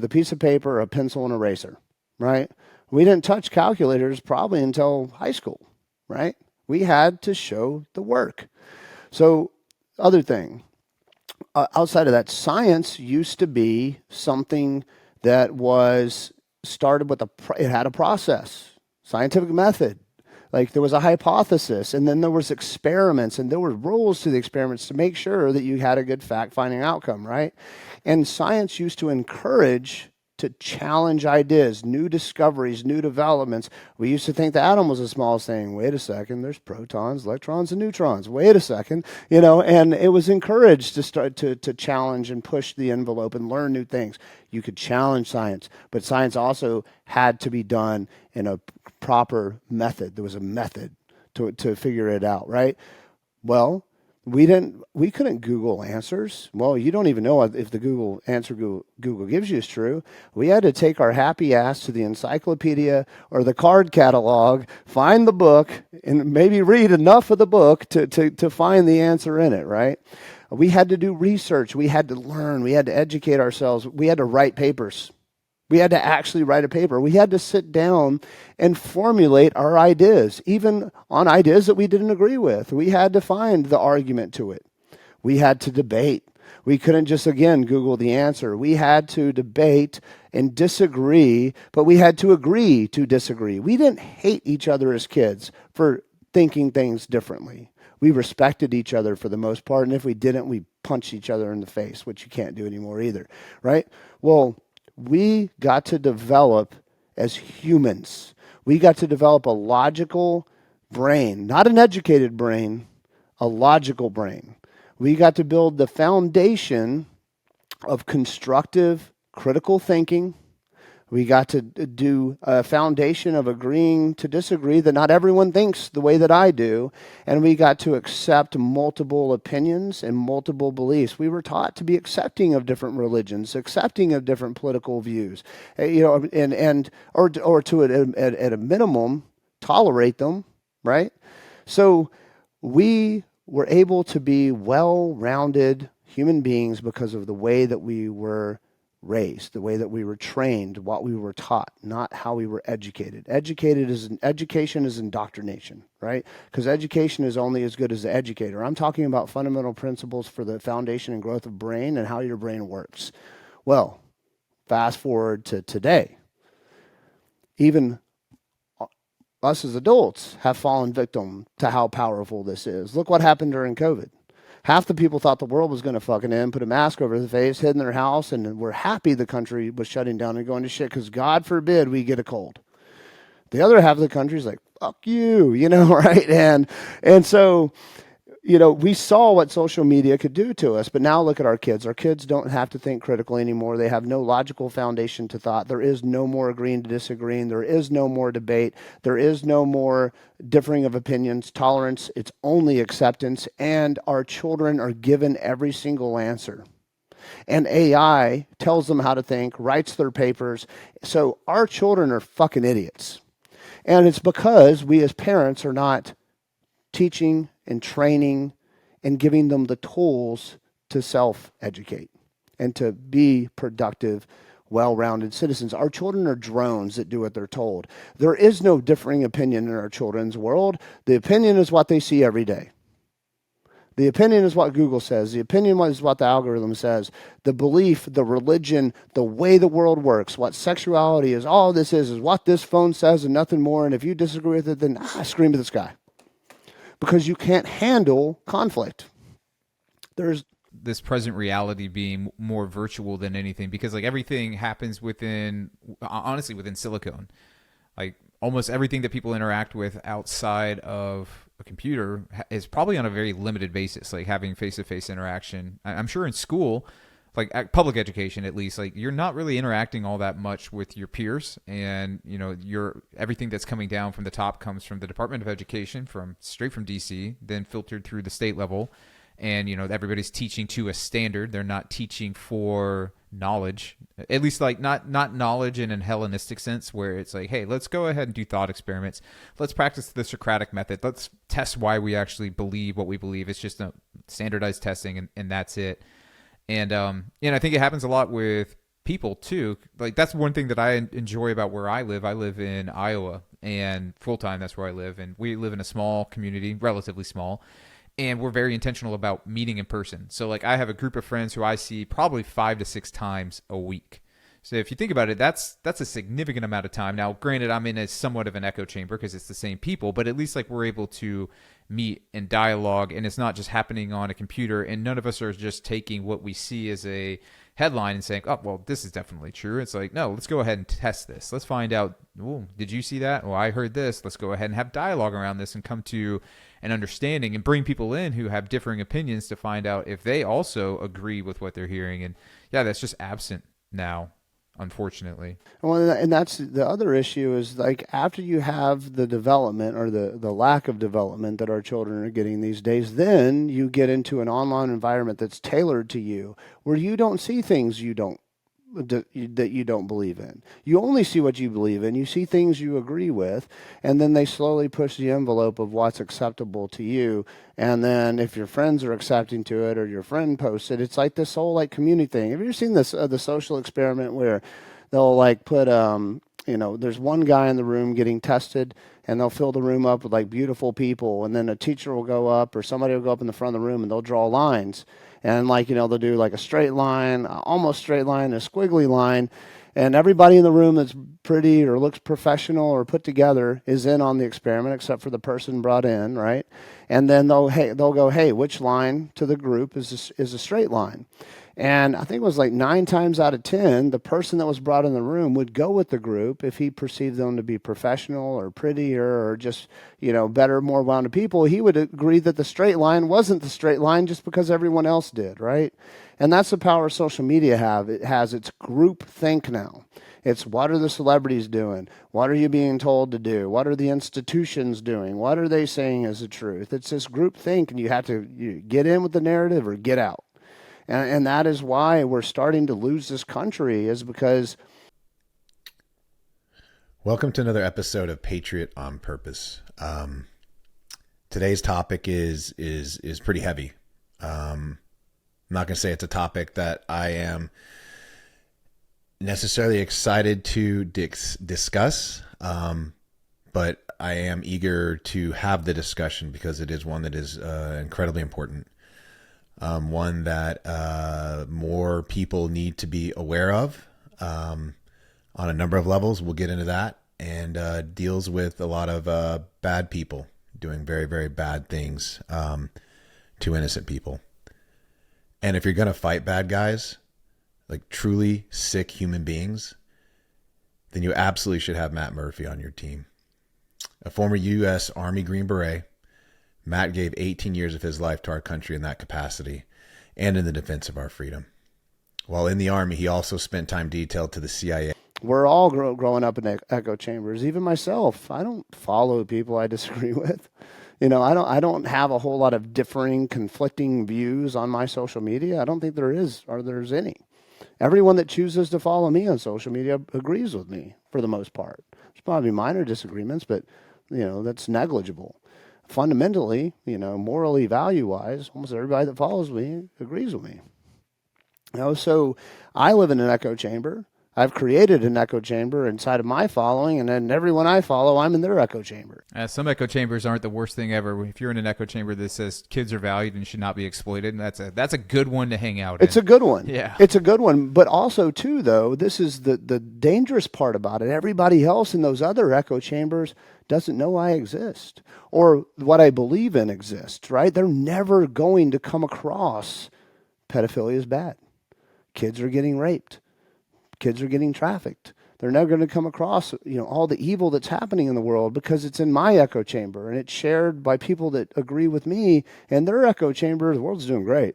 piece of paper, a pencil, and eraser, right? We didn't touch calculators probably until high school, right? We had to show the work. So, other thing, outside of that, science used to be something that was started with it had a process, scientific method. Like there was a hypothesis, and then there was experiments, and there were rules to the experiments to make sure that you had a good fact-finding outcome, right? And science used to encourage to challenge ideas, new discoveries, new developments. We used to think the atom was the smallest thing. Wait a second, there's protons, electrons, and neutrons. Wait a second, and it was encouraged to start to challenge and push the envelope and learn new things. You could challenge science, but science also had to be done in a proper method. There was a method to figure it out, right? Well, we couldn't Google answers. Well, you don't even know if the Google answer Google gives you is true. We had to take our happy ass to the encyclopedia or the card catalog, find the book, and maybe read enough of the book to find the answer in it, right? We had to do research. We had to learn. We had to educate ourselves. We had to write papers. We had to actually write a paper. We had to sit down and formulate our ideas, even on ideas that we didn't agree with. We had to find the argument to it. We had to debate. We couldn't just, again, Google the answer. We had to debate and disagree, but we had to agree to disagree. We didn't hate each other as kids for thinking things differently. We respected each other for the most part, and if we didn't, we punched each other in the face, which you can't do anymore either, right? Well, we got to develop as humans. We got to develop a logical brain, not an educated brain, a logical brain. We got to build the foundation of constructive, critical thinking. We got to do a foundation of agreeing to disagree, that not everyone thinks the way that I do. And we got to accept multiple opinions and multiple beliefs. We were taught to be accepting of different religions, accepting of different political views, or to at a minimum, tolerate them, right? So we were able to be well-rounded human beings because of the way that we were raised, the way that we were trained, what we were taught, not how we were educated. Education is indoctrination, right? Because education is only as good as the educator. I'm talking about fundamental principles for the foundation and growth of brain and how your brain works. Well, fast forward to today. Even us as adults have fallen victim to how powerful this is. Look what happened during COVID. Half the people thought the world was going to fucking end, put a mask over their face, hid in their house, and were happy the country was shutting down and going to shit because God forbid we get a cold. The other half of the country is like, fuck you, right? And so, we saw what social media could do to us, but now look at our kids. Our kids don't have to think critically anymore. They have no logical foundation to thought. There is no more agreeing to disagreeing. There is no more debate. There is no more differing of opinions, tolerance. It's only acceptance, and our children are given every single answer. And AI tells them how to think, writes their papers. So our children are fucking idiots. And it's because we as parents are not teaching and training and giving them the tools to self-educate and to be productive, well-rounded citizens. Our children are drones that do what they're told. There is no differing opinion in our children's world. The opinion is what they see every day. The opinion is what Google says. The opinion is what the algorithm says. The belief, the religion, the way the world works, what sexuality is, all this is what this phone says and nothing more. And if you disagree with it, then scream to the sky. Because you can't handle conflict. There's this present reality being more virtual than anything, because like everything happens within silicone. Like almost everything that people interact with outside of a computer is probably on a very limited basis, like having face-to-face interaction. I'm sure in school, like at public education at least, like you're not really interacting all that much with your peers, and everything that's coming down from the top comes from the Department of Education, straight from DC, then filtered through the state level, and everybody's teaching to a standard. They're not teaching for knowledge, at least like not knowledge in a Hellenistic sense, where it's like, hey, let's go ahead and do thought experiments. Let's practice the Socratic method. Let's test why we actually believe what we believe. It's just a standardized testing, and that's it. And I think it happens a lot with people too. Like that's one thing that I enjoy about where I live. I live in Iowa, and full time that's where I live, and we live in a small community, relatively small. and we're very intentional about meeting in person. So like I have a group of friends who I see probably 5 to 6 times a week. So if you think about it, that's a significant amount of time. Now, granted, I'm in a somewhat of an echo chamber because it's the same people, but at least like we're able to meet and dialogue, and it's not just happening on a computer, and none of us are just taking what we see as a headline and saying, oh, well, this is definitely true. It's like, no, let's go ahead and test this. Let's find out, oh, did you see that? Well, I heard this. Let's go ahead and have dialogue around this and come to an understanding and bring people in who have differing opinions to find out if they also agree with what they're hearing. And yeah, that's just absent now, unfortunately. Well, and that's the other issue is like after you have the development or the lack of development that our children are getting these days, then you get into an online environment that's tailored to you where you don't see things that you don't believe in. You only see what you believe in. You see things you agree with, and then they slowly push the envelope of what's acceptable to you. And then if your friends are accepting to it or your friend posts it, it's like this whole like community thing. Have you ever seen this the social experiment where they'll like put there's one guy in the room getting tested, and they'll fill the room up with like beautiful people, and then a teacher will go up or somebody will go up in the front of the room and they'll draw lines. And they'll do like a straight line, almost straight line, a squiggly line. And everybody in the room that's pretty or looks professional or put together is in on the experiment except for the person brought in, right? And then they'll go, hey, which line to the group is a straight line? And I think it was like 9 times out of 10, the person that was brought in the room would go with the group if he perceived them to be professional or prettier or just, better, more rounded people. He would agree that the straight line wasn't the straight line just because everyone else did, right? And that's the power social media have. It has its group think now. It's what are the celebrities doing? What are you being told to do? What are the institutions doing? What are they saying is the truth? It's this group think, and you have to get in with the narrative or get out. And that is why we're starting to lose this country, is because. Welcome to another episode of Patriot on Purpose. Today's topic is pretty heavy. I'm not going to say it's a topic that I am necessarily excited to discuss, but I am eager to have the discussion because it is one that is incredibly important. One that more people need to be aware of on a number of levels. We'll get into that, and deals with a lot of bad people doing very, very bad things to innocent people. And if you're going to fight bad guys, like truly sick human beings, then you absolutely should have Matt Murphy on your team. A former U.S. Army Green Beret, Matt gave 18 years of his life to our country in that capacity and in the defense of our freedom. While in the Army, he also spent time detailed to the CIA. We're all growing up in echo chambers. Even myself, I don't follow people I disagree with. I don't have a whole lot of differing, conflicting views on my social media. I don't think there is, or there's any. Everyone that chooses to follow me on social media agrees with me for the most part. There's probably minor disagreements, but that's negligible. Fundamentally, morally, value-wise, almost everybody that follows me agrees with me. So I live in an echo chamber. I've created an echo chamber inside of my following, and then everyone I follow, I'm in their echo chamber. Some echo chambers aren't the worst thing ever. If you're in an echo chamber that says kids are valued and should not be exploited, that's a good one to hang out in. It's a good one. Yeah. It's a good one. But also, too, though, this is the dangerous part about it. Everybody else in those other echo chambers doesn't know I exist or what I believe in exists, right? They're never going to come across pedophilia is bad. Kids are getting raped. Kids are getting trafficked. They're never going to come across, all the evil that's happening in the world because it's in my echo chamber and it's shared by people that agree with me and their echo chamber. The world's doing great.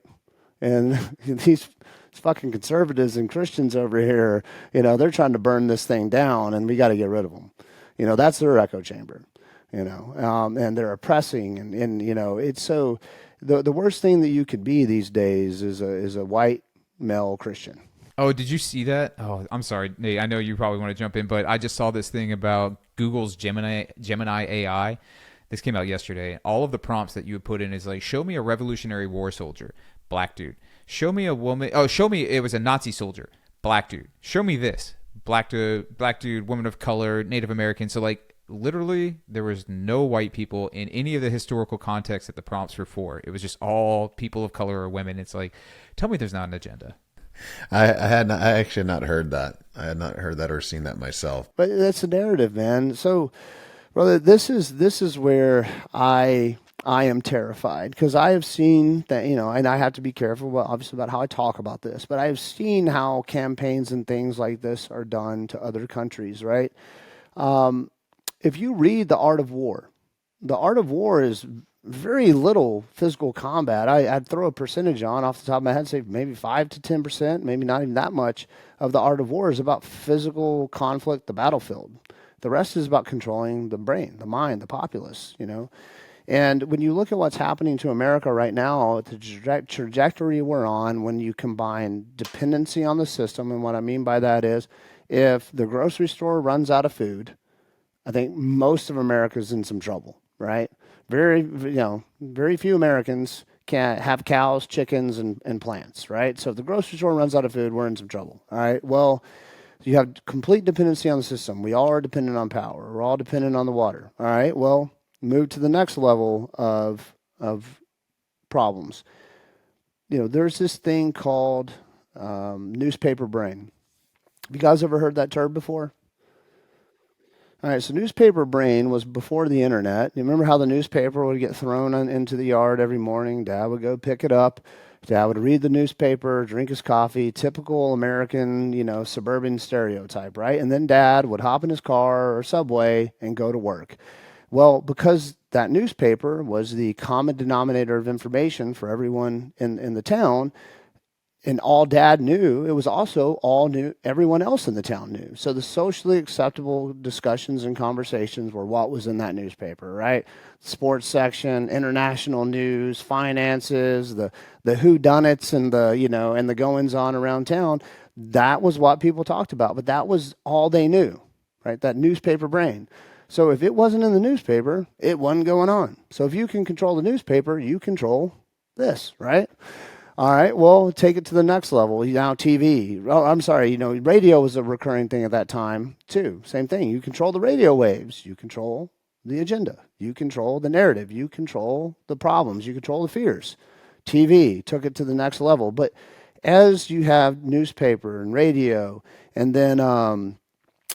And these fucking conservatives and Christians over here, they're trying to burn this thing down and we got to get rid of them. That's their echo chamber, and they're oppressing and it's so the worst thing that you could be these days is a white male Christian. Oh, did you see that? Oh, I'm sorry, Nate. I know you probably want to jump in, but I just saw this thing about Google's Gemini AI. This came out yesterday. All of the prompts that you would put in is like, show me a Revolutionary War soldier, black dude. Show me a woman. Oh, show me it was a Nazi soldier, black dude. Show me this, black dude, woman of color, Native American. So like literally there was no white people in any of the historical context that the prompts were for. It was just all people of color or women. It's like, tell me there's not an agenda. I actually not heard that. I had not heard that or seen that myself. But that's the narrative, man. So, brother, this is where I am terrified, because I have seen that, and I have to be careful, obviously, about how I talk about this, but I have seen how campaigns and things like this are done to other countries, right? If you read The Art of War is very little physical combat. I'd throw a percentage on off the top of my head, say maybe 5 to 10%, maybe not even that much of The Art of War is about physical conflict, the battlefield. The rest is about controlling the brain, the mind, the populace. And when you look at what's happening to America right now, the trajectory we're on, when you combine dependency on the system, and what I mean by that is, if the grocery store runs out of food, I think most of America's in some trouble, right? Very few Americans can have cows, chickens, and plants, right? So if the grocery store runs out of food, we're in some trouble, all right? Well, you have complete dependency on the system. We all are dependent on power. We're all dependent on the water, all right? Well, move to the next level of problems. There's this thing called newspaper brain. Have you guys ever heard that term before? All right, so newspaper brain was before the internet. You remember how the newspaper would get thrown into the yard every morning? Dad would go pick it up. Dad would read the newspaper, drink his coffee, typical American, suburban stereotype, right? And then Dad would hop in his car or subway and go to work. Well, because that newspaper was the common denominator of information for everyone in the town, and all Dad knew, it was also all everyone else in the town knew. So the socially acceptable discussions and conversations were what was in that newspaper, right? Sports section, international news, finances, the whodunits and and the goings on around town. That was what people talked about, but that was all they knew, right? That newspaper brain. So if it wasn't in the newspaper, it wasn't going on. So if you can control the newspaper, you control this, right? All right, well, take it to the next level. Now TV. Oh, I'm sorry, radio was a recurring thing at that time too. Same thing. You control the radio waves. You control the agenda. You control the narrative. You control the problems. You control the fears. TV took it to the next level. But as you have newspaper and radio and then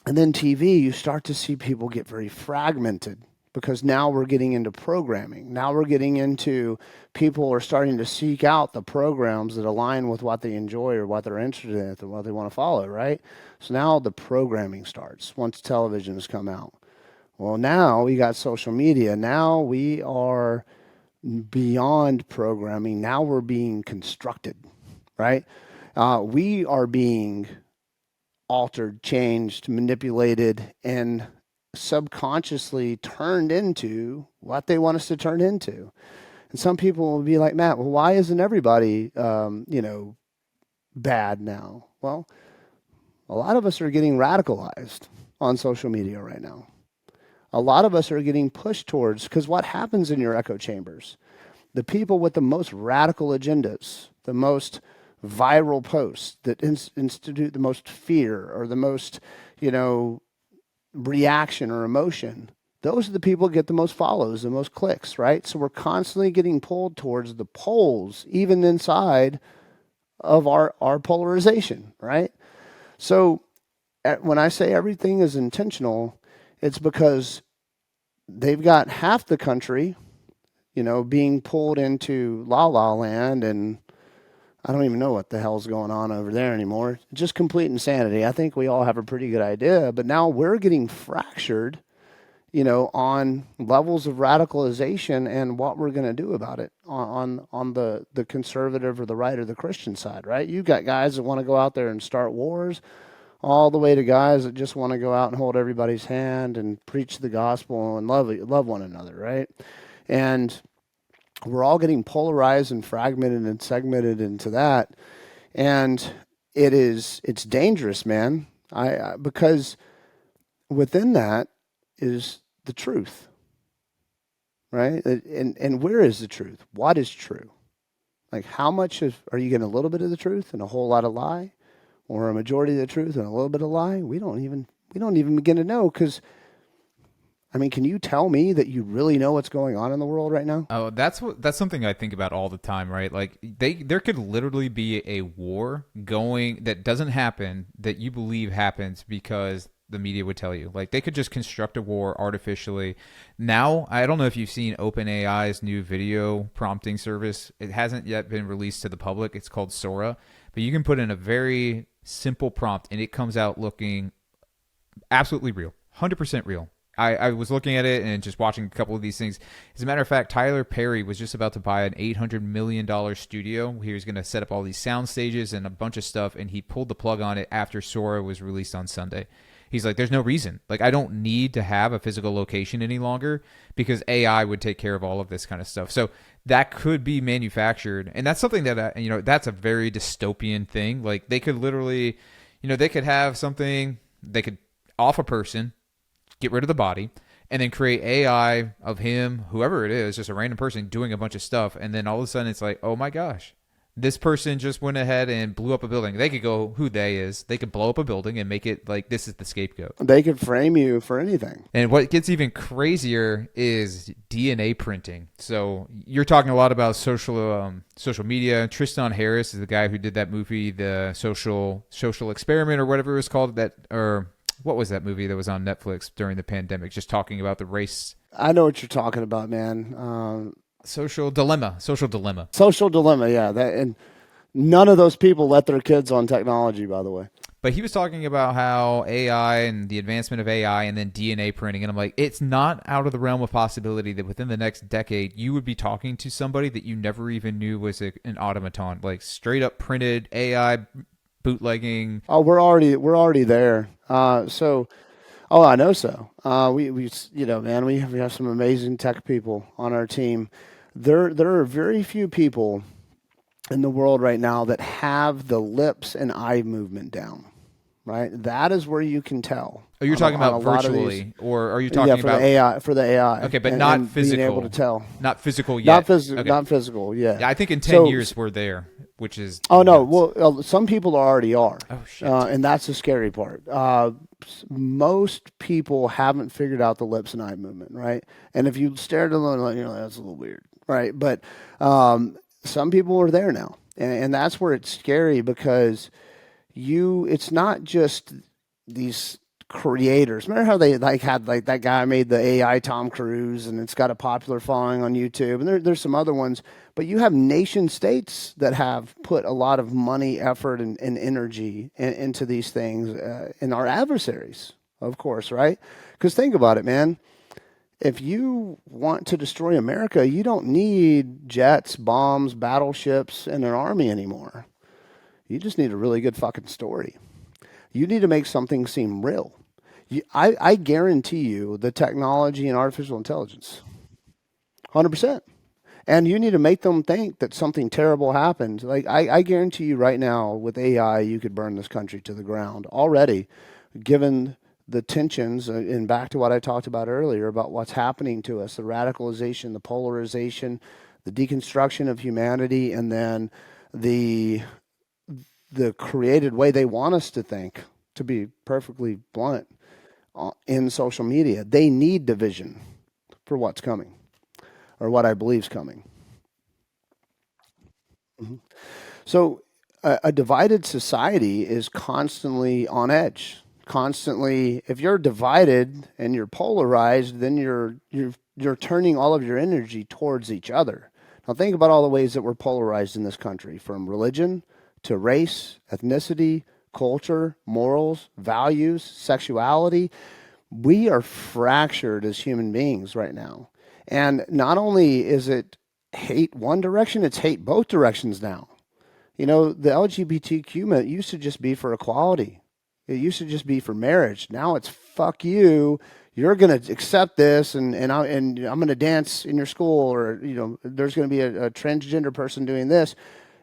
TV, you start to see people get very fragmented, because now we're getting into programming. Now we're getting into people are starting to seek out the programs that align with what they enjoy or what they're interested in or what they want to follow, right? So now the programming starts once television has come out. Well, now we got social media. Now we are beyond programming. Now we're being constructed, right? We are being altered, changed, manipulated, and subconsciously turned into what they want us to turn into. And some people will be like, Matt, well, why isn't everybody, bad now? Well, a lot of us are getting radicalized on social media right now. A lot of us are getting pushed towards, because what happens in your echo chambers? The people with the most radical agendas, the most viral posts that institute the most fear or the most, reaction or emotion, those are the people that get the most follows, the most clicks, right? So we're constantly getting pulled towards the poles, even inside of our polarization, right? So when I say everything is intentional, it's because they've got half the country, being pulled into la la land, and I don't even know what the hell's going on over there anymore. Just complete insanity. I think we all have a pretty good idea, but now we're getting fractured, on levels of radicalization and what we're going to do about it on the conservative or the right or the Christian side, right? You've got guys that want to go out there and start wars, all the way to guys that just want to go out and hold everybody's hand and preach the gospel and love one another, right? And we're all getting polarized and fragmented and segmented into that, and it's dangerous, man. Because within that is the truth, right? And where is the truth? What is true? Like, how much are you getting a little bit of the truth and a whole lot of lie, or a majority of the truth and a little bit of lie? We don't even begin to know, because I mean, can you tell me that you really know what's going on in the world right now? Oh, that's something I think about all the time, right? Like there could literally be a war going that doesn't happen that you believe happens because the media would tell you. Like they could just construct a war artificially. Now, I don't know if you've seen OpenAI's new video prompting service. It hasn't yet been released to the public. It's called Sora, but you can put in a very simple prompt and it comes out looking absolutely real, 100% real. I was looking at it and just watching a couple of these things. As a matter of fact, Tyler Perry was just about to buy an $800 million studio. He was going to set up all these sound stages and a bunch of stuff, and he pulled the plug on it after Sora was released on Sunday. He's like, there's no reason. Like, I don't need to have a physical location any longer because AI would take care of all of this kind of stuff. So that could be manufactured. And that's something that, that's a very dystopian thing. Like, they could literally, they could have something, they could off a person, get rid of the body, and then create AI of him, whoever it is, just a random person doing a bunch of stuff. And then all of a sudden it's like, oh my gosh, this person just went ahead and blew up a building. They could go who they is. They could blow up a building and make it like this is the scapegoat. They could frame you for anything. And what gets even crazier is DNA printing. So you're talking a lot about social media. Tristan Harris is the guy who did that movie, the social experiment or whatever it was called, what was that movie that was on Netflix during the pandemic, just talking about the race? I know what you're talking about, man. Social Dilemma. Social Dilemma, yeah. And none of those people let their kids on technology, by the way. But he was talking about how AI and the advancement of AI and then DNA printing. And I'm like, it's not out of the realm of possibility that within the next decade, you would be talking to somebody that you never even knew was an automaton, like straight up printed AI bootlegging. Oh, we're already there. I know so. We man, we have some amazing tech people on our team. There are very few people in the world right now that have the lips and eye movement down. Right, that is where you can tell. Oh, you're talking about virtually, or are you talking about AI? For the AI, okay, but not physical. Being able to tell, not physical yet. Not physical. Yeah, I think in 10 years we're there, which is no. Well, some people already are. Oh shit! And that's the scary part. Most people haven't figured out the lips and eye movement, right? And if you stare at them, you're like, that's a little weird, right? But some people are there now, and that's where it's scary because it's not just these creators. Remember how they had that guy made the AI Tom Cruise, and it's got a popular following on YouTube, and there's some other ones. But you have nation states that have put a lot of money, effort, and energy into these things, and our adversaries, of course, right? Because think about it, man. If you want to destroy America, you don't need jets, bombs, battleships, and an army anymore. You just need a really good fucking story. You need to make something seem real. I guarantee you the technology and artificial intelligence, 100%. And you need to make them think that something terrible happened. Like I guarantee you right now with AI, you could burn this country to the ground already, given the tensions, and back to what I talked about earlier about what's happening to us, the radicalization, the polarization, the deconstruction of humanity, and then the created way they want us to think, to be perfectly blunt, in social media. They need division for what's coming, or what I believe is coming. Mm-hmm. So a divided society is constantly on edge. Constantly, if you're divided and you're polarized, then you're turning all of your energy towards each other. Now think about all the ways that we're polarized in this country, from religion to race, ethnicity, culture, morals, values, sexuality. We are fractured as human beings right now. And not only is it hate one direction, it's hate both directions now. The LGBTQ movement used to just be for equality. It used to just be for marriage. Now it's fuck you. You're going to accept this, and I'm going to dance in your school, or there's going to be a transgender person doing this,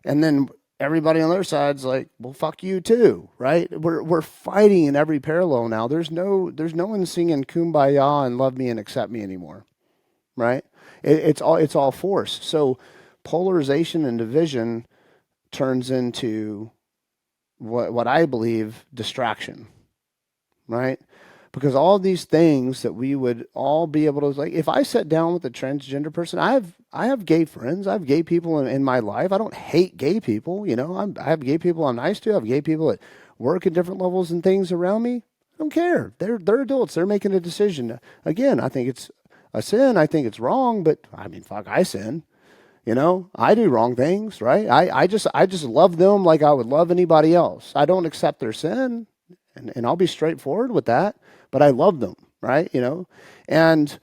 and then everybody on their side's like, well, fuck you too, right? We're fighting in every parallel now. There's no one singing Kumbaya and love me and accept me anymore, right? It's all force. So polarization and division turns into what I believe distraction, right? because all these things that we would all be able to, like, if I sat down with a transgender person, I have gay friends, I have gay people in my life. I don't hate gay people, I have gay people I'm nice to. I have gay people that work at different levels and things around me. I don't care. They're adults. They're making a decision. Again, I think it's a sin. I think it's wrong, but I mean, fuck, I sin. I do wrong things, right? I just love them like I would love anybody else. I don't accept their sin, and I'll be straightforward with that, but I love them, right? And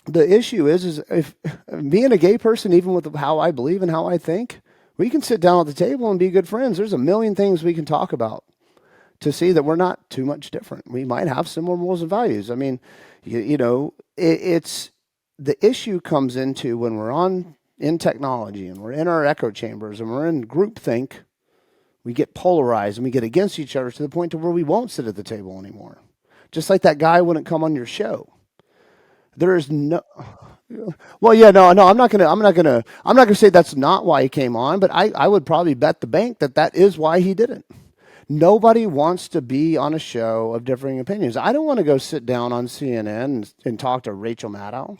the issue is if being a gay person, even with how I believe and how I think, we can sit down at the table and be good friends. There's a million things we can talk about to see that we're not too much different. We might have similar morals and values. I mean, it's the issue comes into when we're in technology and we're in our echo chambers and we're in groupthink, we get polarized and we get against each other to the point to where we won't sit at the table anymore. Just like that guy wouldn't come on your show. There is no, well, yeah, no, I'm not gonna say that's not why he came on, but I would probably bet the bank that is why he didn't. Nobody wants to be on a show of differing opinions. I don't want to go sit down on CNN and talk to Rachel Maddow,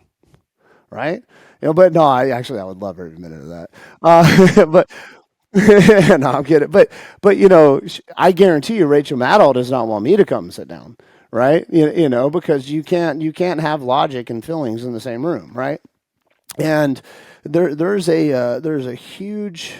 right? But no, I would love every minute of that. But no, I'm kidding. But I guarantee you, Rachel Maddow does not want me to come and sit down, right? Because you can't have logic and feelings in the same room, right? And there's a huge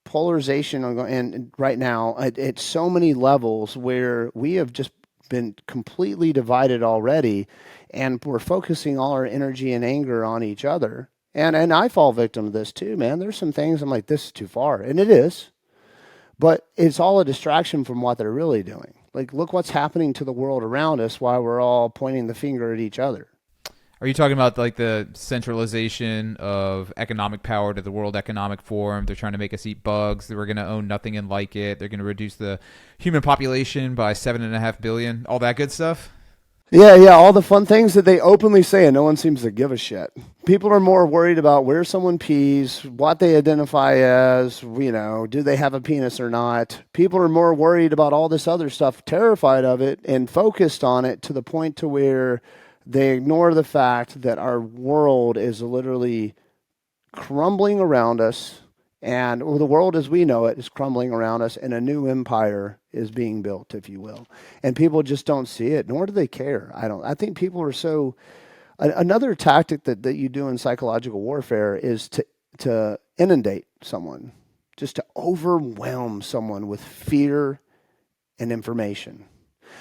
polarization and right now at so many levels where we have just been completely divided already, and we're focusing all our energy and anger on each other. And I fall victim to this too, man. There's some things I'm like, this is too far, and it is, but it's all a distraction from what they're really doing. Like, look what's happening to the world around us while we're all pointing the finger at each other. Are you talking about like the centralization of economic power to the World Economic Forum? They're trying to make us eat bugs. We're going to own nothing and like it. They're going to reduce the human population by 7.5 billion. All that good stuff. Yeah, all the fun things that they openly say, and no one seems to give a shit. People are more worried about where someone pees, what they identify as, do they have a penis or not. People are more worried about all this other stuff, terrified of it, and focused on it to the point to where they ignore the fact that our world is literally crumbling around us, and the world as we know it is crumbling around us, and a new empire is being built, if you will. And people just don't see it, nor do they care. I think people are so. Another tactic that you do in psychological warfare is to inundate someone, just to overwhelm someone with fear and information.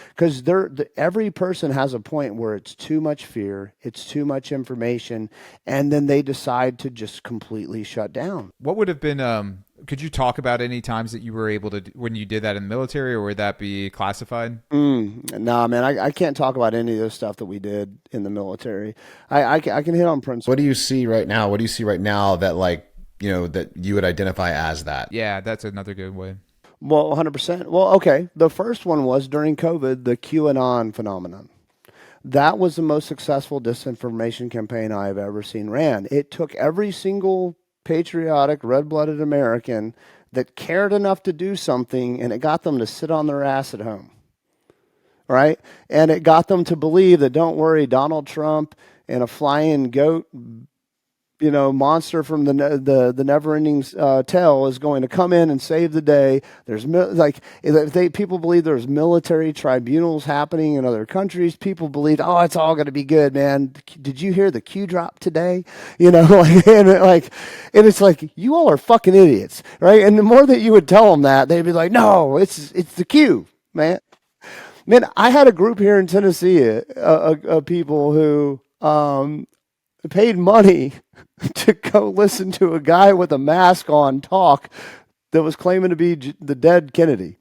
Because every person has a point where it's too much fear, it's too much information, and then they decide to just completely shut down. What would have been, could you talk about any times that you were able to, when you did that in the military, or would that be classified? Nah, man, I can't talk about any of this stuff that we did in the military. I can hit on principles. What do you see right now? What do you see right now that that you would identify as that? Yeah, that's another good way. Well, 100%. Well, okay. The first one was during COVID, the QAnon phenomenon. That was the most successful disinformation campaign I've ever seen ran. It took every single patriotic, red-blooded American that cared enough to do something, and it got them to sit on their ass at home, right? And it got them to believe that, don't worry, Donald Trump and a flying goat monster from the never-ending tail is going to come in and save the day. There's people believe there's military tribunals happening in other countries. People believe, oh, it's all going to be good, man. Did you hear the Q drop today? And it's like, you all are fucking idiots, right? And the more that you would tell them that, they'd be like, no, it's the Q, man. Man, I had a group here in Tennessee of people who paid money to go listen to a guy with a mask on talk that was claiming to be the dead Kennedy.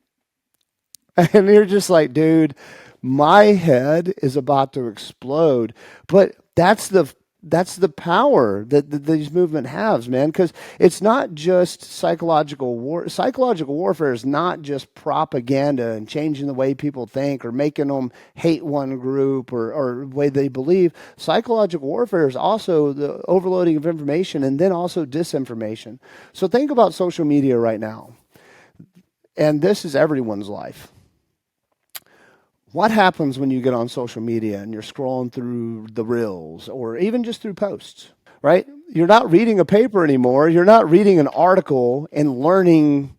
And you're just like, dude, my head is about to explode. But that's the power that these movement has, man, because it's not just psychological war. Psychological warfare is not just propaganda and changing the way people think or making them hate one group or the way they believe. Psychological warfare is also the overloading of information and then also disinformation. So think about social media right now. And this is everyone's life. What happens when you get on social media and you're scrolling through the reels or even just through posts, right? You're not reading a paper anymore. You're not reading an article and learning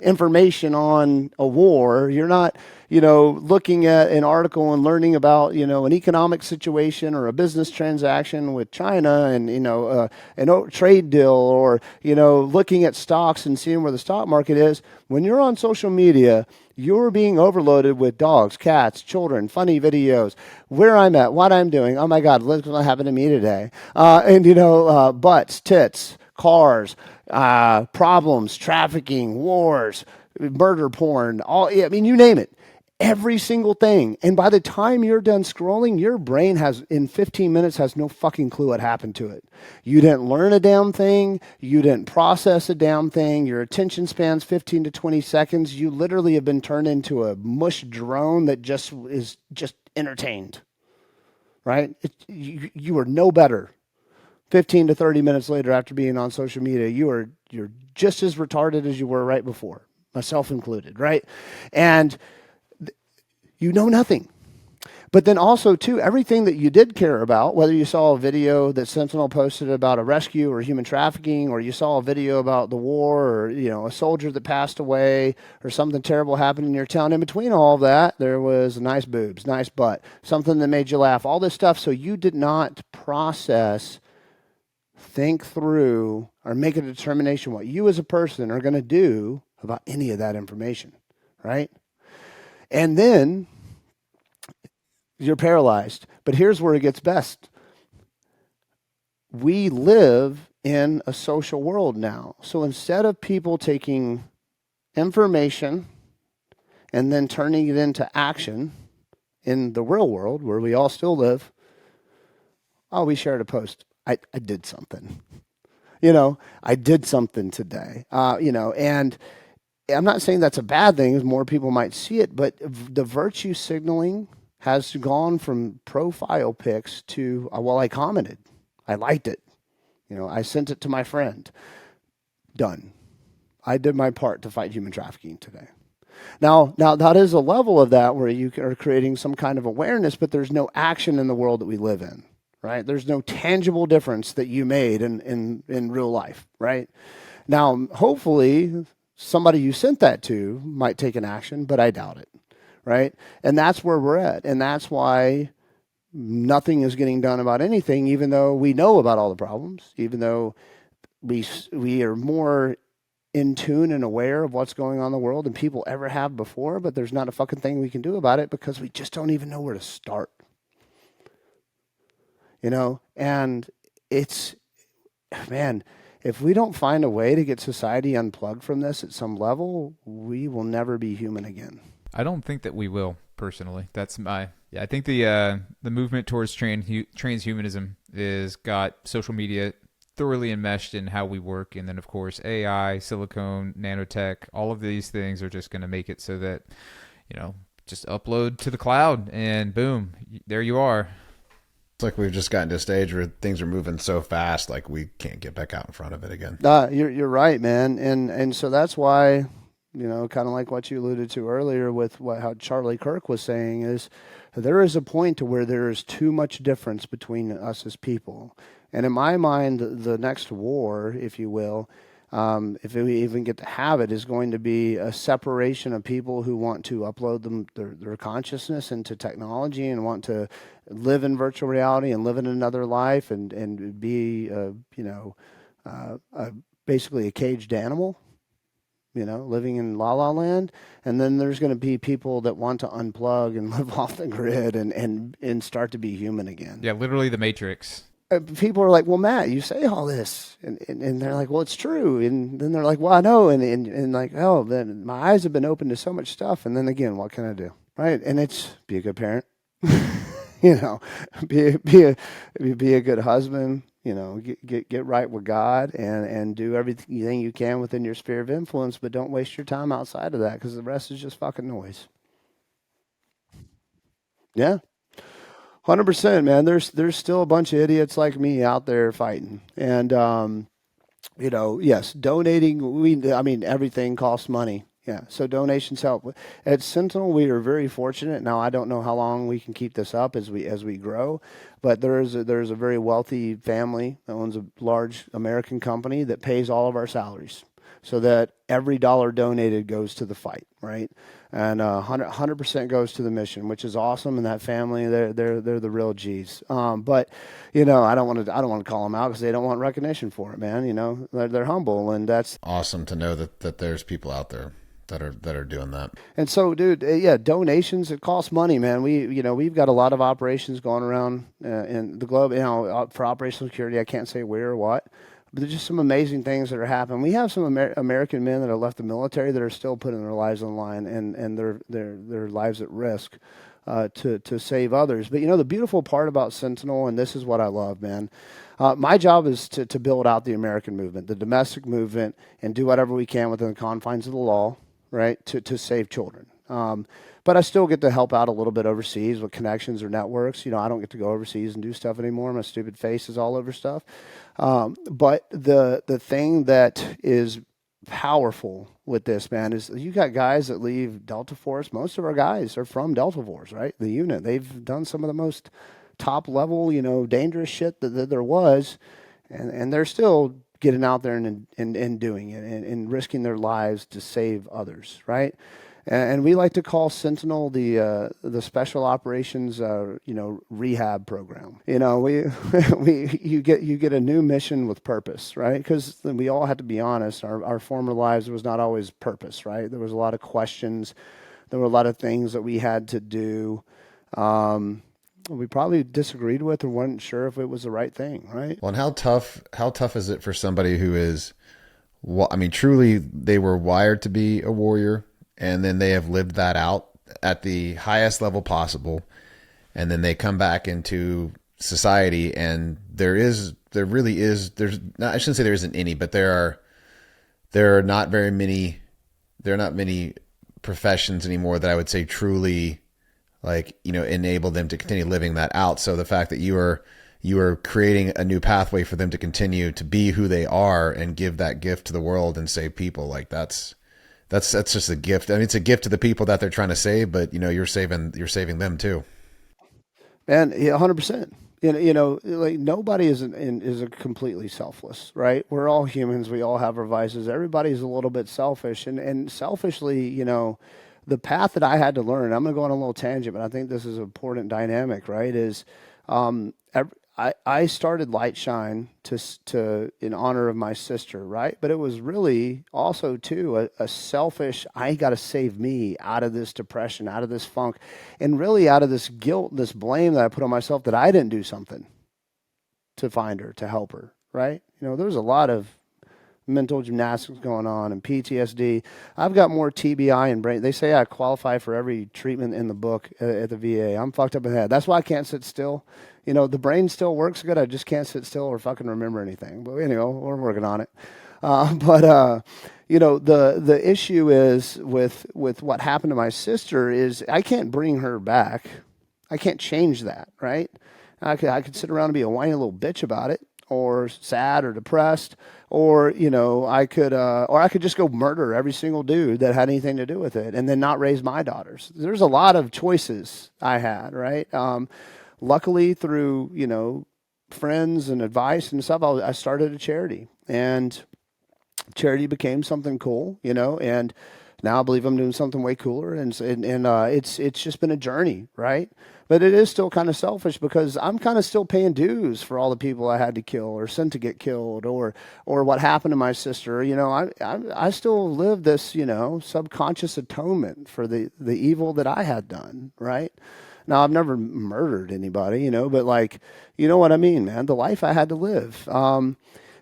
information on a war. You're not, looking at an article and learning about, an economic situation or a business transaction with China and, a trade deal or, looking at stocks and seeing where the stock market is. When you're on social media, you're being overloaded with dogs, cats, children, funny videos, where I'm at, what I'm doing. Oh my God, look what happened to me today. Butts, tits, cars, problems, trafficking, wars, murder porn, you name it. Every single thing. And by the time you're done scrolling, your brain in 15 minutes has no fucking clue what happened to it. You didn't learn a damn thing. You didn't process a damn thing. Your attention span's 15 to 20 seconds. You literally have been turned into a mush drone that is just entertained, right? You are no better. 15 to 30 minutes later after being on social media, you're just as retarded as you were right before, myself included, right? And you know nothing. But then also, too, everything that you did care about, whether you saw a video that Sentinel posted about a rescue or human trafficking, or you saw a video about the war or, a soldier that passed away or something terrible happened in your town, in between all of that, there was nice boobs, nice butt, something that made you laugh, all this stuff. So you did not process, think through, or make a determination what you as a person are going to do about any of that information, right? And then you're paralyzed. But here's where it gets best. We live in a social world now. So instead of people taking information and then turning it into action in the real world where we all still live, we shared a post. I did something. I did something today. And I'm not saying that's a bad thing, as more people might see it, but the virtue signaling has gone from profile pics to, I commented. I liked it. I sent it to my friend. Done. I did my part to fight human trafficking today. Now that is a level of that where you are creating some kind of awareness, but there's no action in the world that we live in, right? There's no tangible difference that you made in real life, right? Now, hopefully, somebody you sent that to might take an action, but I doubt it, right? And that's where we're at. And that's why nothing is getting done about anything, even though we know about all the problems, even though we are more in tune and aware of what's going on in the world than people ever have before, but there's not a fucking thing we can do about it because we just don't even know where to start. And it's, man, if we don't find a way to get society unplugged from this at some level, we will never be human again. I don't think that we will, personally. I think the movement towards transhumanism is got social media thoroughly enmeshed in how we work, and then of course AI, silicone, nanotech, all of these things are just going to make it so that, just upload to the cloud and boom, there you are. It's like we've just gotten to a stage where things are moving so fast, like we can't get back out in front of it again. You're right, man. And so that's why, kind of like what you alluded to earlier with how Charlie Kirk was saying, is there is a point to where there is too much difference between us as people. And in my mind, the next war, if you will, if we even get to have it, is going to be a separation of people who want to upload their consciousness into technology and want to live in virtual reality and live in another life and be, basically a caged animal, living in La La Land. And then there's going to be people that want to unplug and live off the grid and start to be human again. Yeah, literally the Matrix. People are like, well, Matt, you say all this. And they're like, well, it's true. And then they're like, well, I know. And like, oh, then my eyes have been open to so much stuff. And then again, what can I do? Right. And it's be a good parent, be a good husband, get right with God and do everything you can within your sphere of influence, but don't waste your time outside of that because the rest is just fucking noise. Yeah. 100%, man. There's still a bunch of idiots like me out there fighting. And, yes, donating, everything costs money. Yeah, so donations help. At Sentinel, we are very fortunate. Now, I don't know how long we can keep this up as we grow, but there's a very wealthy family that owns a large American company that pays all of our salaries, so that every dollar donated goes to the fight, right? And 100% goes to the mission, which is awesome. And that family, they're the real G's. But I don't want to call them out because they don't want recognition for it, man. They're humble, and that's Awesome to know that there's people out there that are doing that. And so, dude, yeah, donations, it costs money, man. We've got a lot of operations going around in the globe. For operational security, I can't say where or what, but there's just some amazing things that are happening. We have some American men that have left the military that are still putting their lives on the line and their lives at risk to save others. But the beautiful part about Sentinel, and this is what I love, man. My job is to build out the American movement, the domestic movement, and do whatever we can within the confines of the law, right, to save children. But I still get to help out a little bit overseas with connections or networks. I don't get to go overseas and do stuff anymore. My stupid face is all over stuff. But the thing that is powerful with this, man, is you got guys that leave Delta Force. Most of our guys are from Delta Force, right? The unit. They've done some of the most top level, dangerous shit that there was, and they're still getting out there and doing it and risking their lives to save others, right? And we like to call Sentinel the special operations rehab program. You get a new mission with purpose, right? Because we all have to be honest. Our former lives was not always purpose, right? There was a lot of questions. There were a lot of things that we had to do. We probably disagreed with or weren't sure if it was the right thing, right? Well, and how tough is it for somebody who is, truly they were wired to be a warrior, and then they have lived that out at the highest level possible, and then they come back into society, and I shouldn't say there isn't any, but there are not many professions anymore that I would say truly enable them to continue living that out. So the fact that you are creating a new pathway for them to continue to be who they are and give that gift to the world and save people, that's just a gift. I mean, it's a gift to the people that they're trying to save, but you're saving them too. Man, yeah, 100%. Like nobody is a completely selfless, right? We're all humans. We all have our vices. Everybody's a little bit selfish, and selfishly, the path that I had to learn, I'm going to go on a little tangent, but I think this is an important dynamic, right? Is I started Light Shine to in honor of my sister, right? But it was really also too a selfish, I got to save me out of this depression, out of this funk, and really out of this guilt, this blame that I put on myself that I didn't do something to find her, to help her, right? There's a lot of mental gymnastics going on and PTSD. I've got more TBI and brain. They say I qualify for every treatment in the book at the VA. I'm fucked up in the head. That's why I can't sit still. The brain still works good. I just can't sit still or fucking remember anything. But we're working on it. The issue is with what happened to my sister is I can't bring her back. I can't change that, right? I could sit around and be a whiny little bitch about it, or sad or depressed, or I could just go murder every single dude that had anything to do with it, and then not raise my daughters. There's a lot of choices I had, right? Luckily, through friends and advice and stuff, I started a charity, and charity became something cool, and now I believe I'm doing something way cooler, and it's just been a journey, right? But it is still kind of selfish because I'm kind of still paying dues for all the people I had to kill or sent to get killed, or what happened to my sister. I still live this subconscious atonement for the evil that I had done, right? Now I've never murdered anybody, but you know what I mean, man. The life I had to live.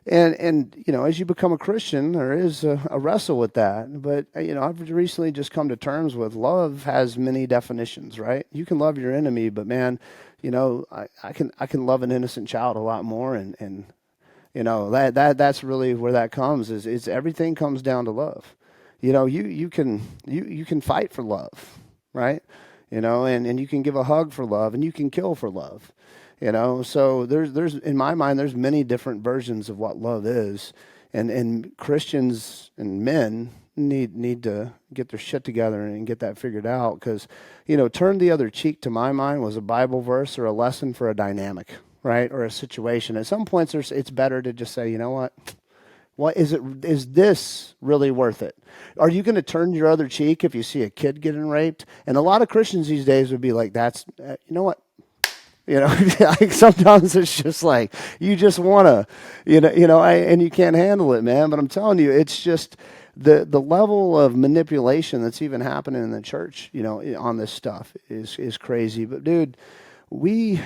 And as you become a Christian, there is a wrestle with that. But I've recently just come to terms with love has many definitions, right? You can love your enemy, but man, I can love an innocent child a lot more, and that's really where that comes. Is everything comes down to love. You can fight for love, right? And you can give a hug for love, and you can kill for love. So there's in my mind, there's many different versions of what love is. And Christians and men need to get their shit together and get that figured out, because, turn the other cheek, to my mind, was a Bible verse or a lesson for a dynamic, right, or a situation. At some points, it's better to just say, you know what is it? Is this really worth it? Are you going to turn your other cheek if you see a kid getting raped? And a lot of Christians these days would be like, that's, you know what? Like sometimes it's just like, you just want to, and you can't handle it, man. But I'm telling you, it's just the level of manipulation that's even happening in the church, on this stuff is crazy. But dude, we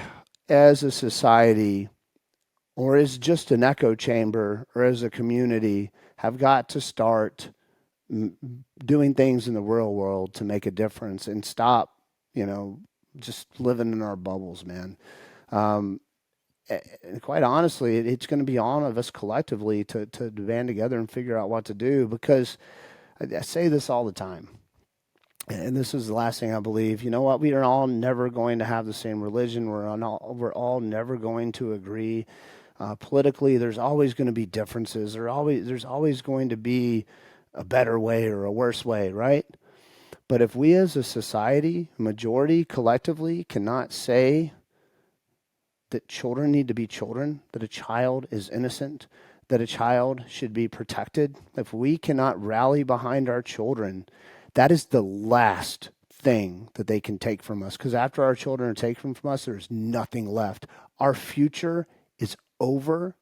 as a society, or as just an echo chamber, or as a community, have got to start doing things in the real world to make a difference and stop, just living in our bubbles, man. And quite honestly, it's going to be on of us collectively to band together and figure out what to do, because I say this all the time. And this is the last thing I believe. You know what? We are all never going to have the same religion. We're all never going to agree. Politically, there's always going to be differences. There's always going to be a better way or a worse way, right? But if we as a society, majority, collectively, cannot say that children need to be children, that a child is innocent, that a child should be protected, if we cannot rally behind our children, that is the last thing that they can take from us. Because after our children are taken from us, there's nothing left. Our future is over,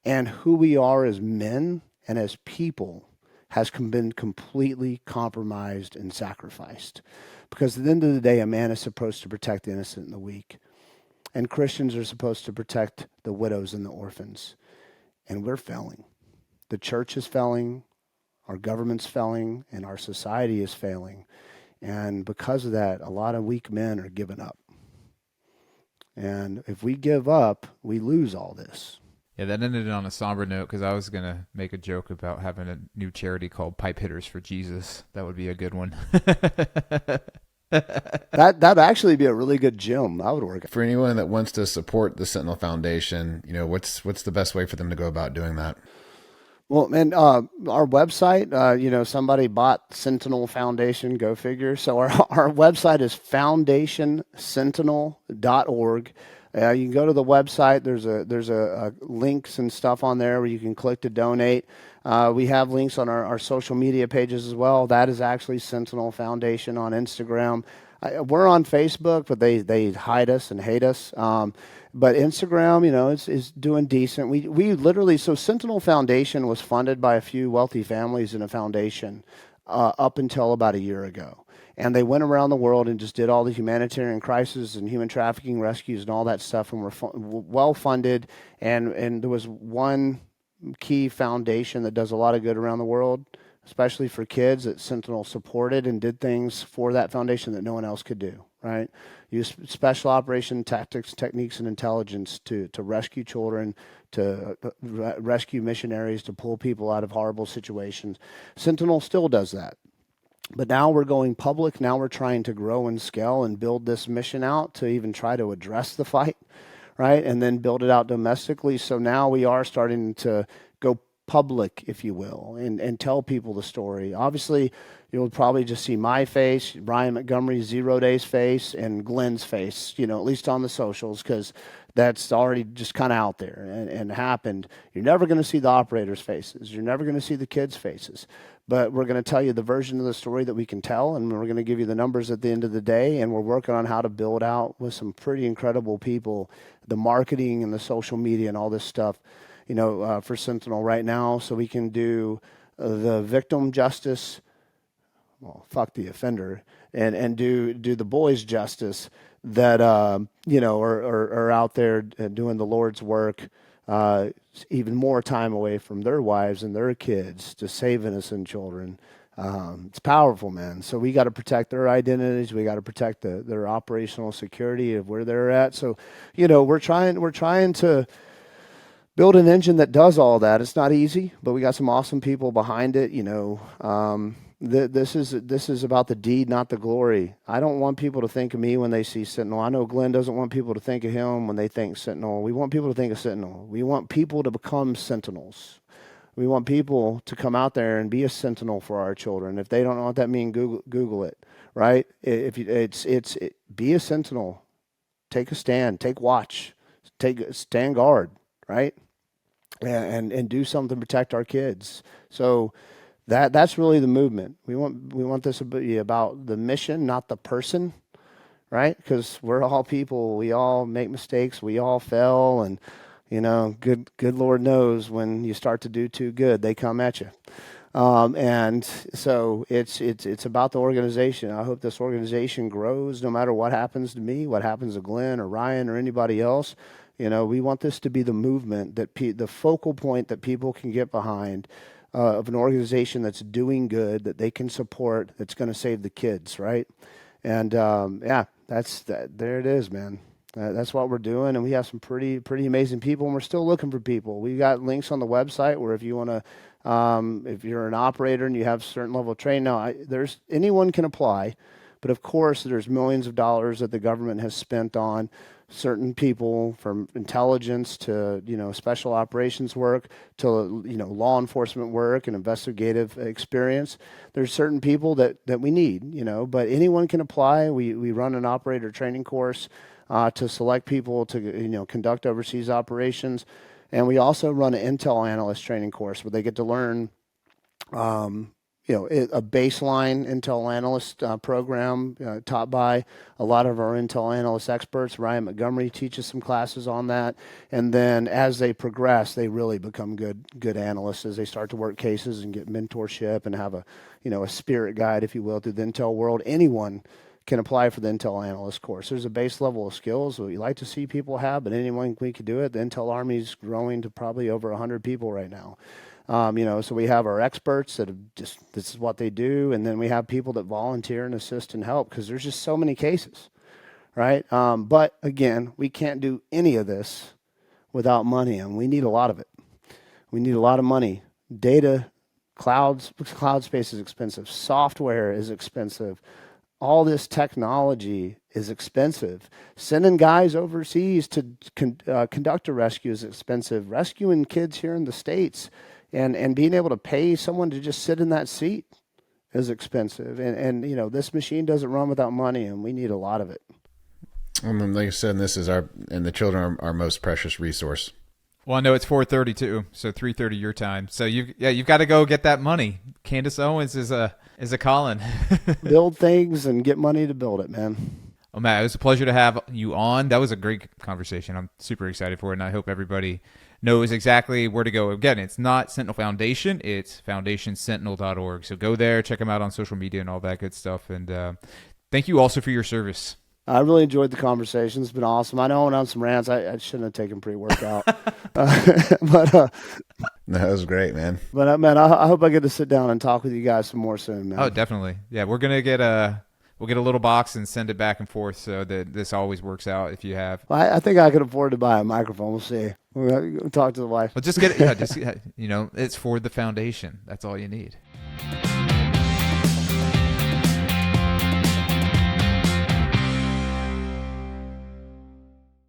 and who we are as men and as people has been completely compromised and sacrificed. Because at the end of the day, a man is supposed to protect the innocent and the weak. And Christians are supposed to protect the widows and the orphans. And we're failing. The church is failing, our government's failing, and our society is failing. And because of that, a lot of weak men are giving up. And if we give up, we lose all this. Yeah, that ended on a somber note, because I was going to make a joke about having a new charity called Pipe Hitters for Jesus. That would be a good one. That'd actually be a really good gym. I would work. For anyone that wants to support the Sentinel Foundation, what's the best way for them to go about doing that? Well, man, our website, somebody bought Sentinel Foundation, go figure. So our website is foundationsentinel.org. You can go to the website. There's a links and stuff on there where you can click to donate. We have links on our social media pages as well. That is actually Sentinel Foundation on Instagram. We're on Facebook, but they hide us and hate us. But Instagram, is doing decent. We literally, so Sentinel Foundation was funded by a few wealthy families in a foundation up until about a year ago. And they went around the world and just did all the humanitarian crises and human trafficking rescues and all that stuff, and were well funded. And there was one key foundation that does a lot of good around the world, especially for kids, that Sentinel supported and did things for that foundation that no one else could do, right? Use special operation tactics, techniques, and intelligence to rescue children, to rescue missionaries, to pull people out of horrible situations. Sentinel still does that. But now we're going public. Now we're trying to grow and scale and build this mission out to even try to address the fight, right? And then build it out domestically. So now we are starting to go public, if you will, and tell people the story. Obviously, you'll probably just see my face, Brian Montgomery's 0 Days face, and Glenn's face, at least on the socials, because that's already just kind of out there and happened. You're never going to see the operators' faces. You're never going to see the kids' faces. But we're going to tell you the version of the story that we can tell, and we're going to give you the numbers at the end of the day, and we're working on how to build out with some pretty incredible people the marketing and the social media and all this stuff, for Sentinel right now, so we can do the victim justice, well, fuck the offender, and do the boys justice that, are out there doing the Lord's work, even more time away from their wives and their kids to save innocent children. It's powerful, man. So we got to protect their identities. We got to protect their operational security of where they're at. So, we're trying to build an engine that does all that. It's not easy, but we got some awesome people behind it. This is about the deed, not the glory. I don't want people to think of me when they see Sentinel. I know Glenn doesn't want people to think of him when they think Sentinel. We want people to think of Sentinel. We want people to become sentinels. We want people to come out there and be a sentinel for our children. If they don't know what that means, Google it, right? If you, be a sentinel, take a stand, take watch, stand guard, right? And do something to protect our kids. So that's really the movement. We want this to be about the mission, not the person, right? Because we're all people. We all make mistakes. We all fail, and good Lord knows when you start to do too good, they come at you. And so it's about the organization. I hope this organization grows no matter what happens to me, what happens to Glenn or Ryan or anybody else. We want this to be the movement, the focal point that people can get behind, of an organization that's doing good, that they can support, that's going to save the kids, right? And that's that. There it is, man. That's what we're doing, and we have some pretty amazing people, and we're still looking for people. We got links on the website where if you want to, if you're an operator and you have a certain level of training, now anyone can apply, but of course there's millions of dollars that the government has spent on certain people, from intelligence to special operations work to law enforcement work and investigative experience. There's certain people that we need, but anyone can apply. We run an operator training course to select people to conduct overseas operations, and we also run an intel analyst training course where they get to learn a baseline intel analyst program taught by a lot of our intel analyst experts. Ryan Montgomery teaches some classes on that, and then as they progress, they really become good analysts as they start to work cases and get mentorship and have a spirit guide, if you will, through the intel world. Anyone can apply for the Intel Analyst course. There's a base level of skills that we like to see people have, but anyone we could do it. The Intel Army is growing to probably over 100 people right now. So we have our experts that have this is what they do, and then we have people that volunteer and assist and help because there's just so many cases, right? But again, we can't do any of this without money, and we need a lot of it. We need a lot of money. Data, cloud space is expensive. Software is expensive. All this technology is expensive. Sending guys overseas to conduct a rescue is expensive. Rescuing kids here in the States and being able to pay someone to just sit in that seat is expensive. And this machine doesn't run without money, and we need a lot of it. And like I said, the children are our most precious resource. Well, I know it's 4:32, so 3:30 your time. So you've got to go get that money. Candace Owens is a calling. Build things and get money to build it, man. Oh, Matt, it was a pleasure to have you on. That was a great conversation. I'm super excited for it, and I hope everybody knows exactly where to go. Again, it's not Sentinel Foundation. It's foundationsentinel.org. So go there, check them out on social media and all that good stuff. And thank you also for your service. I really enjoyed the conversation. It's been awesome. I know I went on some rants. I shouldn't have taken pre-workout. But that was great, man. But man, I hope I get to sit down and talk with you guys some more soon, man. Oh, definitely. Yeah, we're gonna get we'll get a little box and send it back and forth so that this always works out. If you have, I think I could afford to buy a microphone. We'll see. We'll talk to the wife. Well, just get it. Yeah, it's for the foundation. That's all you need.